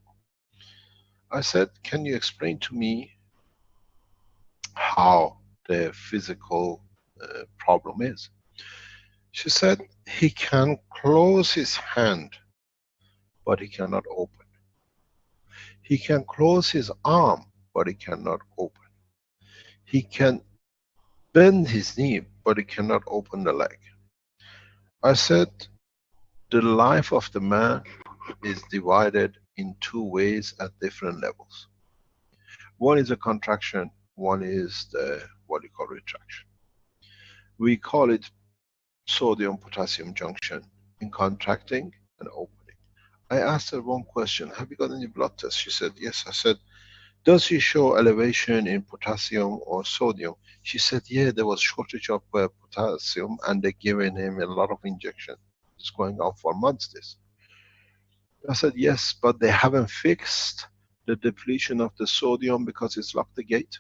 Speaker 3: I said, can you explain to me how the physical problem is? She said, he can close his hand, but he cannot open. He can close his arm, but he cannot open. He can bend his knee, but he cannot open the leg. I said, the life of the man is divided in two ways at different levels. One is a contraction, one is the, what you call, retraction. We call it sodium-potassium junction in contracting and opening. I asked her one question, have you got any blood tests? She said, yes. I said, does he show elevation in potassium or sodium? She said, yeah, there was shortage of potassium and they're giving him a lot of injection. It's going on for months, this. I said, yes, but they haven't fixed the depletion of the sodium because it's locked the gate.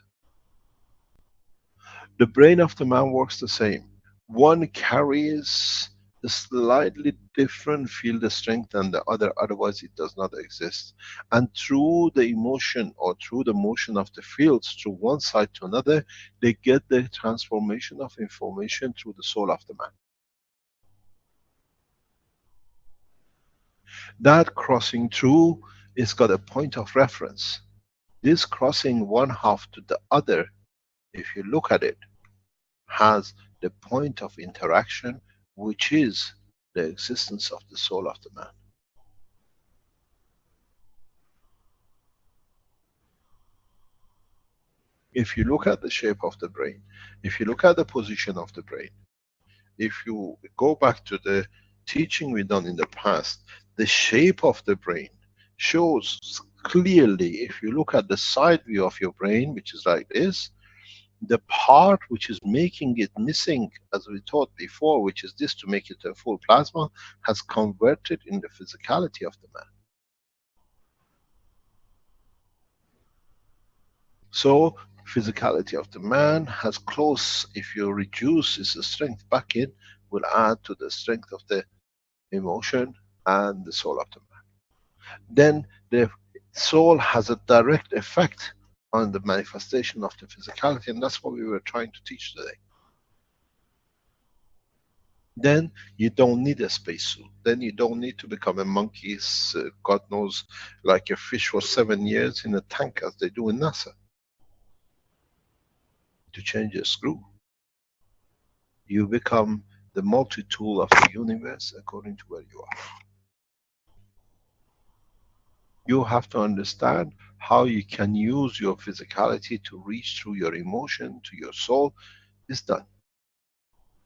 Speaker 3: The brain of the man works the same. One carries a slightly different field strength than the other, otherwise it does not exist. And through the emotion or through the motion of the fields through one side to another, they get the transformation of information through the soul of the man. That crossing through is got a point of reference. This crossing one half to the other, if you look at it, has the point of interaction, which is the existence of the soul of the man. If you look at the shape of the brain, if you look at the position of the brain, if you go back to the teaching we've done in the past, the shape of the brain shows clearly, if you look at the side view of your brain, which is like this, the part which is making it missing, as we taught before, which is this to make it a full plasma, has converted in the physicality of the man. So physicality of the man has close, if you reduce its strength back in, will add to the strength of the emotion and the soul of the man. Then the soul has a direct effect on the manifestation of the physicality, and that's what we were trying to teach today. Then you don't need a spacesuit. Then you don't need to become a monkey, God knows, like a fish for 7 years in a tank as they do in NASA, to change a screw. You become the multi-tool of the universe according to where you are. You have to understand how you can use your physicality to reach through your emotion to your soul. Is done.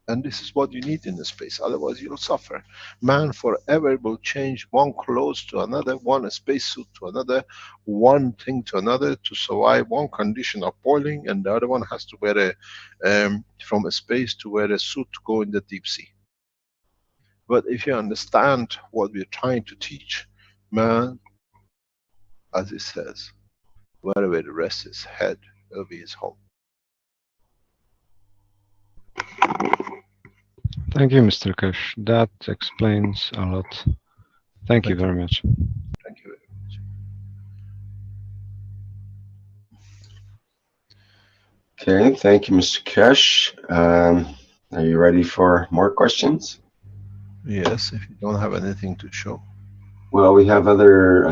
Speaker 3: And this is what you need in the space, otherwise you'll suffer. Man forever will change one clothes to another, one spacesuit to another, one thing to another to survive one condition of boiling, and the other one has to wear from a space to wear a suit to go in the deep sea. But if you understand what we're trying to teach, man, as it says, wherever the rest is head, will be his home.
Speaker 5: Thank you, Mr. Keshe. That explains a lot. Thank you very much.
Speaker 3: Thank you very much.
Speaker 1: Okay, thank you, Mr. Keshe. Are you ready for more questions?
Speaker 3: Yes, if you don't have anything to show.
Speaker 1: Well, we have other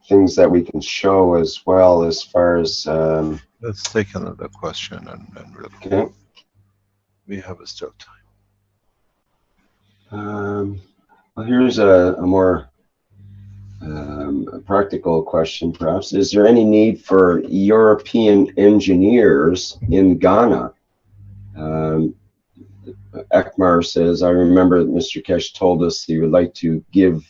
Speaker 1: things that we can show as well, as far as...
Speaker 3: Let's take another question and we'll go.
Speaker 1: Okay.
Speaker 3: We have still time.
Speaker 1: Well, here's a more a practical question, perhaps. Is there any need for European engineers in Ghana? Ekmar says, I remember that Mr. Keshe told us he would like to give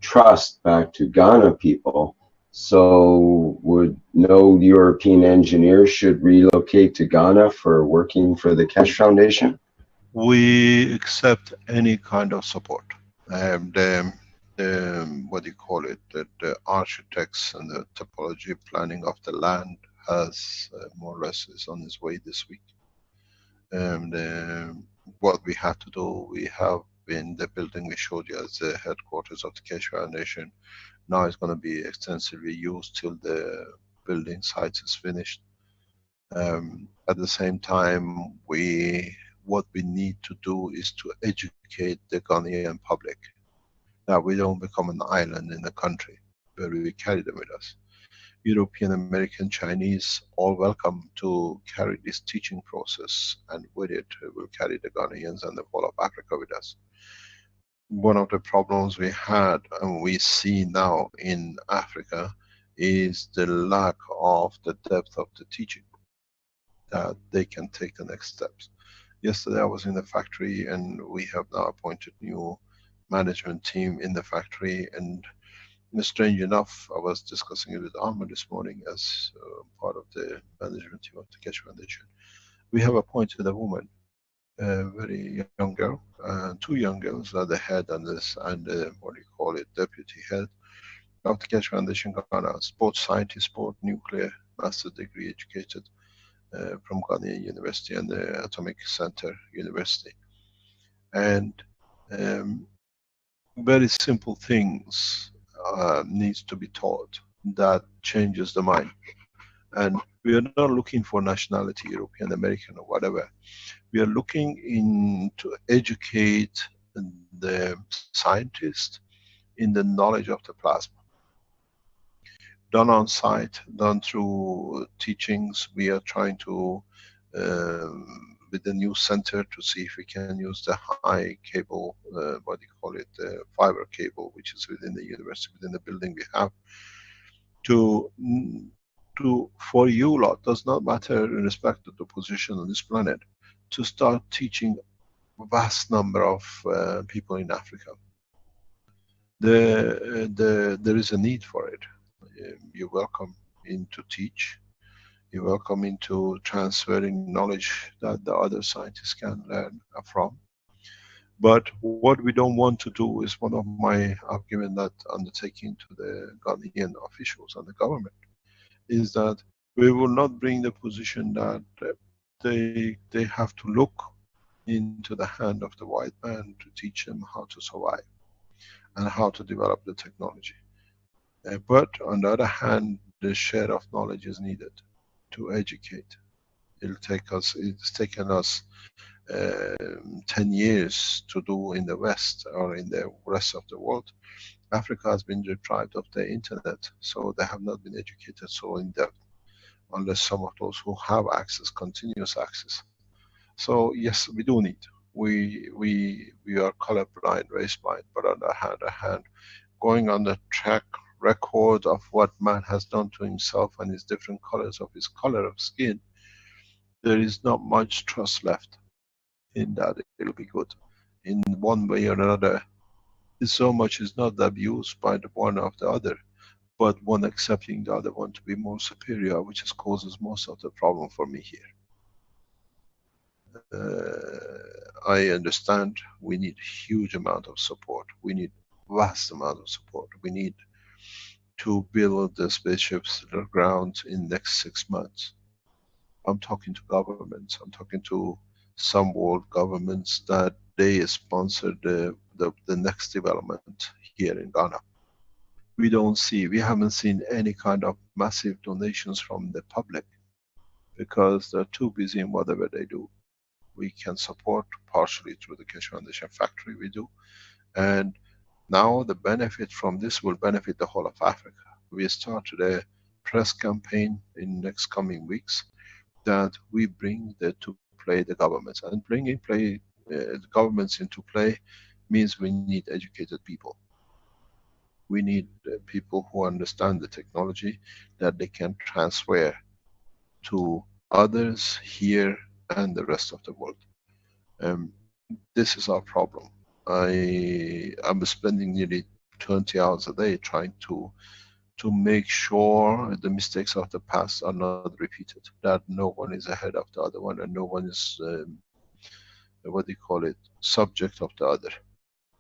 Speaker 1: trust back to Ghana people. So would no European engineer should relocate to Ghana for working for the Keshe Foundation?
Speaker 3: We accept any kind of support. What do you call it? The architects and the topology planning of the land has more or less is on its way this week. And what we have to do, we have been the building we showed you as the headquarters of the Keshe Foundation. Now it's going to be extensively used till the building site is finished. At the same time, what we need to do is to educate the Ghanaian public. Now we don't become an island in the country, but we carry them with us. European, American, Chinese, all welcome to carry this teaching process, and with it we'll carry the Ghanaians and the whole of Africa with us. One of the problems we had and we see now in Africa is the lack of the depth of the teaching, that they can take the next steps. Yesterday I was in the factory and we have now appointed new management team in the factory, and strange enough, I was discussing it with Ahmed this morning as part of the management team of the Keshe Foundation. We have appointed a woman, a very young girl, two young girls are the head and what do you call it, deputy head of the Keshe Foundation Ghana, both scientists, both nuclear master degree educated from Ghanaian University and the Atomic Center University. And very simple things needs to be taught that changes the mind. And we are not looking for nationality, European, American or whatever. We are looking in to educate the scientist in the knowledge of the plasma. Done on site, done through teachings. We are trying to, with the new center, to see if we can use the high cable, what do you call it, the fiber cable, which is within the university, within the building we have, for you lot, does not matter in respect of the position on this planet, to start teaching a vast number of people in Africa. There is a need for it. you're welcome in to teach. You're welcome into transferring knowledge that the other scientists can learn from. But what we don't want to do is one of my argument that undertaking to the Ghanaian officials and the government is that we will not bring the position that they have to look into the hand of the white man to teach them how to survive and how to develop the technology. But on the other hand, the share of knowledge is needed to educate. It's taken us 10 years to do in the West or in the rest of the world. Africa has been deprived of the internet, so they have not been educated so in depth, unless some of those who have access, continuous access. So yes, we do need. We are colorblind, race blind, but on the other hand, going on the track record of what man has done to himself and his different colors of his color of skin, there is not much trust left in that it'll be good. In one way or another, so much is not abused by the one of the other, but one accepting the other one to be more superior, which is causes most of the problem for me here. I understand we need huge amount of support. We need vast amount of support. We need to build the spaceships to the ground in next 6 months. I'm talking to governments. I'm talking to some world governments that they sponsor the next development here in Ghana. We haven't seen any kind of massive donations from the public because they're too busy in whatever they do. We can support partially through the Keshe Foundation factory we do. And now the benefit from this will benefit the whole of Africa. We started a press campaign in next coming weeks that we bring to play the governments. And bringing the governments into play means we need educated people. We need people who understand the technology that they can transfer to others here and the rest of the world. This is our problem. I'm spending nearly 20 hours a day trying to make sure the mistakes of the past are not repeated, that no one is ahead of the other one and no one is, what do you call it, subject of the other.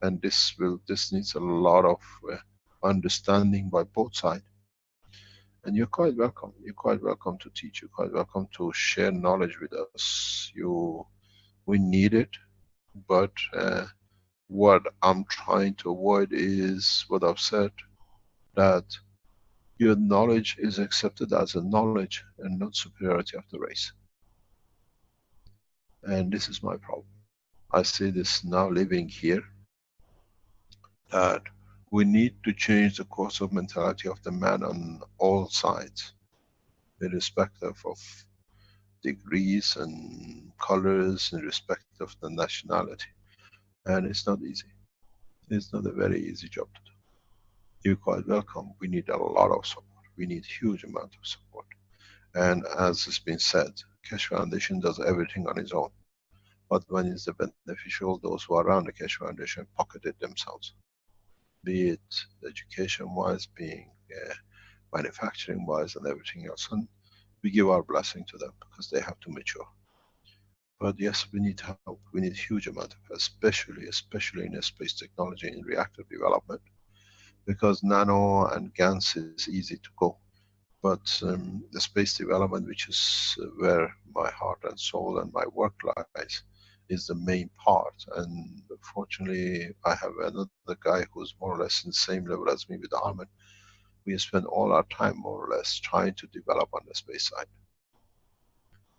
Speaker 3: And this needs a lot of understanding by both sides. And you're quite welcome. You're quite welcome to teach. You're quite welcome to share knowledge with us. We need it, but what I'm trying to avoid is what I've said, that your knowledge is accepted as a knowledge and not superiority of the race. And this is my problem. I see this now living here, that we need to change the course of mentality of the man on all sides, irrespective of degrees and colors, in respect of the nationality. And it's not easy. It's not a very easy job to do. You're quite welcome. We need a lot of support. We need huge amount of support. And as has been said, Keshe Foundation does everything on its own. But when it's the beneficial, those who are around the Keshe Foundation pocket it themselves. Be it education-wise, being manufacturing-wise and everything else. And we give our blessing to them because they have to mature. But yes, we need help. We need huge amount of, especially in a space technology, in reactor development. Because nano and GANs is easy to go. But the space development, which is where my heart and soul and my work lies, is the main part. And fortunately, I have another guy who's more or less in the same level as me with Armin. We spend all our time more or less trying to develop on the space side.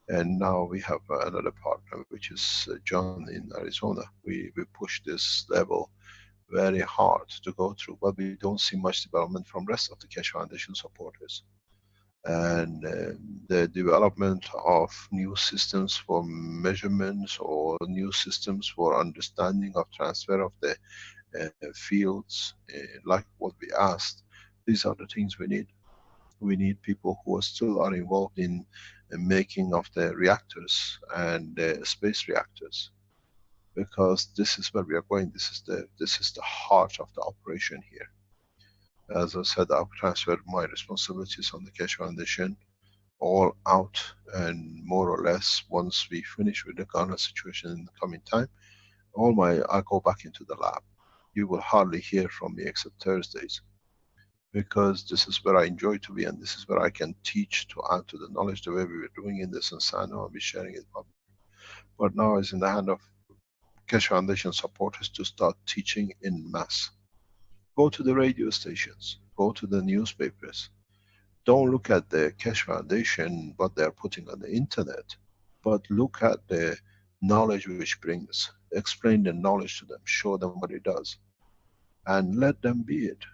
Speaker 3: And now we have another partner, which is John in Arizona. We push this level very hard to go through, but we don't see much development from rest of the Keshe Foundation supporters. And the development of new systems for measurements or new systems for understanding of transfer of the fields, like what we asked, these are the things we need. We need people who are involved in making of the reactors and the space reactors, because this is where we are going. This is the heart of the operation here. As I said, I've transferred my responsibilities on the Keshe Foundation all out, and more or less, once we finish with the Ghana situation in the coming time, I go back into the lab. You will hardly hear from me except Thursdays, because this is where I enjoy to be, and this is where I can teach to add to the knowledge the way we were doing in this in Sano, and be sharing it publicly. But now it's in the hand of Keshe Foundation supporters to start teaching in mass. Go to the radio stations, go to the newspapers. Don't look at the Keshe Foundation, what they're putting on the internet, but look at the knowledge which brings. Explain the knowledge to them, show them what it does, and let them be it.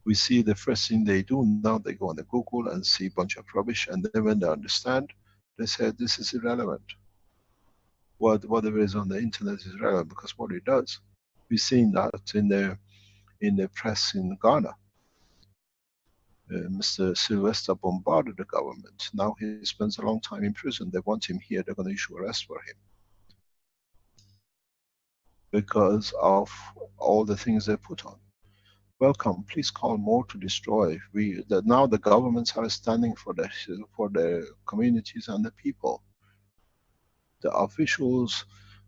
Speaker 3: We see the first thing they do now, they go on the Google and see a bunch of rubbish, and then when they understand, they say this is irrelevant. Whatever is on the internet is relevant because what it does. We've seen that in the press in Ghana. Mr. Sylvester bombarded the government. Now he spends a long time in prison. They want him here. They're going to issue arrest for him because of all the things they put on. Welcome. Please call more to destroy. Now the governments are standing for the communities and the people. The officials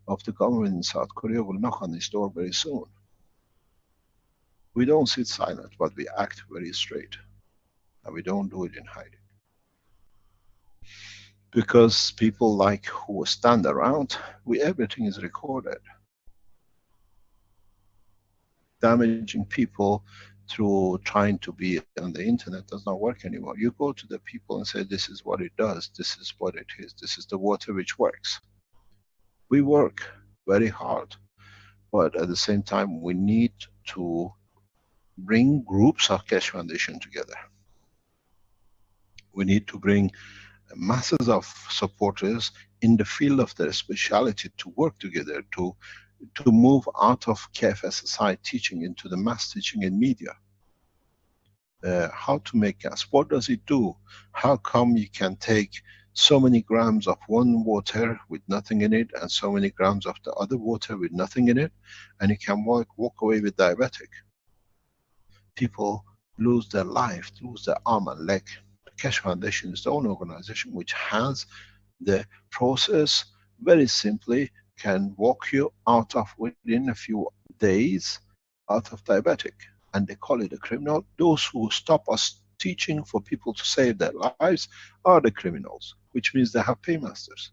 Speaker 3: of the government in South Korea will knock on this door very soon. We don't sit silent, but we act very straight. And we don't do it in hiding. Because people like who stand around, everything is recorded. Damaging people through trying to be on the internet does not work anymore. You go to the people and say, this is what it does, this is what it is, this is the water which works. We work very hard, but at the same time we need to bring groups of Keshe Foundation together. We need to bring masses of supporters in the field of their speciality to work together, to move out of KFSSI teaching into the mass teaching in media. How to make gas, what does it do? How come you can take so many grams of one water with nothing in it and so many grams of the other water with nothing in it, and you can walk away with diabetic? People lose their life, lose their arm and leg. The Keshe Foundation is the only organization which has the process, very simply can walk you out of, within a few days, out of diabetic. And they call it a criminal. Those who stop us teaching for people to save their lives are the criminals, which means they have paymasters.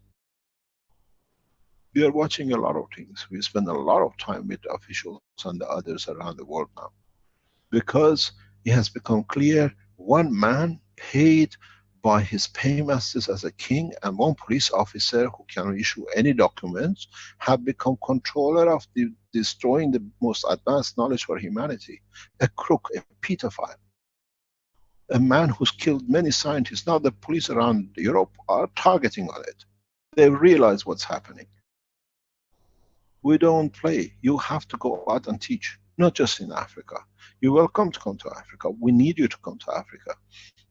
Speaker 3: We are watching a lot of things. We spend a lot of time with the officials and the others around the world now. Because it has become clear, one man paid by his paymasters as a king and one police officer who can issue any documents have become controller of destroying the most advanced knowledge for humanity. A crook, a pedophile. A man who's killed many scientists. Now the police around Europe are targeting on it. They realize what's happening. We don't play. You have to go out and teach, not just in Africa. You're welcome to come to Africa. We need you to come to Africa.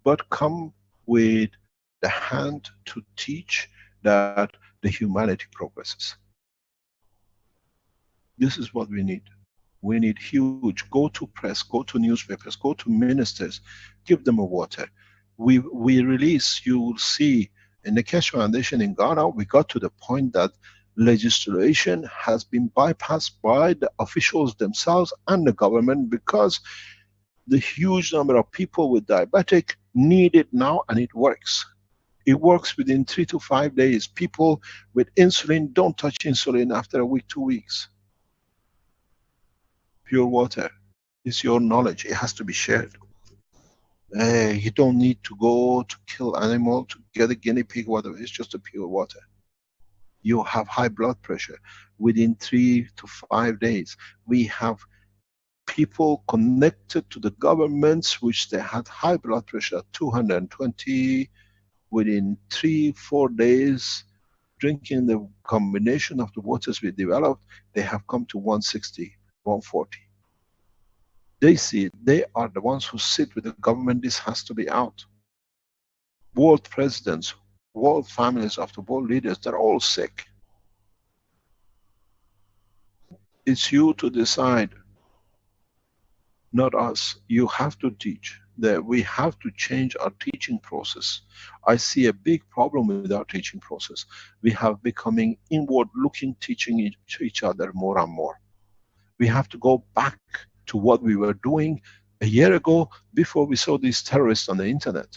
Speaker 3: But come with the hand to teach that the humanity progresses. This is what we need. We need huge, go to press, go to newspapers, go to ministers, give them a water. We release, you will see, in the Keshe Foundation in Ghana, we got to the point that legislation has been bypassed by the officials themselves and the government because the huge number of people with diabetic need it now, and it works. It works within 3 to 5 days. People with insulin don't touch insulin after a week, 2 weeks. Pure water is your knowledge. It has to be shared. You don't need to go to kill animal to get a guinea pig, whatever. It's just a pure water. You have high blood pressure. Within 3 to 5 days, we have people connected to the governments which they had high blood pressure at 220. Within 3-4 days, drinking the combination of the waters we developed, they have come to 160, 140. They see it. They are the ones who sit with the government. This has to be out. World presidents, world families of the world leaders, they're all sick. It's you to decide. not us. You have to teach. That we have to change our teaching process. I see a big problem with our teaching process. We have becoming inward-looking, teaching each other more and more. We have to go back to what we were doing a year ago before we saw these terrorists on the internet.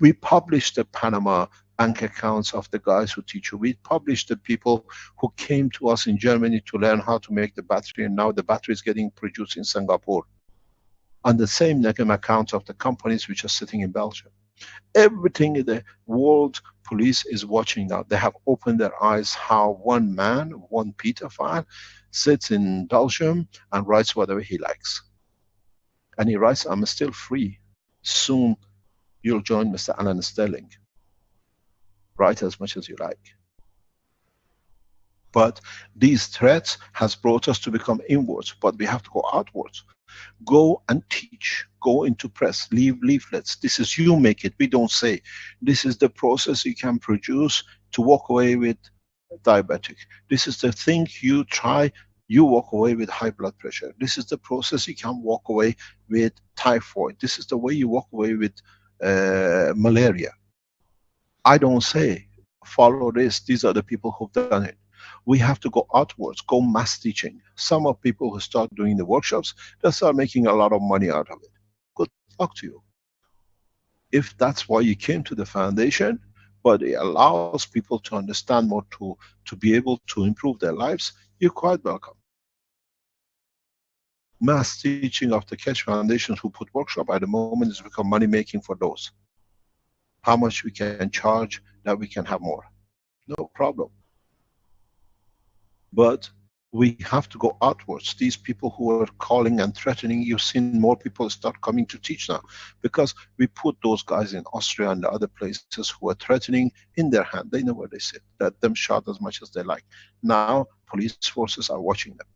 Speaker 3: We published the Panama bank accounts of the guys who teach you. We published the people who came to us in Germany to learn how to make the battery, and now the battery is getting produced in Singapore. On the same name accounts of the companies which are sitting in Belgium. Everything in the world police is watching now. They have opened their eyes how one man, one pedophile, sits in Belgium and writes whatever he likes. And he writes, I'm still free. Soon you'll join Mr. Alan Sterling. Write as much as you like. But these threats has brought us to become inwards, but we have to go outwards. Go and teach, go into press, leave leaflets. This is, you make it, we don't say. This is the process you can produce to walk away with diabetic. This is the thing you try, you walk away with high blood pressure. This is the process you can walk away with typhoid. This is the way you walk away with malaria. I don't say, follow this, these are the people who've done it. We have to go outwards, go mass teaching. Some of people who start doing the workshops, they start making a lot of money out of it. Good luck to you. If that's why you came to the foundation, but it allows people to understand more, to be able to improve their lives, you're quite welcome. Mass teaching of the Keshe Foundations who put workshop at the moment has become money making for those. How much we can charge that we can have more. No problem. But we have to go outwards. These people who are calling and threatening, you've seen more people start coming to teach now. Because we put those guys in Austria and the other places who are threatening in their hand. They know where they sit. Let them shout as much as they like. Now police forces are watching them.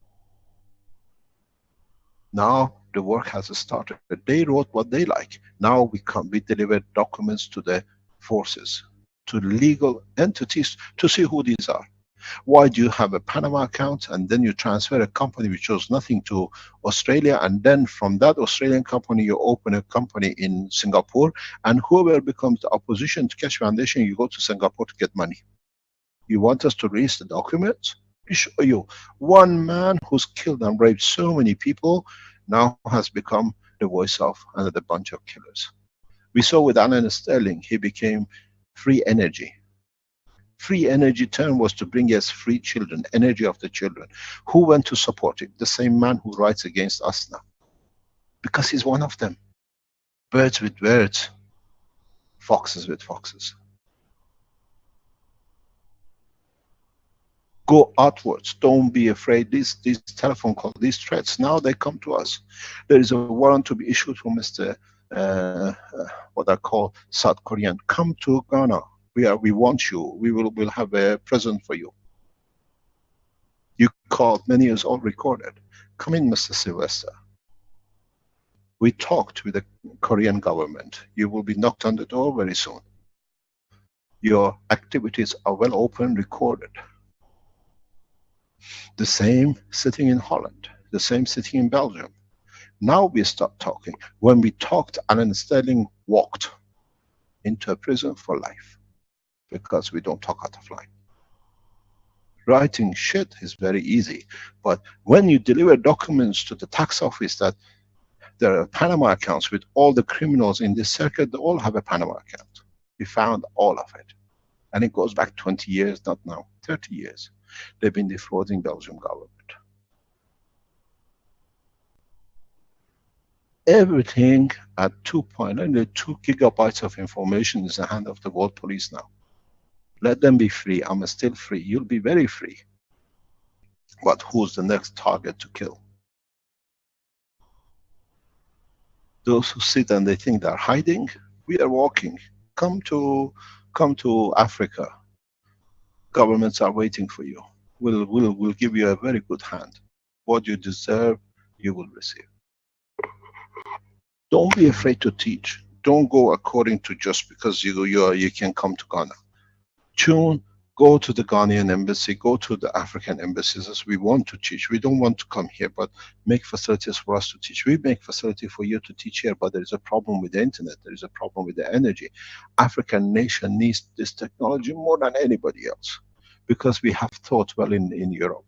Speaker 3: Now the work has started. They wrote what they like. Now we deliver documents to the forces, to legal entities to see who these are. Why do you have a Panama account and then you transfer a company which owes nothing to Australia, and then from that Australian company you open a company in Singapore, and whoever becomes the opposition to Keshe Foundation, you go to Singapore to get money. You want us to release the documents? We show you. One man who's killed and raped so many people now has become the voice of another bunch of killers. We saw with Alan Sterling, he became free energy. Free energy term was to bring us free children, energy of the children. Who went to support it? The same man who writes against us now. Because he's one of them. Birds with birds, foxes with foxes. Go outwards, don't be afraid. These telephone calls, these threats, now they come to us. There is a warrant to be issued for Mr. What I call South Korean. Come to Ghana. We want you. We'll have a present for you. You called, many is all recorded. Come in, Mr. Sylvester. We talked with the Korean government. You will be knocked on the door very soon. Your activities are well open, recorded. The same sitting in Holland, the same sitting in Belgium. Now we start talking. When we talked, Alan Sterling walked into a prison for life. Because we don't talk out of line. Writing shit is very easy, but when you deliver documents to the tax office that there are Panama accounts with all the criminals in this circuit, they all have a Panama account. We found all of it. And it goes back 20 years, not now, 30 years. They've been defrauding Belgian government. Everything at 2 gigabytes of information is in the hand of the world police now. Let them be free. I'm still free. You'll be very free. But who's the next target to kill? Those who sit and they think they're hiding, we are walking. Come to Africa. Governments are waiting for you. We'll give you a very good hand. What you deserve, you will receive. Don't be afraid to teach. Don't go according to just because you can come to Ghana. Tune, Go to the Ghanaian embassy, go to the African embassies as we want to teach. We don't want to come here, but make facilities for us to teach. We make facility for you to teach here, but there is a problem with the internet. There is a problem with the energy. African nation needs this technology more than anybody else because we have taught well in Europe.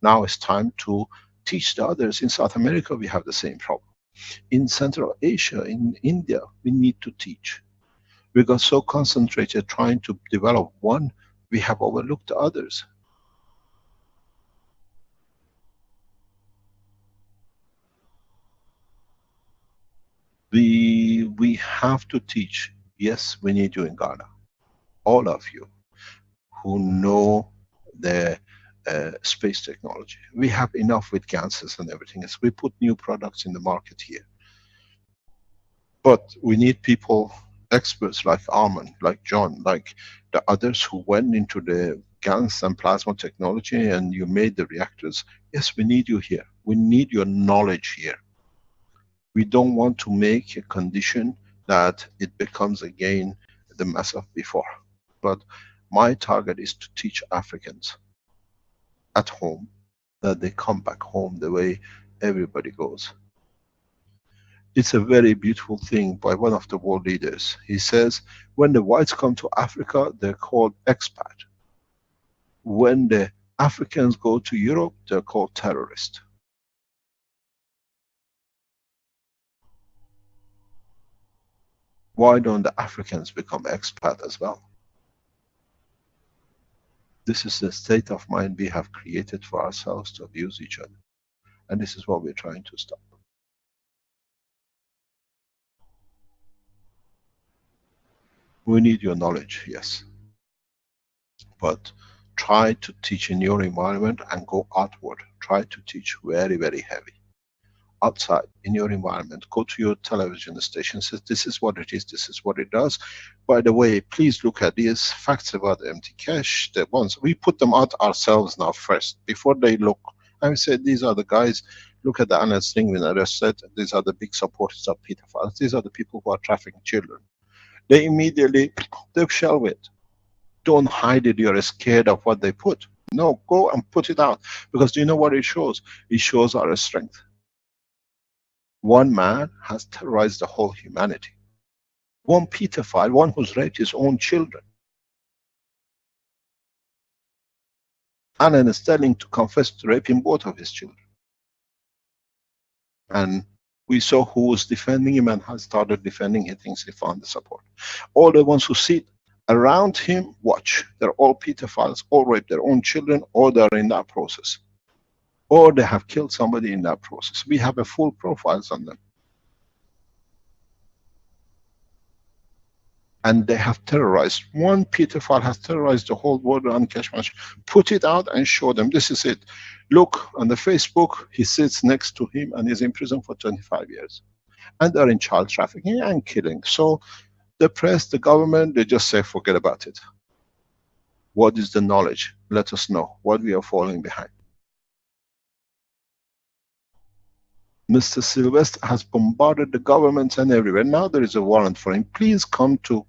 Speaker 3: Now it's time to teach the others. In South America, we have the same problem. In Central Asia, in India, we need to teach. We got so concentrated trying to develop one, we have overlooked the others. We have to teach. Yes, we need you in Ghana. All of you who know the space technology. We have enough with gases and everything else. We put new products in the market here. But we need people, experts like Arman, like John, like the others who went into the GaNs and plasma technology and you made the reactors. Yes, we need you here. We need your knowledge here. We don't want to make a condition that it becomes again the mess of before. But my target is to teach Africans at home that they come back home the way everybody goes. It's a very beautiful thing by one of the world leaders. He says, when the whites come to Africa, they're called expat. When the Africans go to Europe, they're called terrorists. Why don't the Africans become expat as well? This is the state of mind we have created for ourselves to abuse each other. And this is what we're trying to stop. We need your knowledge, yes. But try to teach in your environment and go outward. Try to teach very, very heavy. Outside, in your environment, go to your television station, says this is what it is, this is what it does. By the way, please look at these facts about the empty cache, the ones, we put them out ourselves now first, before they look. I would say these are the guys, look at the honest thing when I said, these are the big supporters of pedophiles, these are the people who are trafficking children. They immediately, they shelve it. Don't hide it, you're scared of what they put. No, go and put it out. Because do you know what it shows? It shows our strength. One man has terrorized the whole humanity. One pedophile, one who's raped his own children. And then is telling to confess to raping both of his children. And we saw who was defending him and has started defending. He thinks he found the support. All the ones who sit around him, watch. They're all pedophiles, all rape their own children, or they're in that process. Or they have killed somebody in that process. We have a full profiles on them. And they have terrorized. One pedophile has terrorized the whole world on Keshe. Put it out and show them, this is it. Look, on the Facebook, he sits next to him and is in prison for 25 years. And they're in child trafficking and killing. So the press, the government, they just say, forget about it. What is the knowledge? Let us know what we are falling behind. Mr. Sylvester has bombarded the governments and everywhere. Now there is a warrant for him. Please come to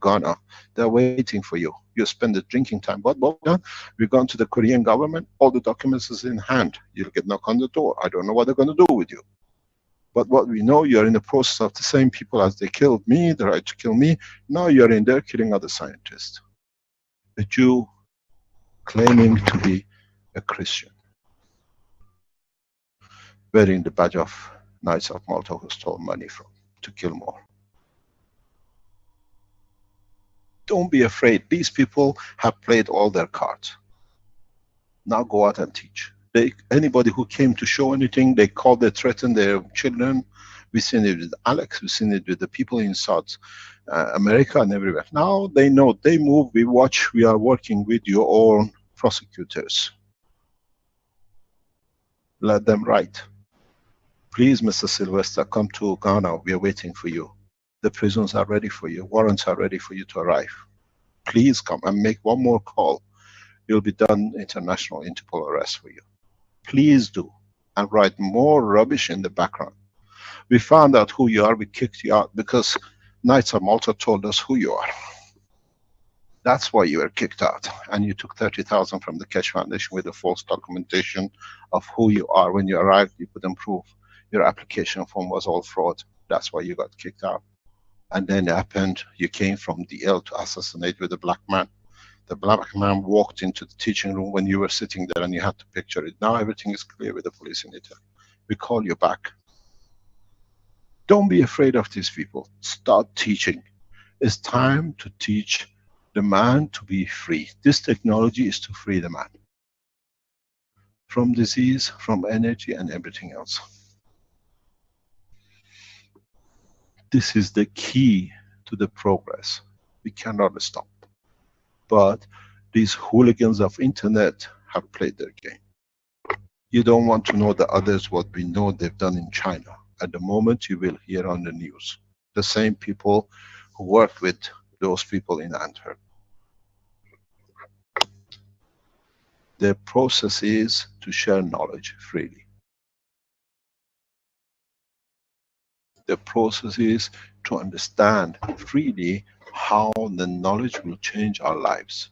Speaker 3: Ghana. They're waiting for you. You spend the drinking time. What done? We've gone to the Korean government. All the documents is in hand. You'll get knocked on the door. I don't know what they're going to do with you. But what we know, you're in the process of the same people as they killed me, they tried to kill me. Now you're in there killing other scientists. A Jew claiming to be a Christian, wearing the badge of Knights of Malta who stole money from to kill more. Don't be afraid. These people have played all their cards. Now go out and teach. Anybody who came to show anything, they called, they threatened their children. We've seen it with Alex, we've seen it with the people in South America and everywhere. Now they know, they move, we watch, we are working with your own prosecutors. Let them write. Please, Mr. Sylvester, come to Ghana, we are waiting for you. The prisons are ready for you, warrants are ready for you to arrive. Please come and make one more call. You'll be done international Interpol arrest for you. Please do, and write more rubbish in the background. We found out who you are, we kicked you out because Knights of Malta told us who you are. That's why you were kicked out. And you took 30,000 from the Keshe Foundation with a false documentation of who you are. When you arrived, you couldn't prove. Your application form was all fraud. That's why you got kicked out. And then it happened, you came from DL to assassinate with a black man. The black man walked into the teaching room when you were sitting there and you had to picture it. Now everything is clear with the police in Italy. We call you back. Don't be afraid of these people. Start teaching. It's time to teach the man to be free. This technology is to free the man from disease, from energy and everything else. This is the key to the progress. We cannot stop. But these hooligans of internet have played their game. You don't want to know the others what we know they've done in China. At the moment you will hear on the news. The same people who worked with those people in Antwerp. The process is to share knowledge freely. The process is to understand freely how the knowledge will change our lives.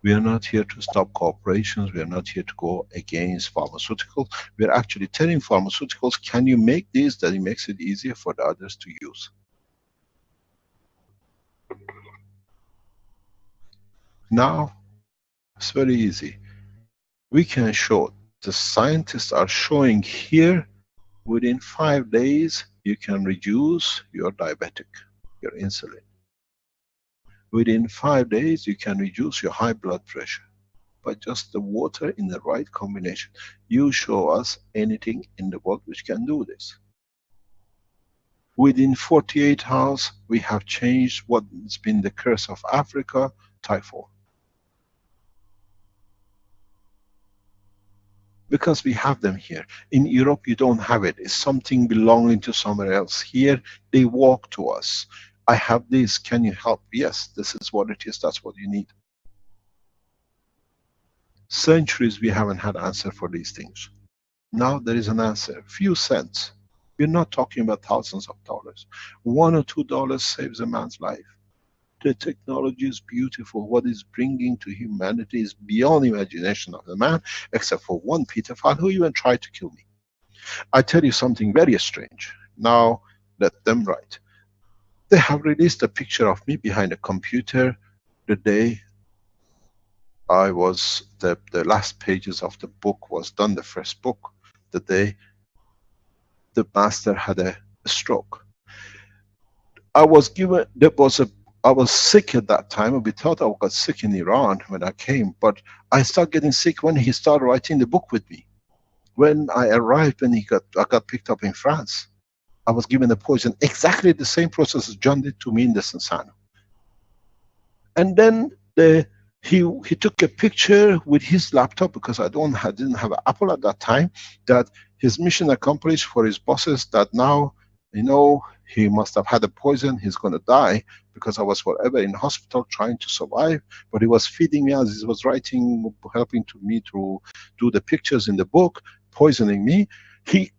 Speaker 3: We are not here to stop corporations, we are not here to go against pharmaceuticals. We are actually telling pharmaceuticals, can you make this, that it makes it easier for the others to use. Now, it's very easy. We can show, the scientists are showing here, within 5 days, you can reduce your diabetic, your insulin. Within 5 days, you can reduce your high blood pressure by just the water in the right combination. You show us anything in the world which can do this. Within 48 hours, we have changed what's been the curse of Africa, typhoid. Because we have them here. In Europe, you don't have it. It's something belonging to somewhere else. Here, they walk to us. I have this, can you help? Yes, this is what it is, that's what you need. Centuries we haven't had answer for these things. Now there is an answer, few cents. We're not talking about thousands of dollars. $1 or $2 saves a man's life. The technology is beautiful. What it's bringing to humanity is beyond imagination of the man, except for one pedophile who even tried to kill me. I tell you something very strange. Now let them write. They have released a picture of me behind a computer the day I was, the last pages of the book was done, the first book, the day the master had a stroke. I was given, I was sick at that time. We thought I got sick in Iran when I came, but I started getting sick when he started writing the book with me. When I arrived, when I got picked up in France, I was given the poison, exactly the same process as John did to me in the Sensano. And then he took a picture with his laptop, because I didn't have an Apple at that time, that his mission accomplished for his bosses, that now, you know, he must have had a poison, he's going to die, because I was forever in hospital trying to survive, but he was feeding me as he was writing, helping me to do the pictures in the book, poisoning me. He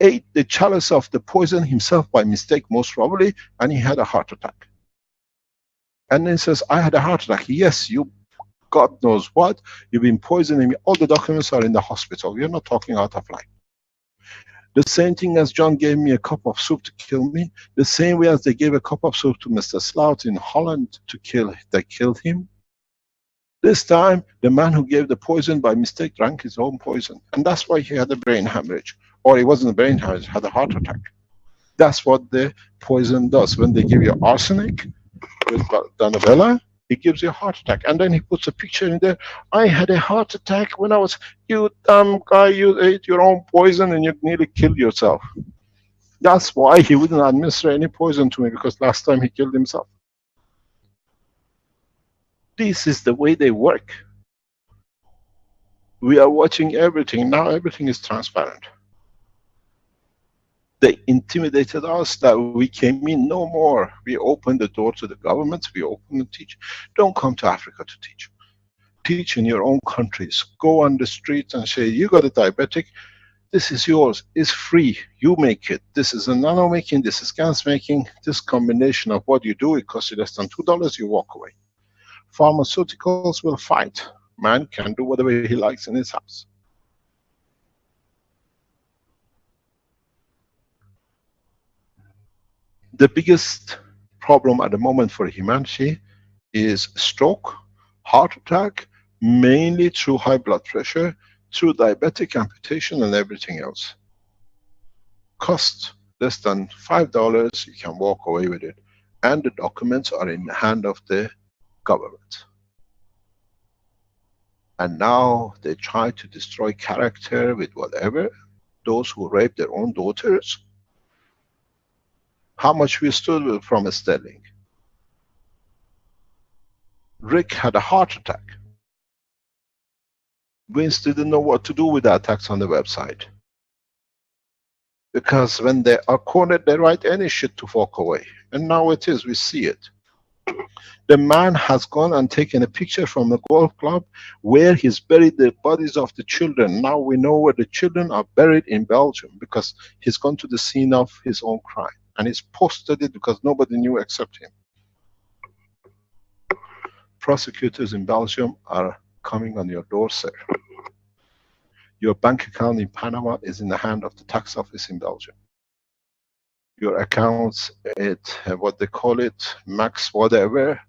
Speaker 3: ate the chalice of the poison himself by mistake, most probably, and he had a heart attack. And then he says, I had a heart attack. Yes, you, God knows what, you've been poisoning me. All the documents are in the hospital. We're not talking out of line. The same thing as John gave me a cup of soup to kill me, the same way as they gave a cup of soup to Mr. Slout in Holland to kill, they killed him. This time, the man who gave the poison by mistake drank his own poison. And that's why he had a brain hemorrhage. Or it wasn't a brain hemorrhage, he had a heart attack. That's what the poison does. When they give you arsenic with Donabella, it gives you a heart attack. And then he puts a picture in there. I had a heart attack when I was, you dumb guy, you ate your own poison and you nearly killed yourself. That's why he wouldn't administer any poison to me, because last time he killed himself. This is the way they work. We are watching everything. Now everything is transparent. They intimidated us that we came in, no more. We opened the door to the governments, we opened and teach. Don't come to Africa to teach. Teach in your own countries. Go on the streets and say, you got a diabetic, this is yours, it's free, you make it. This is a nano making, this is gas making, this combination of what you do, it costs you less than $2, you walk away. Pharmaceuticals will fight. Man can do whatever he likes in his house. The biggest problem at the moment for humanity is stroke, heart attack, mainly through high blood pressure, through diabetic amputation and everything else. Cost less than $5, you can walk away with it. And the documents are in the hand of the government. And now they try to destroy character with whatever. Those who rape their own daughters. How much we stood from Sterling. Rick had a heart attack. Vince didn't know what to do with the attacks on the website. Because when they are cornered, they write any shit to walk away. And now it is, we see it. The man has gone and taken a picture from a golf club where he's buried the bodies of the children. Now we know where the children are buried in Belgium because he's gone to the scene of his own crime. And he's posted it because nobody knew except him. Prosecutors in Belgium are coming on your door, sir. Your bank account in Panama is in the hand of the tax office in Belgium. Your accounts at what they call it, max whatever,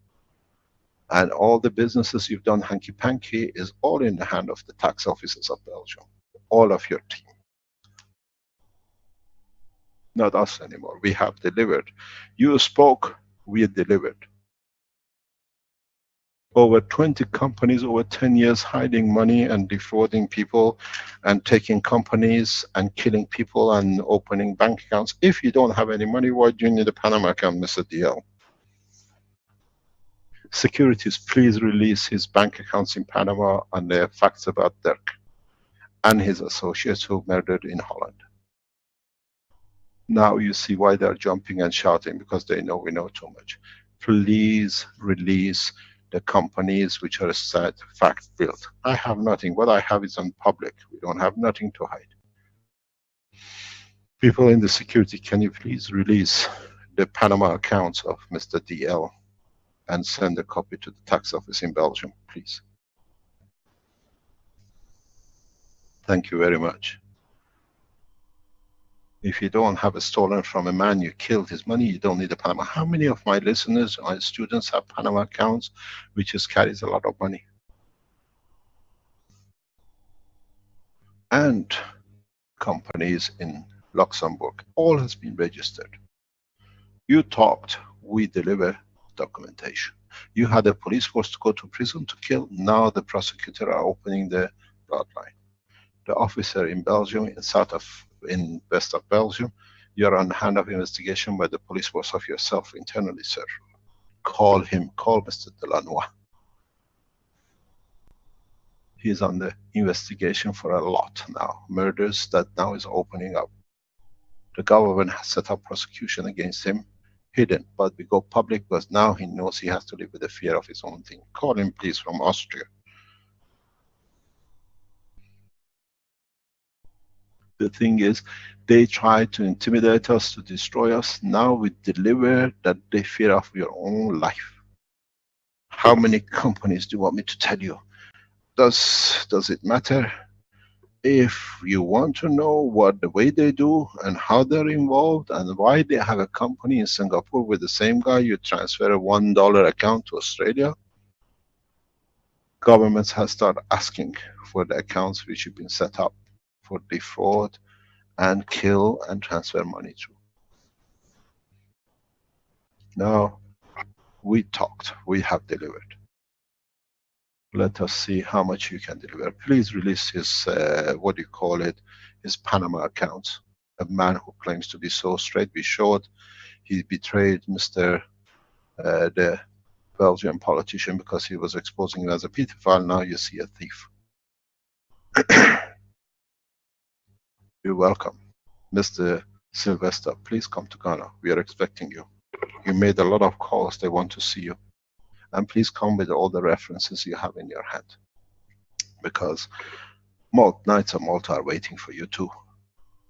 Speaker 3: and all the businesses you've done hanky-panky is all in the hand of the tax offices of Belgium. All of your team. Not us anymore. We have delivered. You spoke, we delivered. Over 20 companies, over 10 years hiding money and defrauding people and taking companies and killing people and opening bank accounts. If you don't have any money, why do you need a Panama account, Mr. DL? Securities, please release his bank accounts in Panama and the facts about Dirk and his associates who murdered in Holland. Now you see why they're jumping and shouting, because they know we know too much. Please release the companies which are fact-built. I have nothing. What I have is on public. We don't have nothing to hide. People in the security, can you please release the Panama accounts of Mr. DL and send a copy to the tax office in Belgium, please? Thank you very much. If you don't have a stolen from a man, you killed his money, you don't need a Panama. How many of my listeners or students have Panama accounts, which just carries a lot of money? And companies in Luxembourg, all has been registered. You talked, we deliver documentation. You had a police force to go to prison to kill, now the prosecutor are opening the bloodline. The officer in Belgium, in west of Belgium, you're on the hand of investigation by the police force of yourself internally, sir. Call him, call Mr. Delannoy. He's on the investigation for a lot now, murders that now is opening up. The government has set up prosecution against him, hidden, but we go public because now he knows he has to live with the fear of his own thing. Call him please from Austria. The thing is, they try to intimidate us, to destroy us. Now we deliver that they fear of your own life. How many companies do you want me to tell you? Does it matter? If you want to know what the way they do and how they're involved and why they have a company in Singapore with the same guy, you transfer a $1 account to Australia. Governments have started asking for the accounts which have been set up for defraud and kill and transfer money through. Now, we talked, we have delivered. Let us see how much you can deliver. Please release his, what do you call it, his Panama accounts. A man who claims to be so straight. We showed he betrayed the Belgian politician because he was exposing him as a pedophile. Now you see a thief. You're welcome. Mr. Sylvester, please come to Ghana. We are expecting you. You made a lot of calls, they want to see you. And please come with all the references you have in your hand. Because Knights of Malta are waiting for you too.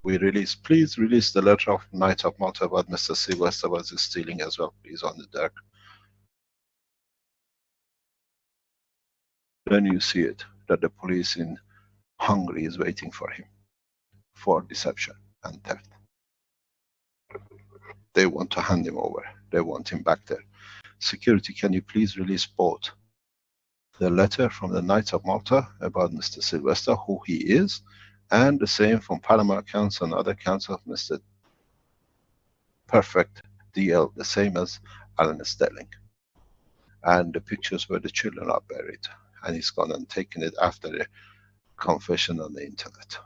Speaker 3: Please release the letter of Knights of Malta about Mr. Sylvester was stealing as well, please, on the deck. Then you see it, that the police in Hungary is waiting for him for deception and theft. They want to hand him over. They want him back there. Security, can you please release both the letter from the Knights of Malta about Mr. Sylvester, who he is, and the same from Panama accounts and other accounts of Mr. Perfect DL, the same as Alan Sterling. And the pictures where the children are buried. And he's gone and taken it after the confession on the internet.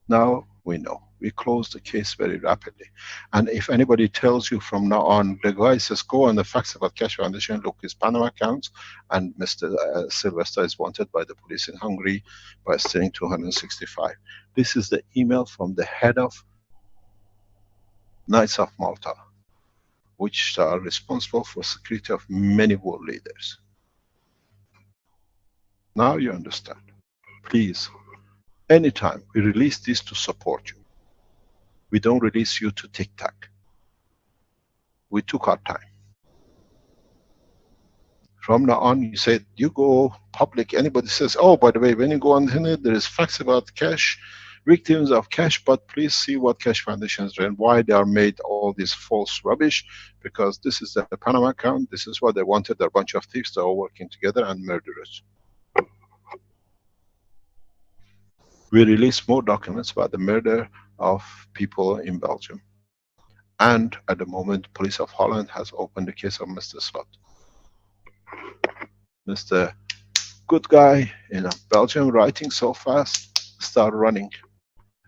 Speaker 3: Now we know. We close the case very rapidly. And if anybody tells you from now on, the guy says, go on the facts about Keshe Foundation, look his Panama accounts, and Mr. Sylvester is wanted by the police in Hungary by stealing 265. This is the email from the head of Knights of Malta, which are responsible for security of many world leaders. Now you understand. Please, anytime we release this to support you. We don't release you to tic-tac. We took our time. From now on, you said, you go public, anybody says, oh, by the way, when you go on the internet, there is facts about Keshe, victims of Keshe, but please see what Keshe Foundation has done, why they are made all this false rubbish, because this is the Panama account, this is what they wanted, they're a bunch of thieves, they're all working together and murderers. We released more documents about the murder of people in Belgium. And at the moment, Police of Holland has opened the case of Mr. Slot. Mr. Good guy in Belgium, writing so fast, start running.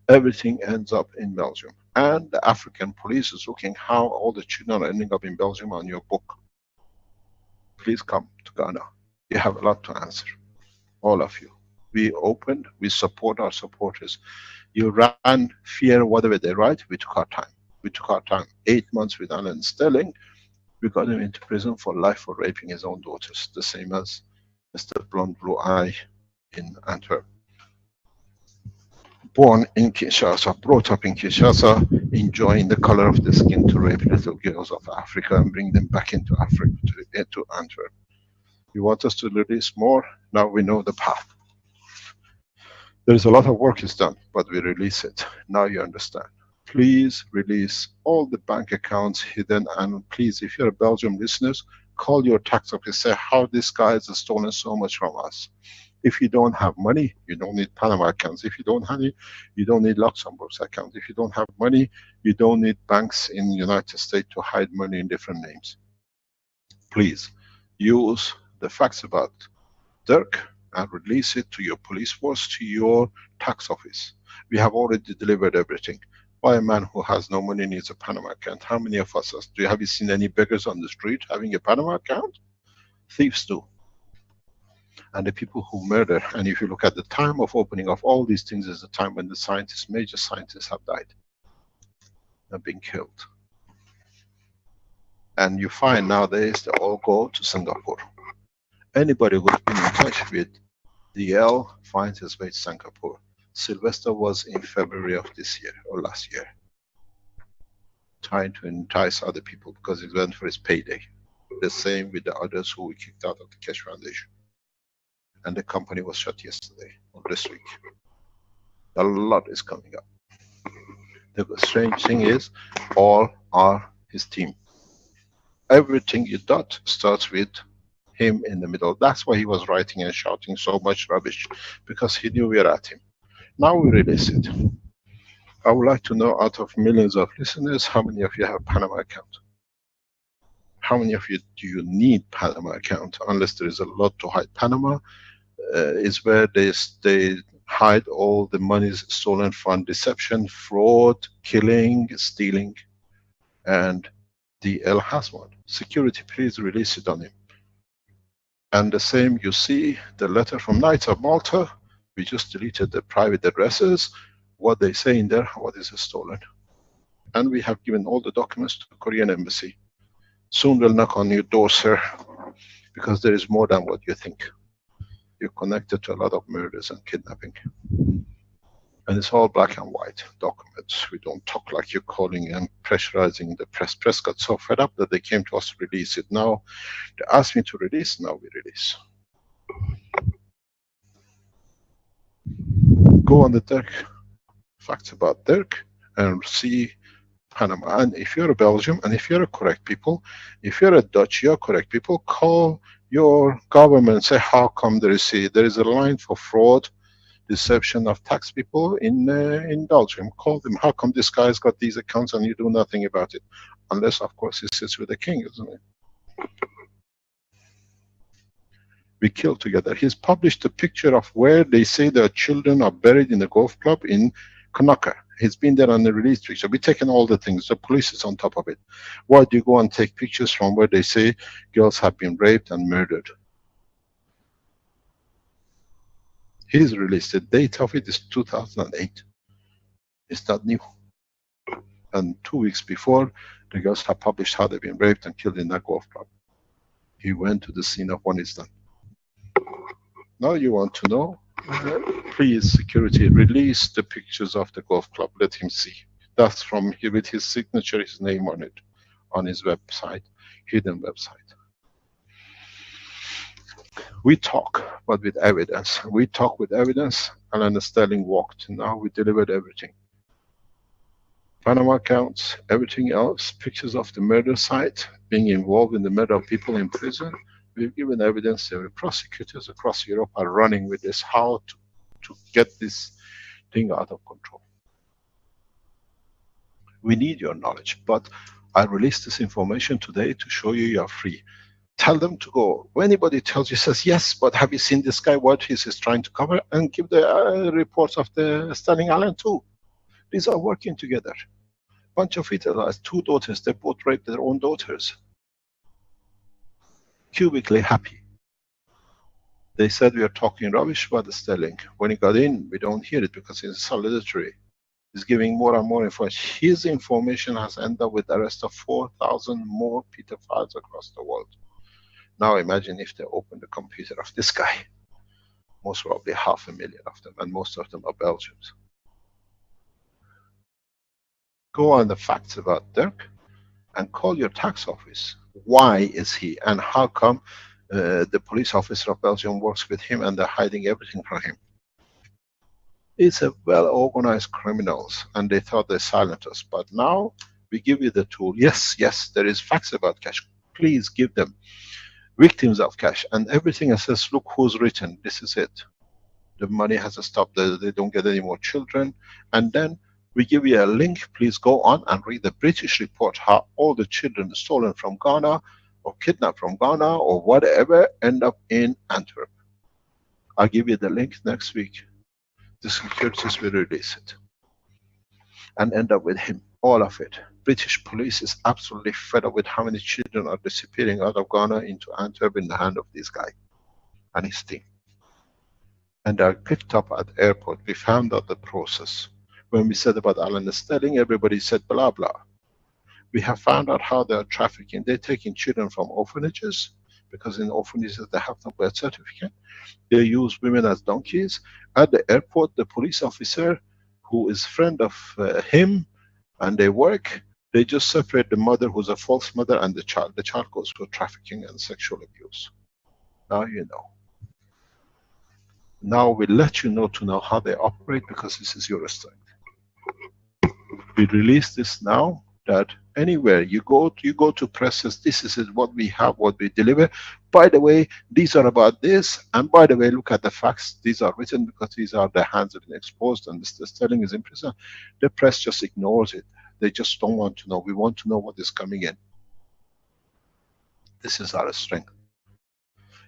Speaker 3: Everything ends up in Belgium. And the African police is looking how all the children are ending up in Belgium on your book. Please come to Ghana. You have a lot to answer. All of you. We opened, we support our supporters. You ran fear, whatever they write, we took our time. We took our time. 8 months with Alan Sterling, we got him into prison for life for raping his own daughters. The same as Mr. Blonde Blue Eye in Antwerp. Born in Kinshasa, brought up in Kinshasa, enjoying the color of the skin to rape little girls of Africa and bring them back into Africa, to Antwerp. You want us to release more? Now we know the path. There is a lot of work is done, but we release it. Now you understand. Please release all the bank accounts hidden, and please, if you're a Belgium listeners, call your tax office, say how this guy has stolen so much from us. If you don't have money, you don't need Panama accounts. If you don't have it, you don't need Luxembourg's account. If you don't have money, you don't need banks in the United States to hide money in different names. Please use the facts about Dirk and release it to your police force, to your tax office. We have already delivered everything. Why a man who has no money needs a Panama account? How many of us have you seen any beggars on the street having a Panama account? Thieves do. And the people who murder, and if you look at the time of opening of all these things, is the time when the scientists, major scientists have died, have been killed. And you find nowadays they all go to Singapore. Anybody who's been in touch with DL finds his way to Singapore. Sylvester was in February of this year, or last year, trying to entice other people because he went for his payday. The same with the others who we kicked out of the Keshe Foundation. And the company was shut yesterday, or this week. A lot is coming up. The strange thing is, all are his team. Everything you dot starts with him in the middle. That's why he was writing and shouting so much rubbish, because he knew we were at him. Now we release it. I would like to know, out of millions of listeners, how many of you have Panama account? How many of you do you need Panama account? Unless there is a lot to hide. Panama is where they hide all the monies stolen from deception, fraud, killing, stealing, and DL has one. Security, please release it on him. And the same, you see the letter from Knights of Malta. We just deleted the private addresses, what they say in there, what is stolen. And we have given all the documents to the Korean embassy. Soon they'll knock on your door, sir, because there is more than what you think. You're connected to a lot of murders and kidnapping. And it's all black and white documents. We don't talk like you're calling and pressurizing the press. Press got so fed up that they came to us to release it. Now they asked me to release, now we release. Go on the Dirk, facts about Dirk, and see Panama. And if you're a Belgium, and if you're a correct people, if you're a Dutch, you're correct people, call your government, say how come there is a line for fraud, deception of tax people in Belgium. Call them. How come this guy's got these accounts and you do nothing about it? Unless, of course, he sits with the king, isn't it? We kill together. He's published a picture of where they say their children are buried in the golf club in Kanaka. He's been there on the release picture. We've taken all the things. The police is on top of it. Why do you go and take pictures from where they say girls have been raped and murdered? He's released. The date of it is 2008. It's not new. And 2 weeks before, the girls have published how they've been raped and killed in that golf club. He went to the scene of when it's done. Now you want to know, please security, release the pictures of the golf club, let him see. That's from here with his signature, his name on it, on his website, hidden website. We talk, but with evidence. We talk with evidence, Alan Sterling walked. Now we delivered everything. Panama accounts, everything else, pictures of the murder site, being involved in the murder of people in prison. We've given evidence. The prosecutors across Europe are running with this, how to get this thing out of control. We need your knowledge, but I released this information today to show you you are free. Tell them to go. When anybody tells you, says, yes, but have you seen this guy, what he's trying to cover? And give the reports of the Sterling Allen too. These are working together. Bunch of Italians, 2 daughters, they both raped their own daughters. Cubically happy. They said we are talking rubbish about the Sterling. When he got in, we don't hear it because it's solitary. He's giving more and more information. His information has ended up with the arrest of 4,000 more pedophiles across the world. Now imagine if they open the computer of this guy. Most probably 500,000 of them, and most of them are Belgians. Go on the facts about Dirk and call your tax office. Why is he, and how come the police officer of Belgium works with him and they're hiding everything from him? It's a well-organized criminals, and they thought they silenced us. But now we give you the tool. Yes, yes, there is facts about Keshe. Please give them. Victims of Keshe, and everything that says, look who's written, this is it. The money has to stop, they don't get any more children. And then we give you a link, please go on and read the British report, how all the children stolen from Ghana, or kidnapped from Ghana, or whatever, end up in Antwerp. I'll give you the link next week. The securities will release it. And end up with him, all of it. British police is absolutely fed up with how many children are disappearing out of Ghana into Antwerp in the hand of this guy and his team. And they are picked up at the airport. We found out the process. When we said about Alan Sterling, everybody said blah blah. We have found out how they are trafficking. They're taking children from orphanages, because in orphanages they have no birth certificate. They use women as donkeys. At the airport, the police officer, who is friend of him, and they work, they just separate the mother, who's a false mother, and the child. The child goes for trafficking and sexual abuse. Now you know. Now we let you know to know how they operate, because this is your strength. We release this now, that anywhere you go to presses, this is what we have, what we deliver. By the way, these are about this, and by the way, look at the facts. These are written because these are the hands that have been exposed, and Mr. Sterling is in prison. The press just ignores it. They just don't want to know. We want to know what is coming in. This is our strength.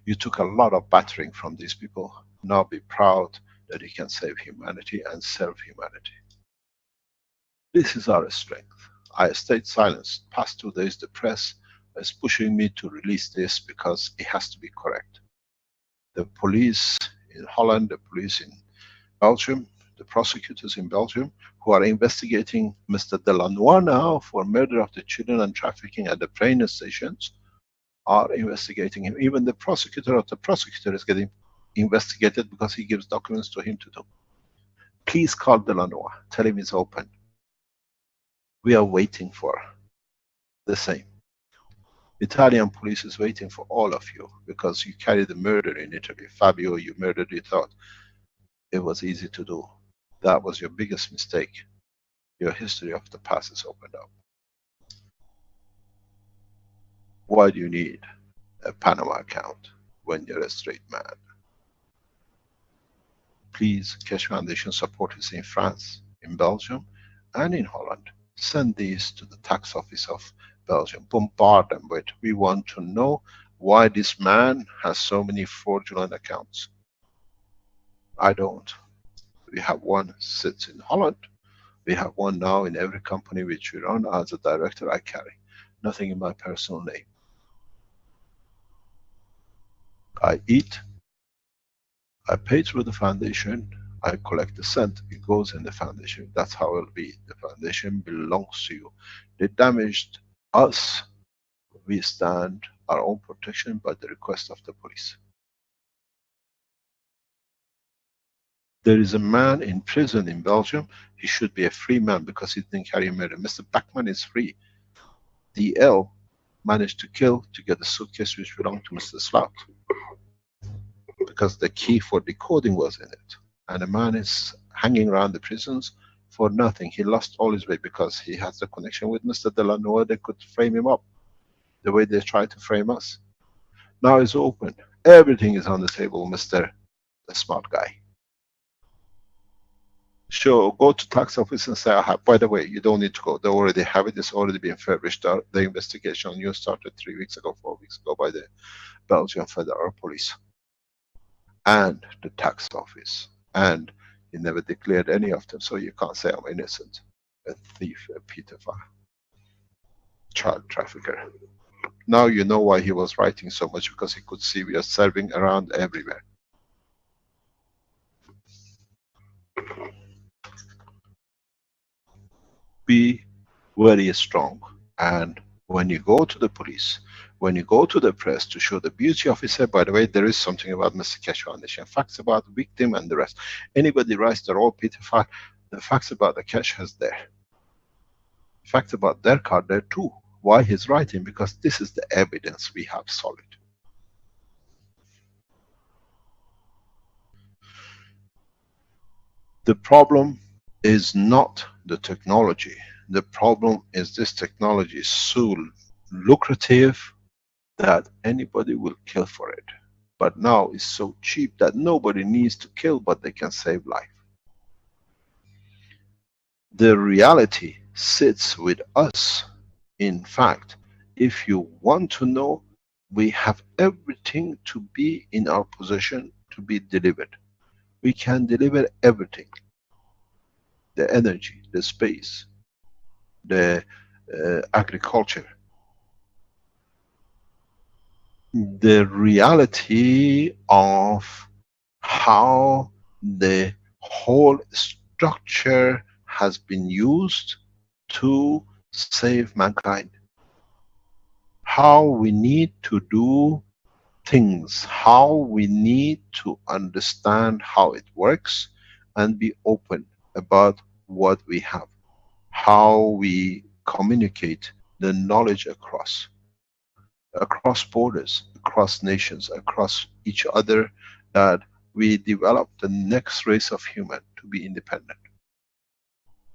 Speaker 3: You took a lot of battering from these people. Now be proud that you can save humanity and serve humanity. This is our strength. I stayed silent. Past 2 days, the press is pushing me to release this because it has to be correct. The police in Holland, the police in Belgium, the prosecutors in Belgium, who are investigating Mr. Delannoy now for murder of the children and trafficking at the train stations, are investigating him. Even the prosecutor of the prosecutor is getting investigated because he gives documents to him to do. Please call Delannoy. Tell him it's open. We are waiting for the same. Italian police is waiting for all of you, because you carry the murder in Italy. Fabio, you murdered, you thought. It was easy to do. That was your biggest mistake. Your history of the past is opened up. Why do you need a Panama account when you're a straight man? Please, Keshe Foundation support is in France, in Belgium, and in Holland. Send these to the tax office of Belgium. Bombard them with, we want to know why this man has so many fraudulent accounts. I don't. We have one sits in Holland. We have one now in every company which we run. As a director, I carry nothing in my personal name. I eat, I pay through the foundation, I collect the cent, it goes in the foundation. That's how it'll be. The foundation belongs to you. They damaged us, we stand our own protection by the request of the police. There is a man in prison in Belgium, he should be a free man because he didn't carry a murder. Mr. Bachman is free. DL managed to kill to get the suitcase which belonged to Mr. Slout, because the key for decoding was in it. And a man is hanging around the prisons for nothing. He lost all his way because he has the connection with Mr. Delanoa. They could frame him up the way they tried to frame us. Now it's open. Everything is on the table, Mr. the smart guy. So go to tax office and say, by the way, you don't need to go. They already have it. It's already been furnished. The investigation you started 3 weeks ago, 4 weeks ago by the Belgian Federal Police and the tax office. And you never declared any of them, so you can't say I'm innocent. A thief, a pedophile, child trafficker. Now you know why he was writing so much, because he could see we are serving around everywhere. Be very strong. And when you go to the police, when you go to the press to show the beauty of it, say, by the way, there is something about Mr. Keshe Foundation, facts about the victim and the rest. Anybody writes they're all pedophile, the facts about the Keshe is there. Facts about their card there too. Why he's writing? Because this is the evidence we have solid. The problem is not the technology. The problem is this technology is so lucrative that anybody will kill for it. But now it's so cheap that nobody needs to kill, but they can save life. The reality sits with us. In fact, if you want to know, we have everything to be in our possession to be delivered. We can deliver everything. The energy, the space, the agriculture. The reality of how the whole structure has been used to save mankind. How we need to do things, how we need to understand how it works and be open about what we have. How we communicate the knowledge across borders, across nations, across each other, that we develop the next race of human to be independent,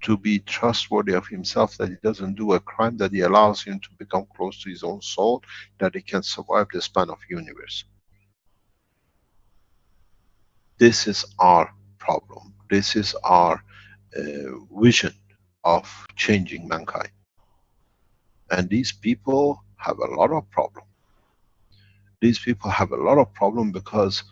Speaker 3: to be trustworthy of himself, that he doesn't do a crime, that he allows him to become close to his own soul, that he can survive the span of universe. This is our problem. This is our vision of changing mankind. And these people have a lot of problem. These people have a lot of problem because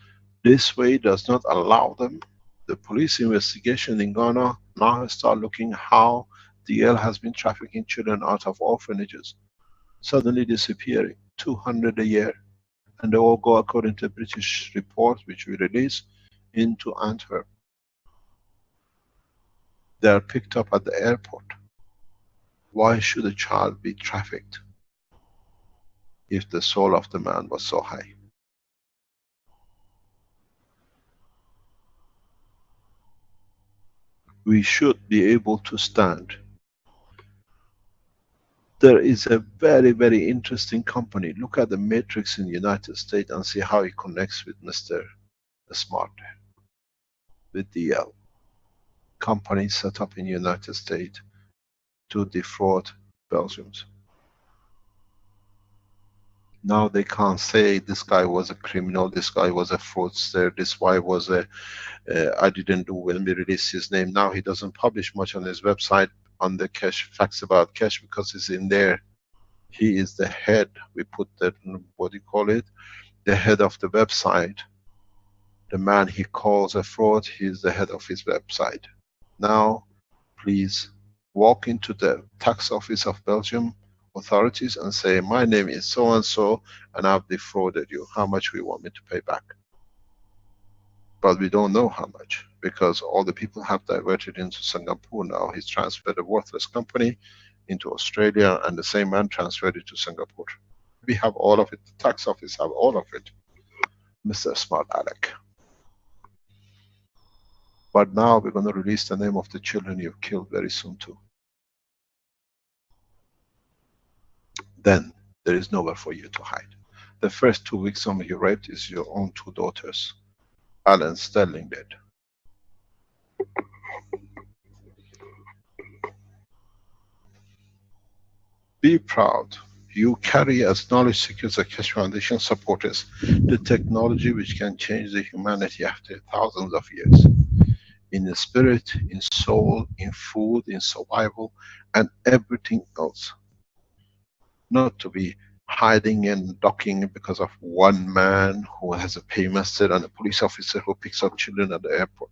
Speaker 3: this way does not allow them. The police investigation in Ghana now start looking how DL has been trafficking children out of orphanages, suddenly disappearing, 200 a year, and they all go according to a British report which we release into Antwerp. They are picked up at the airport. Why should a child be trafficked if the soul of the man was so high? We should be able to stand. There is a very, very interesting company. Look at the matrix in the United States and see how it connects with Mr. Smart. with DL. Company set up in United States to defraud Belgians. Now they can't say this guy was a criminal, this guy was a fraudster, this guy was a, I didn't do when we released his name. Now he doesn't publish much on his website on the Keshe, facts about Keshe, because it's in there. He is the head, we put that, what do you call it? The head of the website. The man he calls a fraud, he is the head of his website. Now, please walk into the tax office of Belgium authorities and say, my name is so and so, and I've defrauded you. How much do you want me to pay back? But we don't know how much, because all the people have diverted into Singapore now. He's transferred a worthless company into Australia, and the same man transferred it to Singapore. We have all of it. The tax office have all of it. Mr. Smart Alec. But now we're going to release the name of the children you've killed very soon too. Then there is nowhere for you to hide. The first 2 weeks somebody you raped is your own 2 daughters. Alan Sterling dead. Be proud. You carry as knowledge seekers at Keshe Foundation supporters the technology which can change the humanity after thousands of years. In the spirit, in soul, in food, in survival, and everything else. Not to be hiding and ducking because of one man who has a paymaster and a police officer who picks up children at the airport.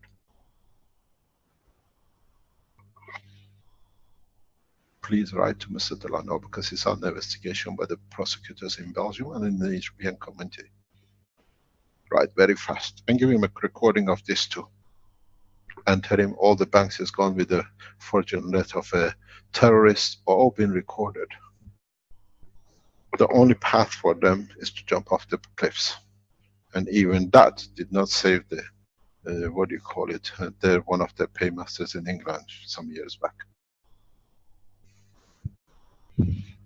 Speaker 3: Please write to Mr. Delano, because he's under investigation by the prosecutors in Belgium and in the European community. Write very fast and give him a recording of this too. And tell him all the banks is gone with the fraudulent of a terrorist, all been recorded. The only path for them is to jump off the cliffs. And even that did not save the, what do you call it, one of the paymasters in England some years back.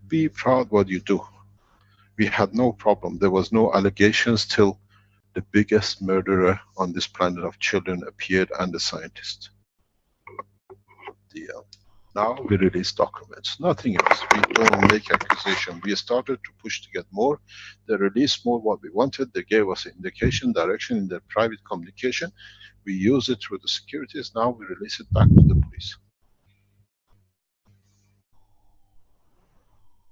Speaker 3: Be proud what you do. We had no problem. There was no allegations till the biggest murderer on this planet of children appeared, and the scientist. DL. Now we release documents, nothing else. We don't make accusation. We started to push to get more. They released more what we wanted. They gave us indication, direction in their private communication. We use it through the securities. Now we release it back to the police.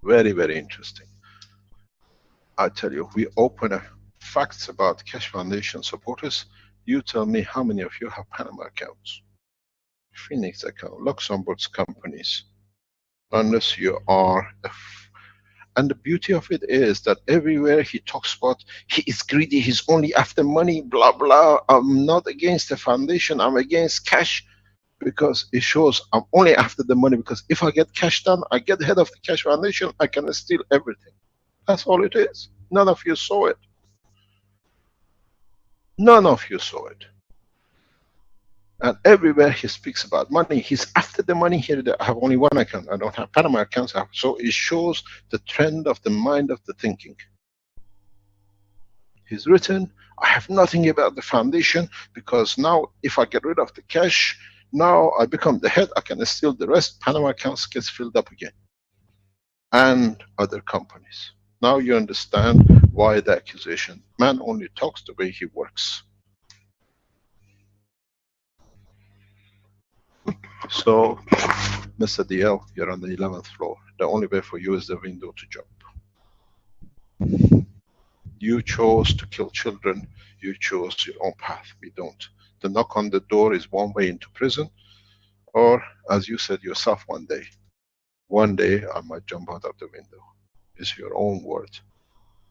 Speaker 3: Very, very interesting. I tell you, we open a facts about Keshe Foundation supporters. You tell me how many of you have Panama accounts, Phoenix account, Luxembourg's companies, unless you are and the beauty of it is that everywhere he talks about, he is greedy, he's only after money, blah, blah. I'm not against the foundation, I'm against Keshe, because it shows I'm only after the money, because if I get Keshe done, I get the head of the Keshe Foundation, I can steal everything. That's all it is. None of you saw it. None of you saw it. And everywhere he speaks about money, he's after the money. Here I have only one account, I don't have Panama accounts. So it shows the trend of the mind of the thinking. He's written, I have nothing about the foundation, because now if I get rid of the Keshe, now I become the head, I can steal the rest, Panama accounts gets filled up again. And other companies. Now you understand why the accusation. Man only talks the way he works. So, Mr. DL, you're on the 11th floor. The only way for you is the window to jump. You chose to kill children. You chose your own path. We don't. The knock on the door is one way into prison, or as you said yourself one day I might jump out of the window. It's your own word.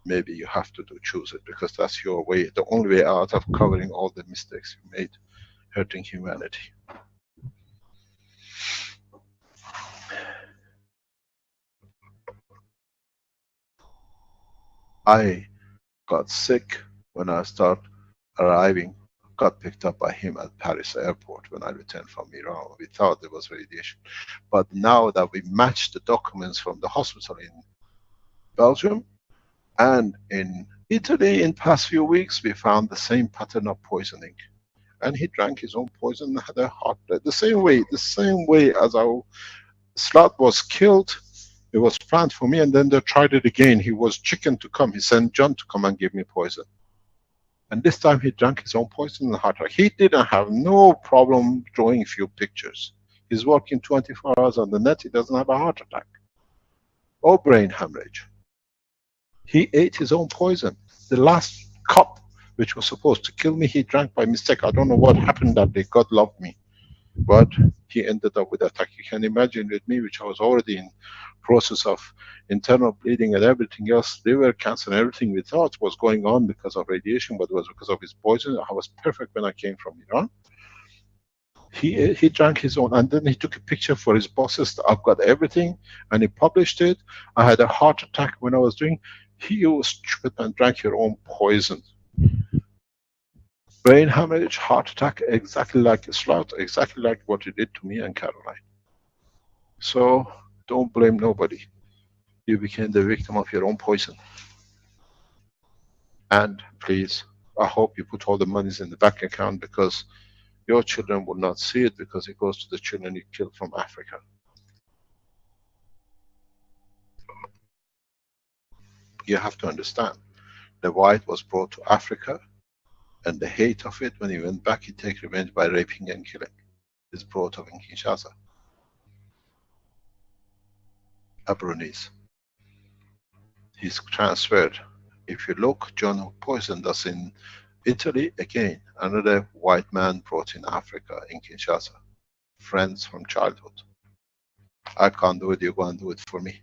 Speaker 3: Maybe you have to choose it, because that's your way, the only way out of covering all the mistakes you made, hurting humanity. I got sick when I started arriving, got picked up by him at Paris airport when I returned from Iran. We thought there was radiation. But now that we matched the documents from the hospital in Belgium and in Italy in past few weeks, we found the same pattern of poisoning. and he drank his own poison and had a heart attack. The same way as our Slat was killed, it was planned for me, and then they tried it again. He was chicken to come. He sent John to come and give me poison. And this time he drank his own poison and heart attack. He didn't have no problem drawing a few pictures. He's working 24 hours on the net. He doesn't have a heart attack or brain hemorrhage. He ate his own poison. The last cup, which was supposed to kill me, he drank by mistake. I don't know what happened that day. God loved me. But he ended up with attack. You can imagine with me, which I was already in process of internal bleeding and everything else, liver cancer and everything we thought was going on because of radiation, but it was because of his poison. I was perfect when I came from Iran. He drank his own, and then he took a picture for his bosses. I've got everything, and he published it. I had a heart attack when I was doing. He was stupid and drank your own poison. Brain hemorrhage, heart attack, exactly like a Slat, exactly like what you did to me and Caroline. So don't blame nobody. You became the victim of your own poison. And please, I hope you put all the monies in the bank account, because your children will not see it, because it goes to the children you killed from Africa. You have to understand, the white was brought to Africa, and the hate of it, when he went back, he take revenge by raping and killing. It's brought up in Kinshasa. Abrunese. He's transferred. If you look, John who poisoned us in Italy, again, another white man brought in Africa, in Kinshasa. Friends from childhood. I can't do it, you go and do it for me.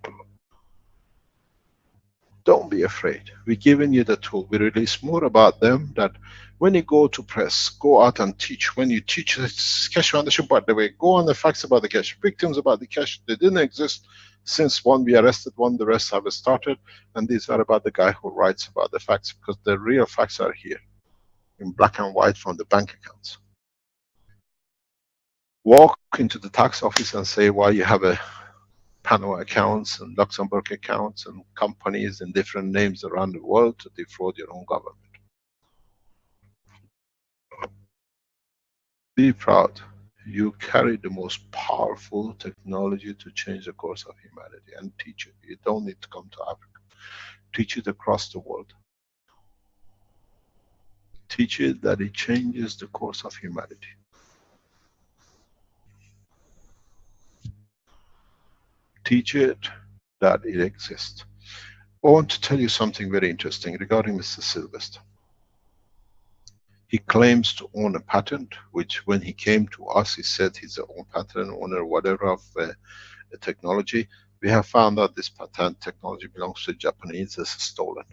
Speaker 3: Don't be afraid. We're giving you the tool. We release more about them, that when you go to press, go out and teach. When you teach the Keshe Foundation, by the way, go on the facts about the Keshe. Victims about the Keshe, they didn't exist since one we arrested one, the rest have started. And these are about the guy who writes about the facts, because the real facts are here, in black and white from the bank accounts. Walk into the tax office and say why you have a Panama accounts and Luxembourg accounts and companies and different names around the world to defraud your own government. Be proud. You carry the most powerful technology to change the course of humanity, and teach it. You don't need to come to Africa. Teach it across the world. Teach it that it changes the course of humanity. Teach it that it exists. I want to tell you something very interesting regarding Mr. Sylvester. He claims to own a patent, which when he came to us, he said he's the own patent owner, whatever, of a technology. We have found out this patent technology belongs to Japanese, it's stolen.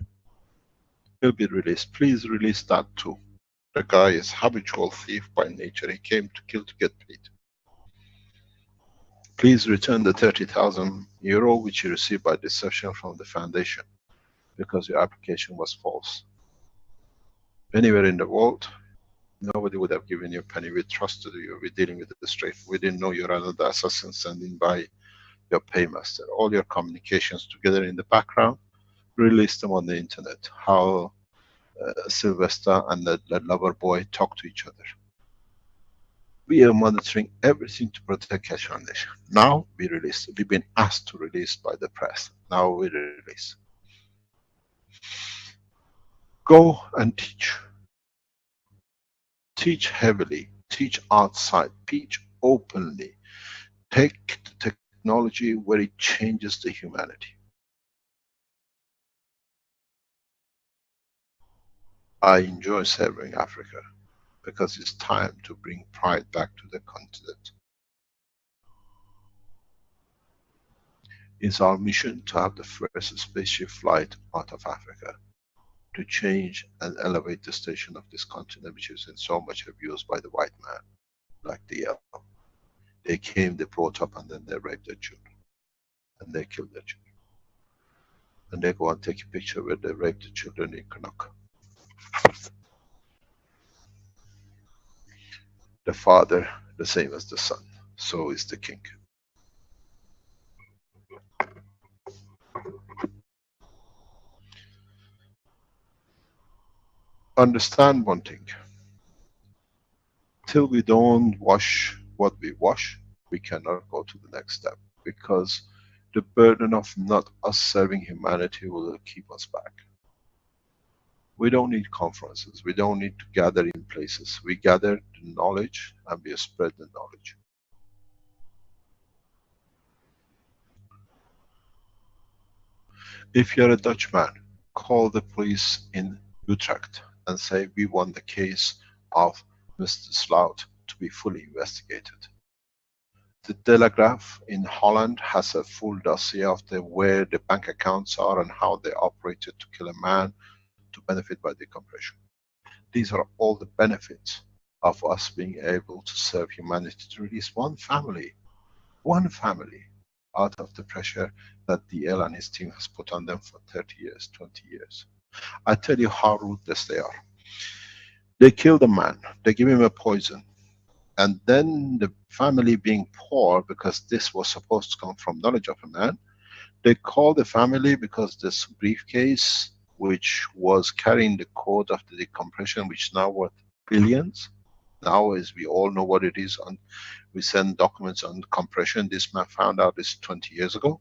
Speaker 3: He'll be released. Please release that too. The guy is habitual thief by nature. He came to kill to get paid. Please return the 30,000 euro which you received by deception from the foundation, because your application was false. Anywhere in the world, nobody would have given you a penny. We trusted you. We're dealing with it straight. We didn't know you're another assassin sending by your paymaster. All your communications together in the background, release them on the internet. How Sylvester and the lover boy talk to each other. We are monitoring everything to protect Keshe Foundation. Now we release. We've been asked to release by the press. Now we release. Go and teach. Teach heavily. Teach outside. Teach openly. Take the technology where it changes the humanity. I enjoy serving Africa, because it's time to bring pride back to the continent. It's our mission to have the first spaceship flight out of Africa, to change and elevate the station of this continent, which is in so much abused by the white man, like the yellow. They came, they brought up, and then they raped their children. And they killed their children. And they go and take a picture where they raped the children in Canuck. The father, the same as the son. So is the king. Understand one thing. Till we don't wash what we wash, we cannot go to the next step, because the burden of not us serving humanity will keep us back. We don't need conferences, we don't need to gather in places. We gather the knowledge and we spread the knowledge. If you're a Dutchman, call the police in Utrecht and say we want the case of Mr. Slout to be fully investigated. The Telegraph in Holland has a full dossier of where the bank accounts are and how they operated to kill a man to benefit by decompression. These are all the benefits of us being able to serve humanity, to release one family out of the pressure that DL and his team has put on them for 30 years, 20 years. I tell you how ruthless they are. They kill the man, they give him a poison, and then the family being poor, because this was supposed to come from knowledge of a man, they call the family because this briefcase, which was carrying the code of the decompression, which now worth billions. Now, as we all know what it is, and we send documents on compression. This man found out this 20 years ago.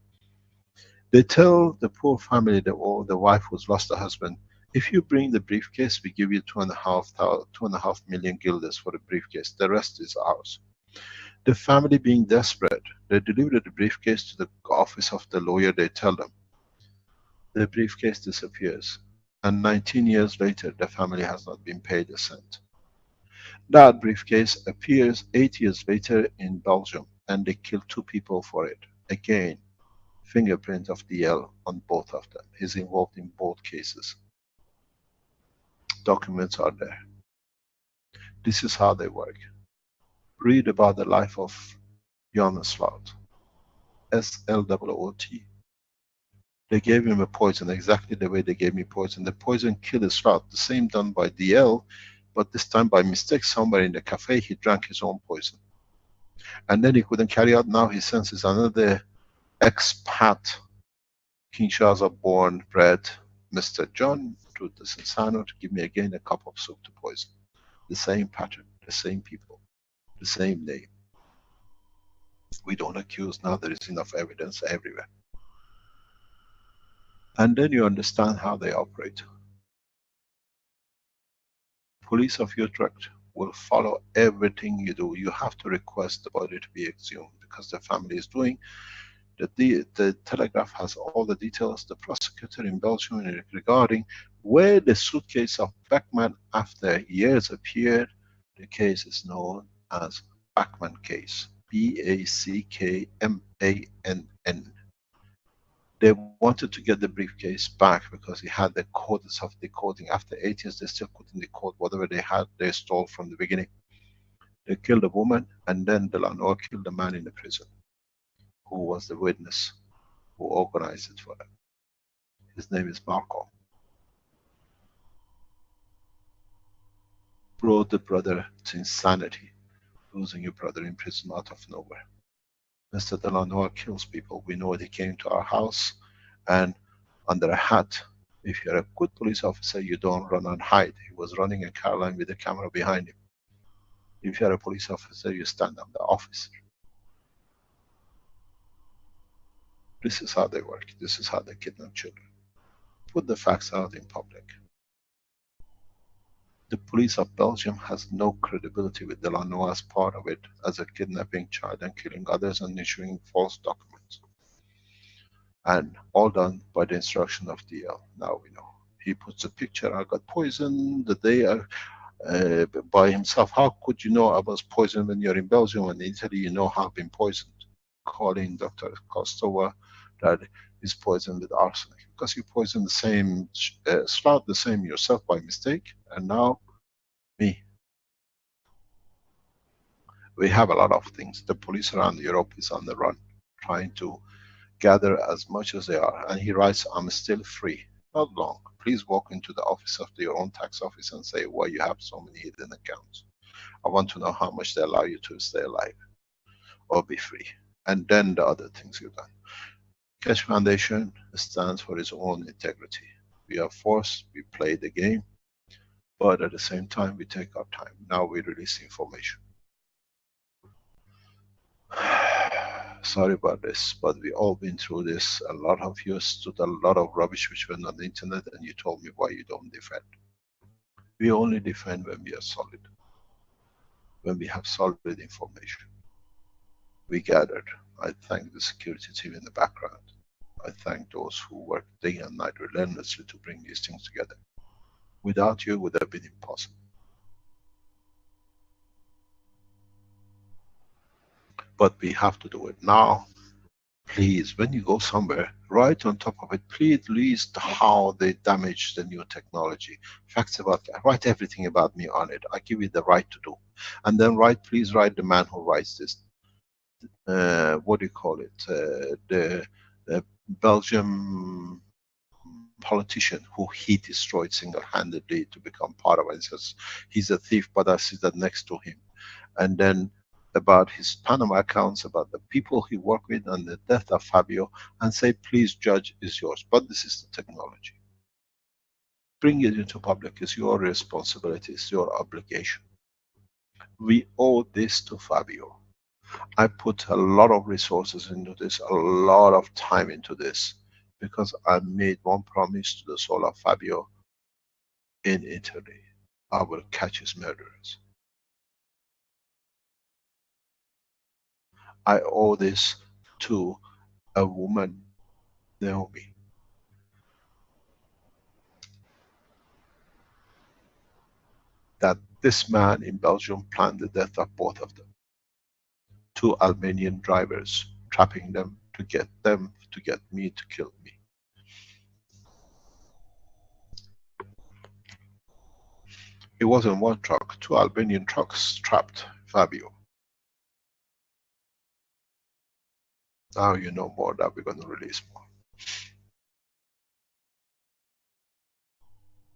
Speaker 3: They tell the poor family, the wife who's lost her husband, if you bring the briefcase, we give you 2.5 million guilders for the briefcase. The rest is ours. The family being desperate, they deliver the briefcase to the office of the lawyer. They tell them, the briefcase disappears, and 19 years later, the family has not been paid a cent. That briefcase appears 8 years later in Belgium, and they kill 2 people for it. Again, fingerprint of DL on both of them. He's involved in both cases. Documents are there. This is how they work. Read about the life of Jan Slout, S-L-O-O-T. They gave him a poison exactly the way they gave me poison. The poison killed the Slout, the same done by DL, but this time by mistake somewhere in the cafe he drank his own poison. And then he couldn't carry out. Now he senses another expat, Kinshasa born, bred Mr. John, to the Sensano to give me again a cup of soup to poison. The same pattern, the same people, the same name. We don't accuse now, there is enough evidence everywhere. And then you understand how they operate. Police of Utrecht will follow everything you do. You have to request the body to be exhumed, because the family is doing. The Telegraph has all the details. The prosecutor in Belgium regarding where the suitcase of Beckman after years appeared, the case is known as Beckman case. B-A-C-K-M-A-N-N. They wanted to get the briefcase back because he had the codes of decoding. After 8 years, they still couldn't decode whatever they had, they stole from the beginning. They killed a woman, and then Delano killed the man in the prison, who was the witness, who organized it for them. His name is Marco. Brought the brother to insanity, losing your brother in prison out of nowhere. Mr. Delano kills people. We know he came to our house, and under a hat. If you're a good police officer, you don't run and hide. He was running in Caroline with a camera behind him. If you're a police officer, you stand on the officer. This is how they work. This is how they kidnap children. Put the facts out in public. The police of Belgium has no credibility with Delano as part of it, as a kidnapping child and killing others and issuing false documents. And all done by the instruction of DL. Now we know. He puts a picture, I got poisoned the day by himself. How could you know I was poisoned when you're in Belgium and in Italy you know how I've been poisoned? Calling Dr. Kostova that is poisoned with arsenic. Because you poisoned the same Slout, the same yourself by mistake, and now me. We have a lot of things. The police around Europe is on the run, trying to gather as much as they are. And he writes, I'm still free. Not long. Please walk into the office of your own tax office and say why you have so many hidden accounts. I want to know how much they allow you to stay alive or be free. And then the other things you've done. Keshe Foundation stands for its own integrity. We are forced, we play the game. but at the same time we take our time. Now we release information. Sorry about this, but we all been through this. A lot of you stood a lot of rubbish which went on the internet, and you told me why you don't defend. We only defend when we are solid, when we have solid information. We gathered. I thank the security team in the background. I thank those who work day and night relentlessly to bring these things together. Without you, it would have been impossible. But we have to do it now. Please, when you go somewhere, write on top of it, please list how they damage the new technology. Facts about that. Write everything about me on it. I give you the right to do. And then please write the man who writes this. What do you call it? The Belgium politician who he destroyed single-handedly to become part of it. He says he's a thief, but I see that next to him. And then about his Panama accounts, about the people he worked with, and the death of Fabio, and say, please, judge, is yours. But this is the technology. Bring it into public. It's your responsibility. It's your obligation. We owe this to Fabio. I put a lot of resources into this, a lot of time into this, because I made one promise to the soul of Fabio in Italy. I will catch his murderers. I owe this to a woman, Naomi. That this man in Belgium planned the death of both of them. 2 Albanian drivers, trapping them to get me to kill me. It wasn't one truck, 2 Albanian trucks trapped Fabio. Now you know more, that we're going to release more.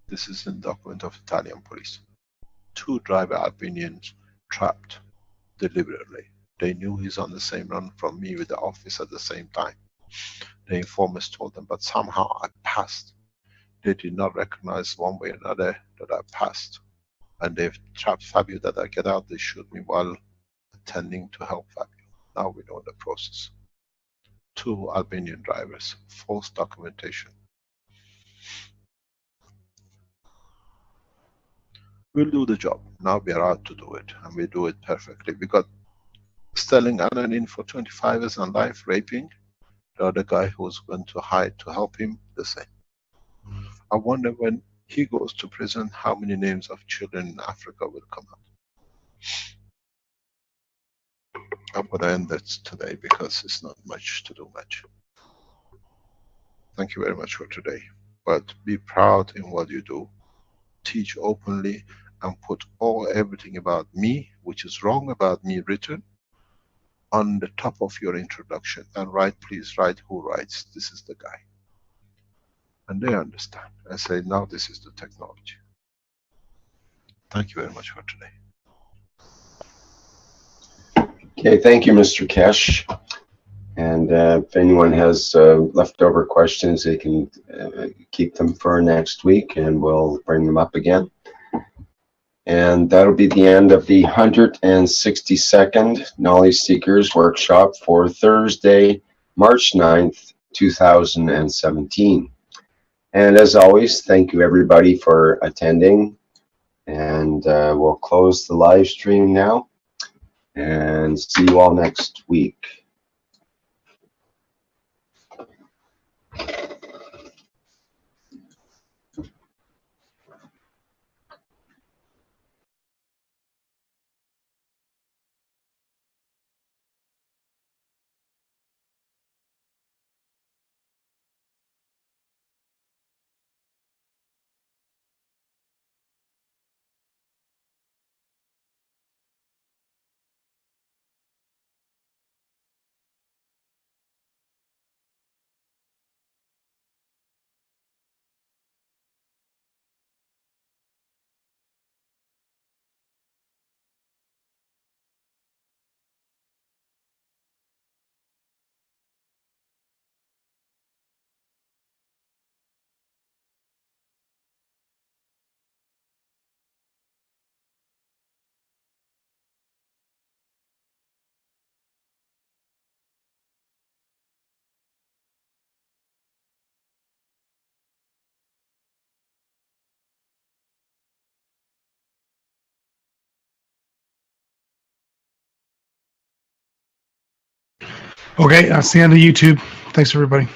Speaker 3: This is in document of Italian police. 2 driver Albanians trapped deliberately. They knew he's on the same run from me with the office at the same time. The informers told them, but somehow I passed. They did not recognize one way or another that I passed. And they've trapped Fabio, that I get out, they shoot me while attending to help Fabio. Now we know the process. 2 Albanian drivers, false documentation. We'll do the job. Now we are out to do it, and we do it perfectly. We got Sterling Alanin for 25 years on life, raping. The other guy who's going to hide to help him, the same. I wonder when he goes to prison, how many names of children in Africa will come out. I'm going to end that today because it's not much to do much. Thank you very much for today. But be proud in what you do. Teach openly and put everything about me, which is wrong about me, written on the top of your introduction. And write, please write who writes. This is the guy. And they understand. I say, now this is the technology. Thank you very much for today.
Speaker 1: Okay, thank you, Mr. Keshe. And if anyone has leftover questions, they can keep them for next week, and we'll bring them up again. And that'll be the end of the 162nd Knowledge Seekers Workshop for Thursday, March 9th, 2017. And as always, thank you everybody for attending. And we'll close the live stream now. And see you all next week.
Speaker 6: Okay, that's the end of YouTube. Thanks, everybody.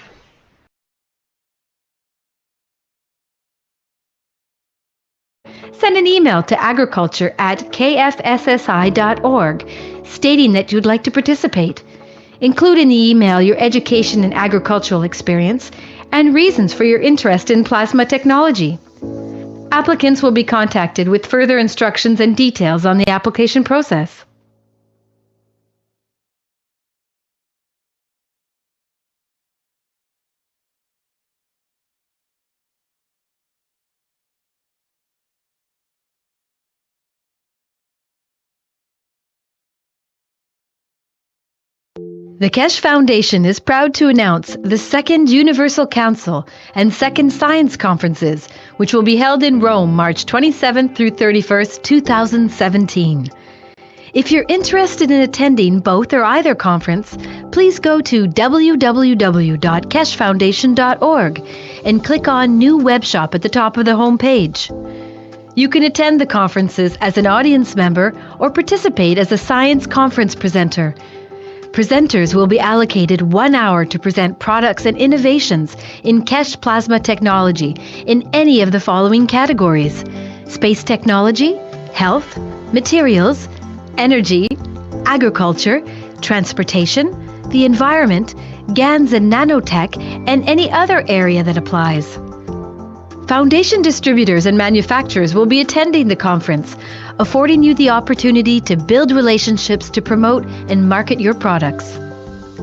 Speaker 2: Send an email to agriculture@kfssi.org stating that you'd like to participate. Include in the email your education and agricultural experience and reasons for your interest in plasma technology. Applicants will be contacted with further instructions and details on the application process. The Keshe Foundation is proud to announce the Second Universal Council and Second Science Conferences, which will be held in Rome, March 27th through 31st, 2017. If you're interested in attending both or either conference, please go to www.keshefoundation.org and click on New Web Shop at the top of the home page. You can attend the conferences as an audience member or participate as a science conference presenter. Presenters will be allocated 1 hour to present products and innovations in Keshe plasma technology in any of the following categories: space technology, health, materials, energy, agriculture, transportation, the environment, GANs and nanotech, and any other area that applies. Foundation distributors and manufacturers will be attending the conference, affording you the opportunity to build relationships to promote and market your products.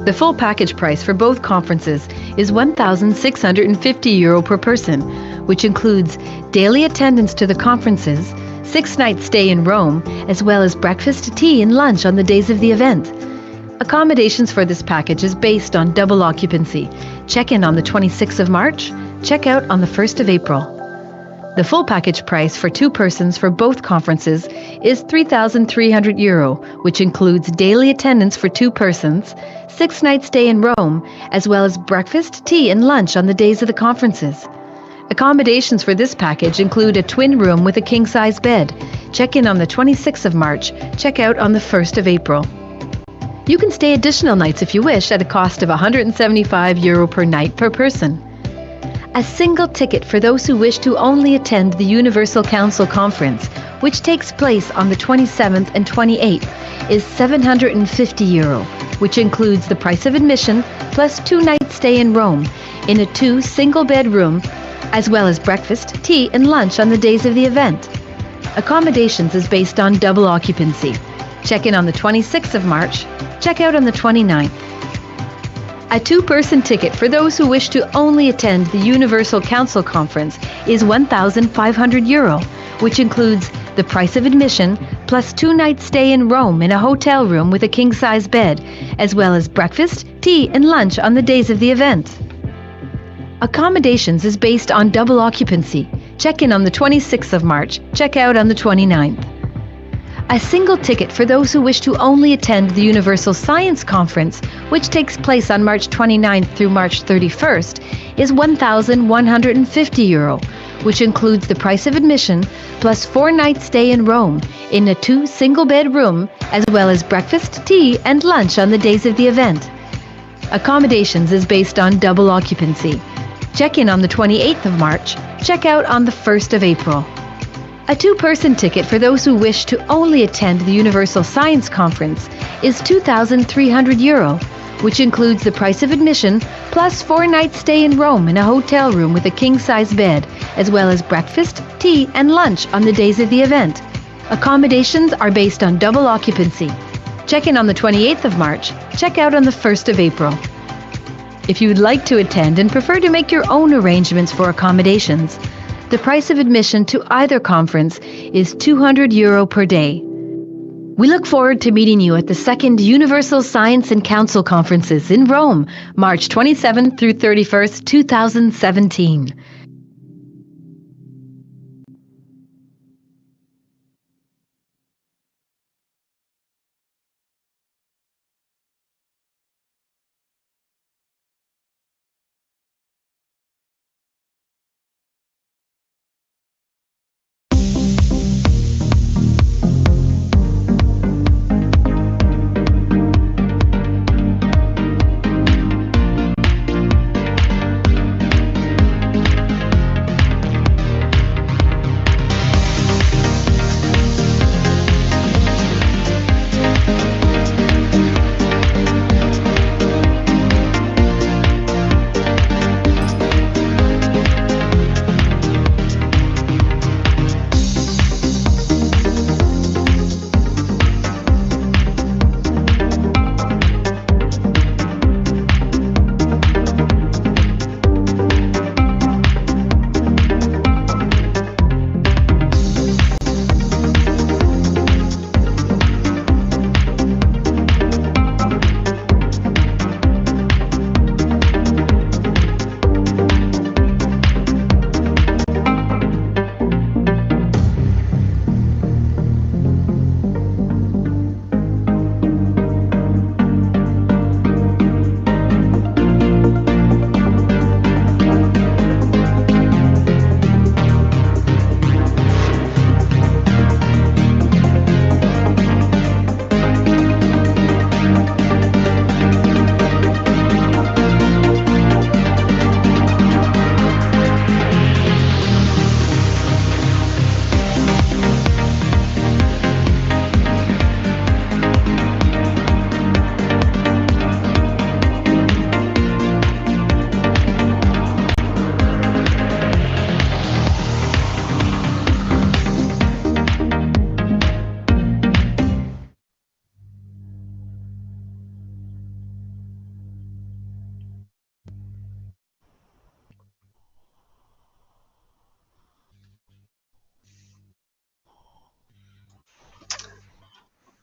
Speaker 2: The full package price for both conferences is €1,650 per person, which includes daily attendance to the conferences, 6-night stay in Rome, as well as breakfast, tea, and lunch on the days of the event. Accommodations for this package is based on double occupancy. Check-in on the 26th of March, check-out on the 1st of April. The full package price for 2 persons for both conferences is €3,300, which includes daily attendance for 2 persons, 6-night stay in Rome, as well as breakfast, tea, and lunch on the days of the conferences. Accommodations for this package include a twin room with a king-size bed. Check-in on the 26th of March, check-out on the 1st of April. You can stay additional nights if you wish at a cost of €175 per night per person. A single ticket for those who wish to only attend the Universal Council Conference, which takes place on the 27th and 28th, is €750, which includes the price of admission plus 2-night stay in Rome in a 2 single-bed room, as well as breakfast, tea, and lunch on the days of the event. Accommodations is based on double occupancy. Check-in on the 26th of March, check-out on the 29th. A 2-person ticket for those who wish to only attend the Universal Council Conference is €1,500, which includes the price of admission plus 2-night stay in Rome in a hotel room with a king-size bed, as well as breakfast, tea, and lunch on the days of the event. Accommodations is based on double occupancy. Check-in on the 26th of March, check-out on the 29th. A single ticket for those who wish to only attend the Universal Science Conference, which takes place on March 29th through March 31st, is €1,150, which includes the price of admission plus 4-night stay in Rome in a 2 single-bed room, as well as breakfast, tea, and lunch on the days of the event. Accommodations is based on double occupancy. Check-in on the 28th of March, check-out on the 1st of April. A 2-person ticket for those who wish to only attend the Universal Science Conference is €2,300, which includes the price of admission plus 4-night stay in Rome in a hotel room with a king-size bed, as well as breakfast, tea, and lunch on the days of the event. Accommodations are based on double occupancy. Check-in on the 28th of March, check-out on the 1st of April. If you would like to attend and prefer to make your own arrangements for accommodations, the price of admission to either conference is €200 per day. We look forward to meeting you at the Second Universal Science and Council Conferences in Rome, March 27th through 31st, 2017.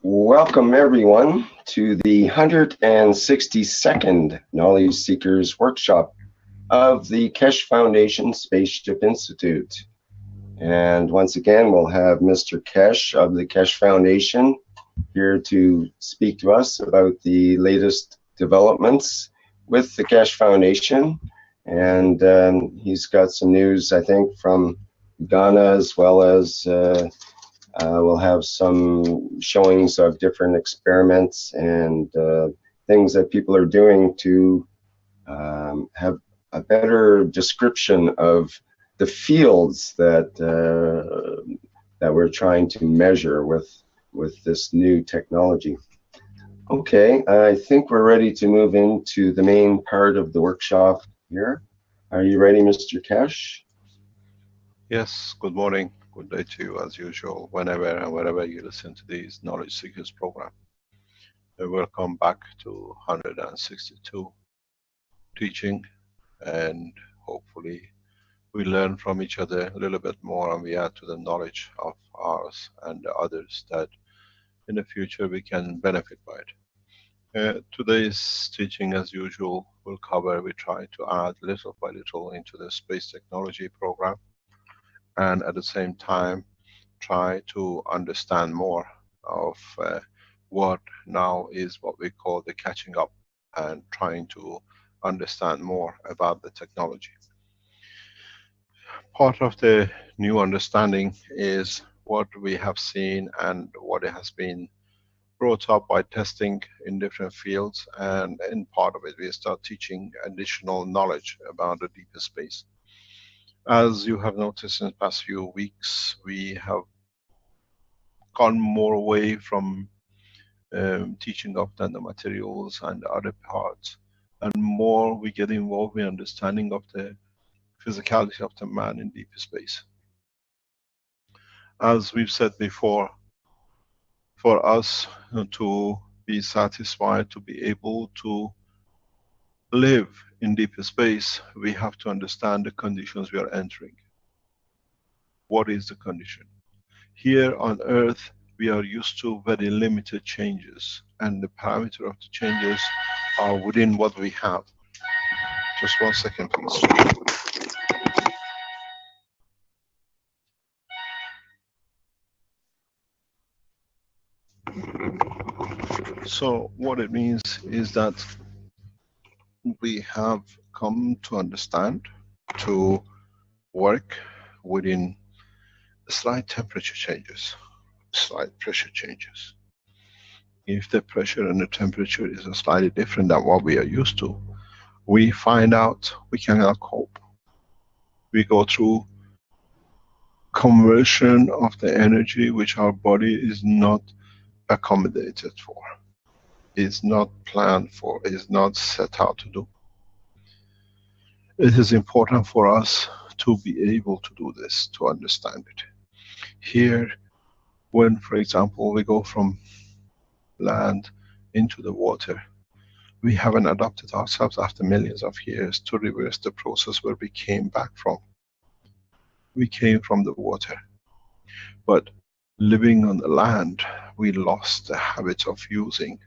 Speaker 1: Welcome everyone to the 162nd Knowledge Seekers Workshop of the Keshe Foundation Spaceship Institute. And once again, we'll have Mr. Keshe of the Keshe Foundation here to speak to us about the latest developments with the Keshe Foundation. And he's got some news, I think, from Ghana, as well as we'll have some showings of different experiments and things that people are doing to have a better description of the fields that that we're trying to measure with this new technology. Okay, I think we're ready to move into the main part of the workshop here. Are you ready, Mr. Keshe?
Speaker 3: Yes, good morning, good day to you as usual, whenever and wherever you listen to these Knowledge Seekers program. Welcome back to 162 teaching, and hopefully we learn from each other a little bit more and we add to the knowledge of ours and the others that in the future we can benefit by it. Today's teaching, as usual, will cover, we try to add little by little into the space technology program, and at the same time try to understand more of what now is what we call the catching up, and trying to understand more about the technology. Part of the new understanding is what we have seen and what it has been brought up by testing in different fields, and in part of it we start teaching additional knowledge about the deeper space. As you have noticed in the past few weeks, we have gone more away from teaching of nanomaterials and other parts, and more we get involved in understanding of the physicality of the man in deep space. As we've said before, for us to be satisfied, to be able to live in deep space, we have to understand the conditions we are entering. What is the condition? Here on Earth, we are used to very limited changes, and the parameter of the changes are within what we have. Just 1 second, please. So what it means is that we have come to understand, to work within slight temperature changes, slight pressure changes. If the pressure and the temperature is slightly different than what we are used to, we find out we cannot cope. We go through conversion of the energy which our body is not accommodated for, is not planned for, is not set out to do. It is important for us to be able to do this, to understand it. Here, when, for example, we go from land into the water, we haven't adapted ourselves after millions of years to reverse the process where we came back from. We came from the water. But living on the land, we lost the habit of using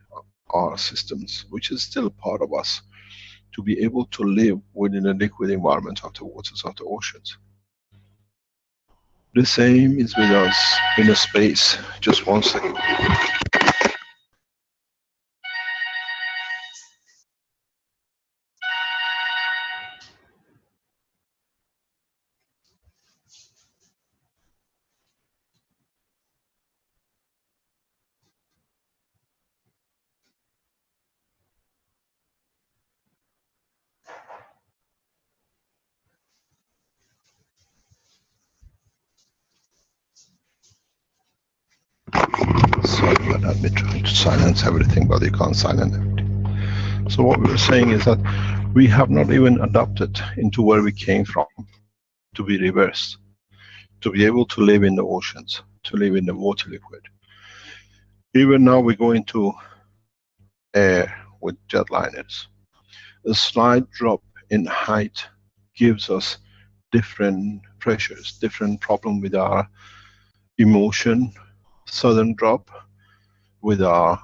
Speaker 3: our systems, which is still part of us, to be able to live within a liquid environment of the waters of the oceans. The same is with us in a space. Just 1 second. Sorry about that, we're trying to silence everything, but you can't silence everything. So what we were saying is that we have not even adapted into where we came from to be reversed, to be able to live in the oceans, to live in the water liquid. Even now we go into air with jetliners. A slight drop in height gives us different pressures, different problem with our emotion. Sudden drop, with our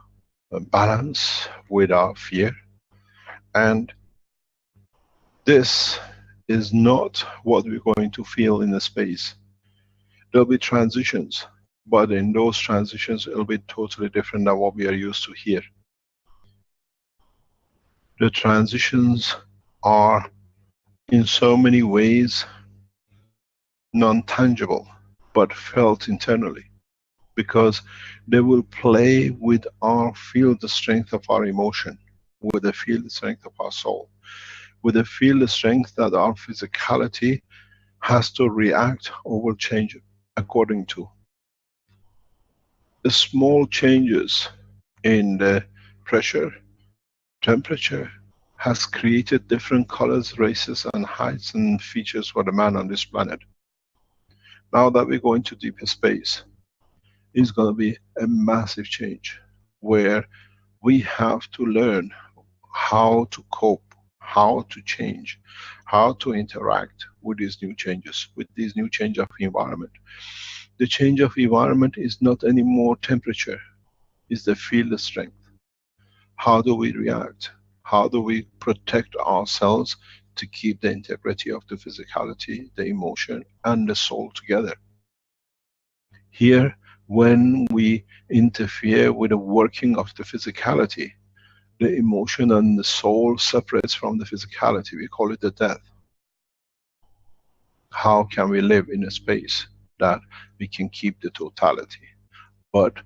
Speaker 3: balance, with our fear. And this is not what we're going to feel in the space. There'll be transitions, but in those transitions it'll be totally different than what we are used to here. The transitions are in so many ways non-tangible, but felt internally, because they will play with our field the strength of our emotion, with the field strength of our soul, with the field strength that our physicality has to react or will change according to. The small changes in the pressure, temperature, has created different colors, races and heights and features for the man on this planet. Now that we go into deeper space, it's going to be a massive change where we have to learn how to cope, how to change, how to interact with these new changes, with these new change of environment. The change of environment is not anymore temperature, it's the field strength. How do we react? How do we protect ourselves to keep the integrity of the physicality, the emotion and the soul together? Here, when we interfere with the working of the physicality, the emotion and the soul separates from the physicality. We call it the death. How can we live in a space that we can keep the totality, but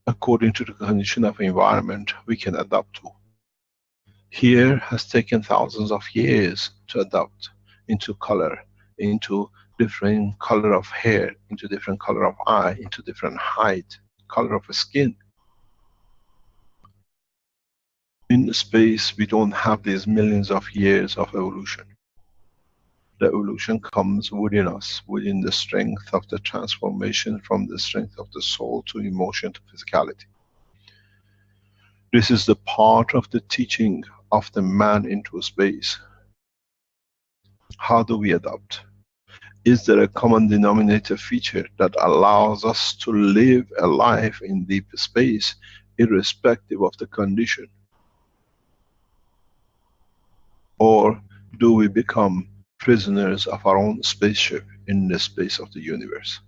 Speaker 3: according to the condition of environment we can adapt to? Here has taken thousands of years to adapt into color, into different color of hair, into different color of eye, into different height, color of skin. In space we don't have these millions of years of evolution. The evolution comes within us, within the strength of the transformation from the strength of the soul to emotion to physicality. This is the part of the teaching of the man into space. How do we adapt? Is there a common denominator feature that allows us to live a life in deep space irrespective of the condition? Or do we become prisoners of our own spaceship in the space of the universe?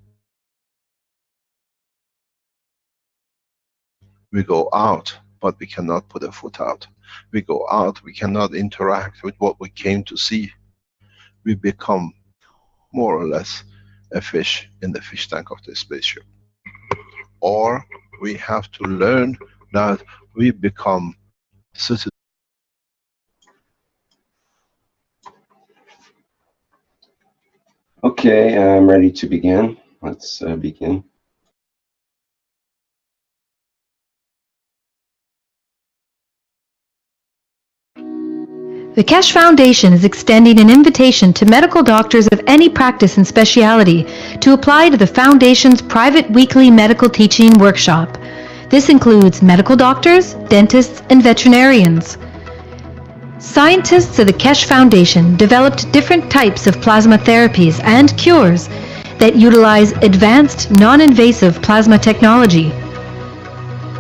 Speaker 3: We go out, but we cannot put a foot out. We go out, we cannot interact with what we came to see. We become more or less a fish in the fish tank of the spaceship. Or we have to learn that we become citizens.
Speaker 1: Okay, I'm ready to begin. Let's begin.
Speaker 2: The Keshe Foundation is extending an invitation to medical doctors of any practice and specialty to apply to the Foundation's private weekly medical teaching workshop. This includes medical doctors, dentists, and veterinarians. Scientists of the Keshe Foundation developed different types of plasma therapies and cures that utilize advanced, non-invasive plasma technology.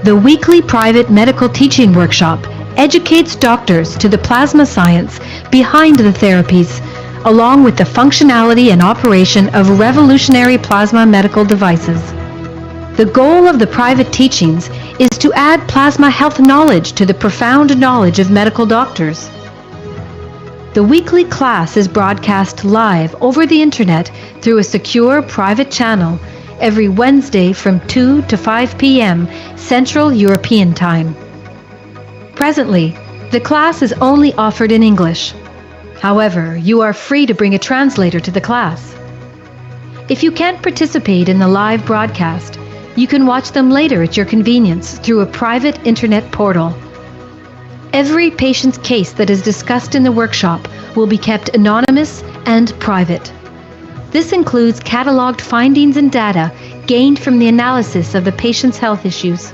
Speaker 2: The weekly private medical teaching workshop educates doctors to the plasma science behind the therapies, along with the functionality and operation of revolutionary plasma medical devices. The goal of the private teachings is to add plasma health knowledge to the profound knowledge of medical doctors. The weekly class is broadcast live over the internet through a secure private channel every Wednesday from 2 to 5 p.m. Central European Time. Presently, the class is only offered in English. However, you are free to bring a translator to the class. If you can't participate in the live broadcast, you can watch them later at your convenience through a private internet portal. Every patient's case that is discussed in the workshop will be kept anonymous and private. This includes cataloged findings and data gained from the analysis of the patient's health issues.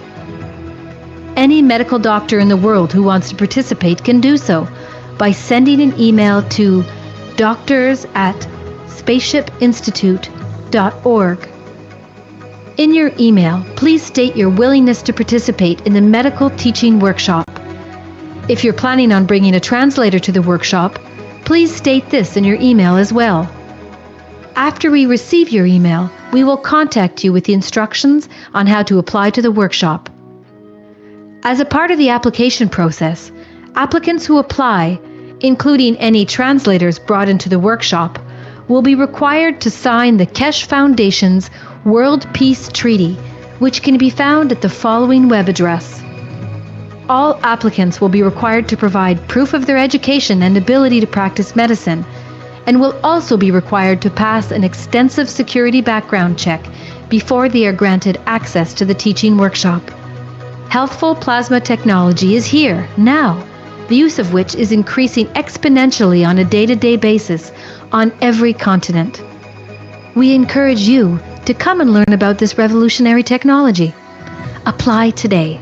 Speaker 2: Any medical doctor in the world who wants to participate can do so by sending an email to doctors@spaceshipinstitute.org. In your email, please state your willingness to participate in the medical teaching workshop. If you're planning on bringing a translator to the workshop, please state this in your email as well. After we receive your email, we will contact you with the instructions on how to apply to the workshop. As a part of the application process, applicants who apply, including any translators brought into the workshop, will be required to sign the Keshe Foundation's World Peace Treaty, which can be found at the following web address. All applicants will be required to provide proof of their education and ability to practice medicine, and will also be required to pass an extensive security background check before they are granted access to the teaching workshop. Healthful plasma technology is here, now, the use of which is increasing exponentially on a day-to-day basis on every continent. We encourage you to come and learn about this revolutionary technology. Apply today.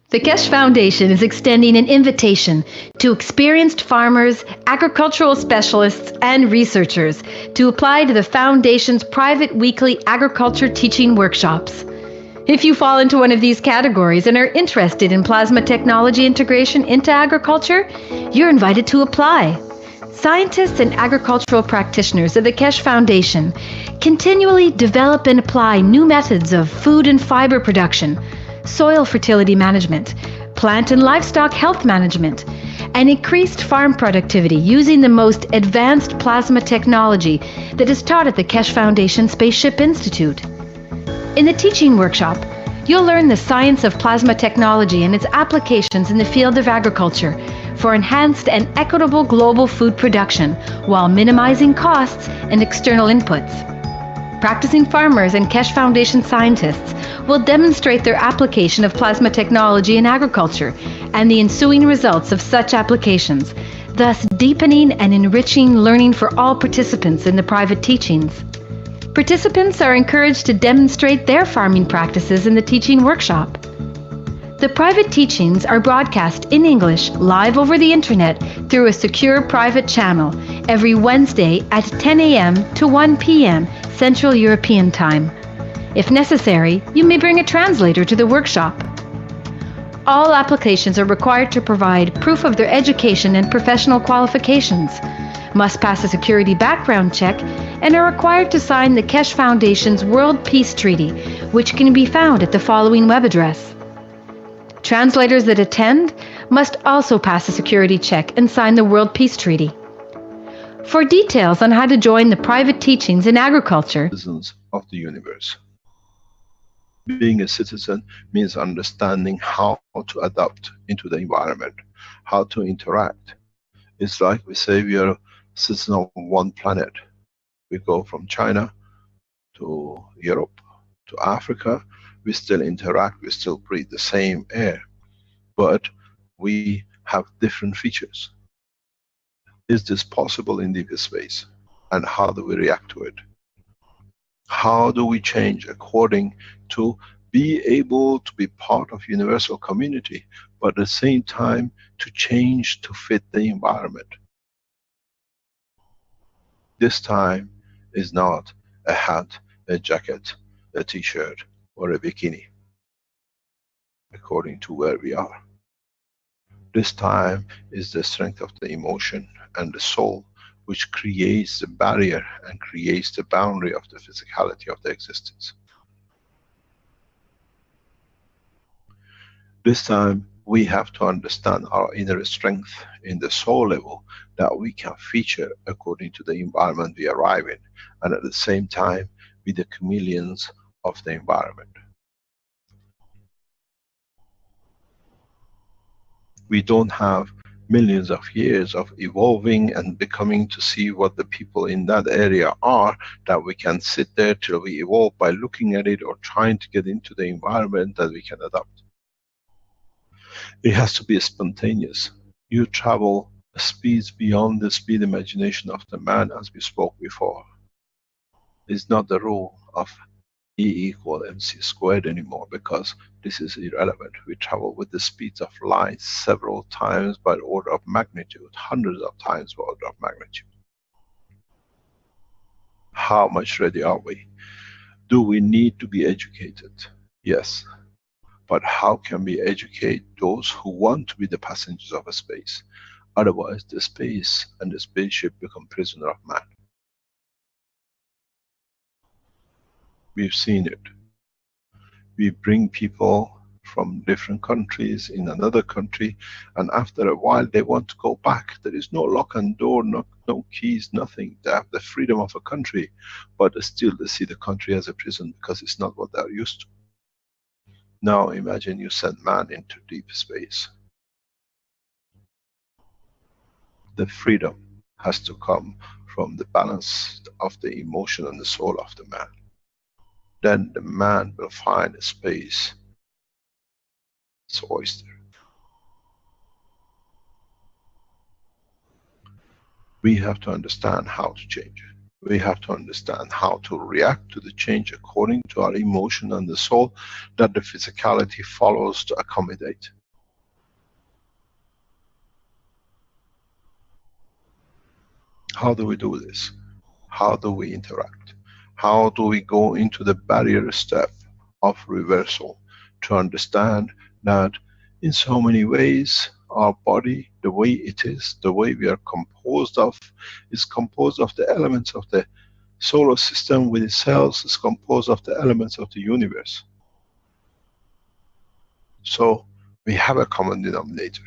Speaker 2: The Keshe Foundation is extending an invitation to experienced farmers, agricultural specialists, and researchers to apply to the Foundation's private weekly agriculture teaching workshops. If you fall into one of these categories and are interested in plasma technology integration into agriculture, you're invited to apply. Scientists and agricultural practitioners of the Keshe Foundation continually develop and apply new methods of food and fiber production, soil fertility management, plant and livestock health management, and increased farm productivity using the most advanced plasma technology that is taught at the Keshe Foundation Spaceship Institute. In the teaching workshop, you'll learn the science of plasma technology and its applications in the field of agriculture for enhanced and equitable global food production while minimizing costs and external inputs. Practicing farmers and Keshe Foundation scientists will demonstrate their application of plasma technology in agriculture and the ensuing results of such applications, thus deepening and enriching learning for all participants in the private teachings. Participants are encouraged to demonstrate their farming practices in the teaching workshop. The private teachings are broadcast in English live over the internet through a secure private channel every Wednesday at 10 a.m. to 1 p.m. Central European Time. If necessary, you may bring a translator to the workshop. All applications are required to provide proof of their education and professional qualifications, must pass a security background check, and are required to sign the Keshe Foundation's World Peace Treaty, which can be found at the following web address. Translators that attend must also pass a security check and sign the World Peace Treaty. For details on how to join the private teachings in agriculture,
Speaker 3: Citizens of the universe. Being a citizen means understanding how to adapt into the environment, how to interact. It's like we say we are citizens of one planet. We go from China to Europe to Africa, we still interact, we still breathe the same air, but we have different features. Is this possible in deep space? And how do we react to it? How do we change according to be able to be part of universal community, but at the same time to change to fit the environment? This time is not a hat, a jacket, a t-shirt, or a bikini, according to where we are. This time is the strength of the emotion and the soul, which creates the barrier and creates the boundary of the physicality of the existence. This time we have to understand our inner strength in the soul level, that we can feature according to the environment we arrive in, and at the same time be the chameleons of the environment. We don't have millions of years of evolving and becoming to see what the people in that area are, that we can sit there till we evolve by looking at it or trying to get into the environment that we can adapt. It has to be spontaneous. You travel speeds beyond the speed imagination of the man, as we spoke before. It's not the rule of E=mc² anymore, because this is irrelevant. We travel with the speeds of light several times by order of magnitude, hundreds of times by order of magnitude. How much ready are we? Do we need to be educated? Yes. But how can we educate those who want to be the passengers of a space? Otherwise, the space and the spaceship become prisoner of man. We've seen it. We bring people from different countries in another country, and after a while they want to go back. There is no lock and door, no keys, nothing. They have the freedom of a country, but still they see the country as a prison because it's not what they're used to. Now imagine you send man into deep space. The freedom has to come from the balance of the emotion and the soul of the man. Then the man will find a space. It's oyster. We have to understand how to change. We have to understand how to react to the change according to our emotion and the soul that the physicality follows to accommodate. How do we do this? How do we interact? How do we go into the barrier step of reversal to understand that in so many ways our body, the way it is, the way we are composed of, is composed of the elements of the solar system with its cells, is composed of the elements of the universe. So we have a common denominator.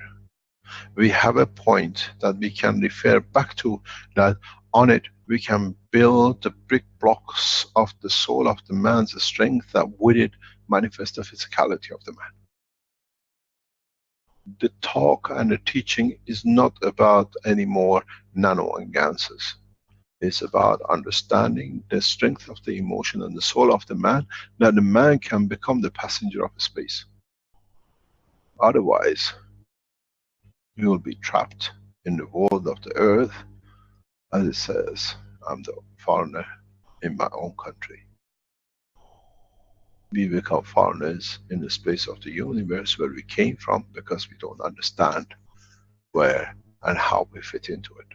Speaker 3: We have a point that we can refer back to, that on it we can build the brick blocks of the soul of the man's strength, that with it manifests the physicality of the man. The talk and the teaching is not about any more nano and ganses. It's about understanding the strength of the emotion and the soul of the man, that the man can become the passenger of space. Otherwise, you will be trapped in the world of the earth, as it says, I'm the foreigner in my own country. We become foreigners in the space of the universe where we came from, because we don't understand where and how we fit into it.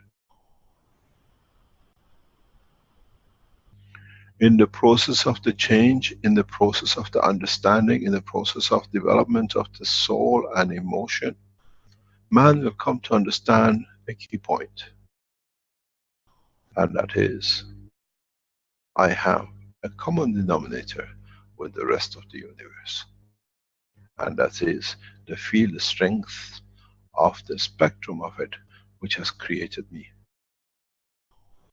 Speaker 3: In the process of the change, in the process of the understanding, in the process of development of the soul and emotion, man will come to understand a key point. And that is, I have a common denominator with the rest of the universe. And that is the field strength of the spectrum of it, which has created me.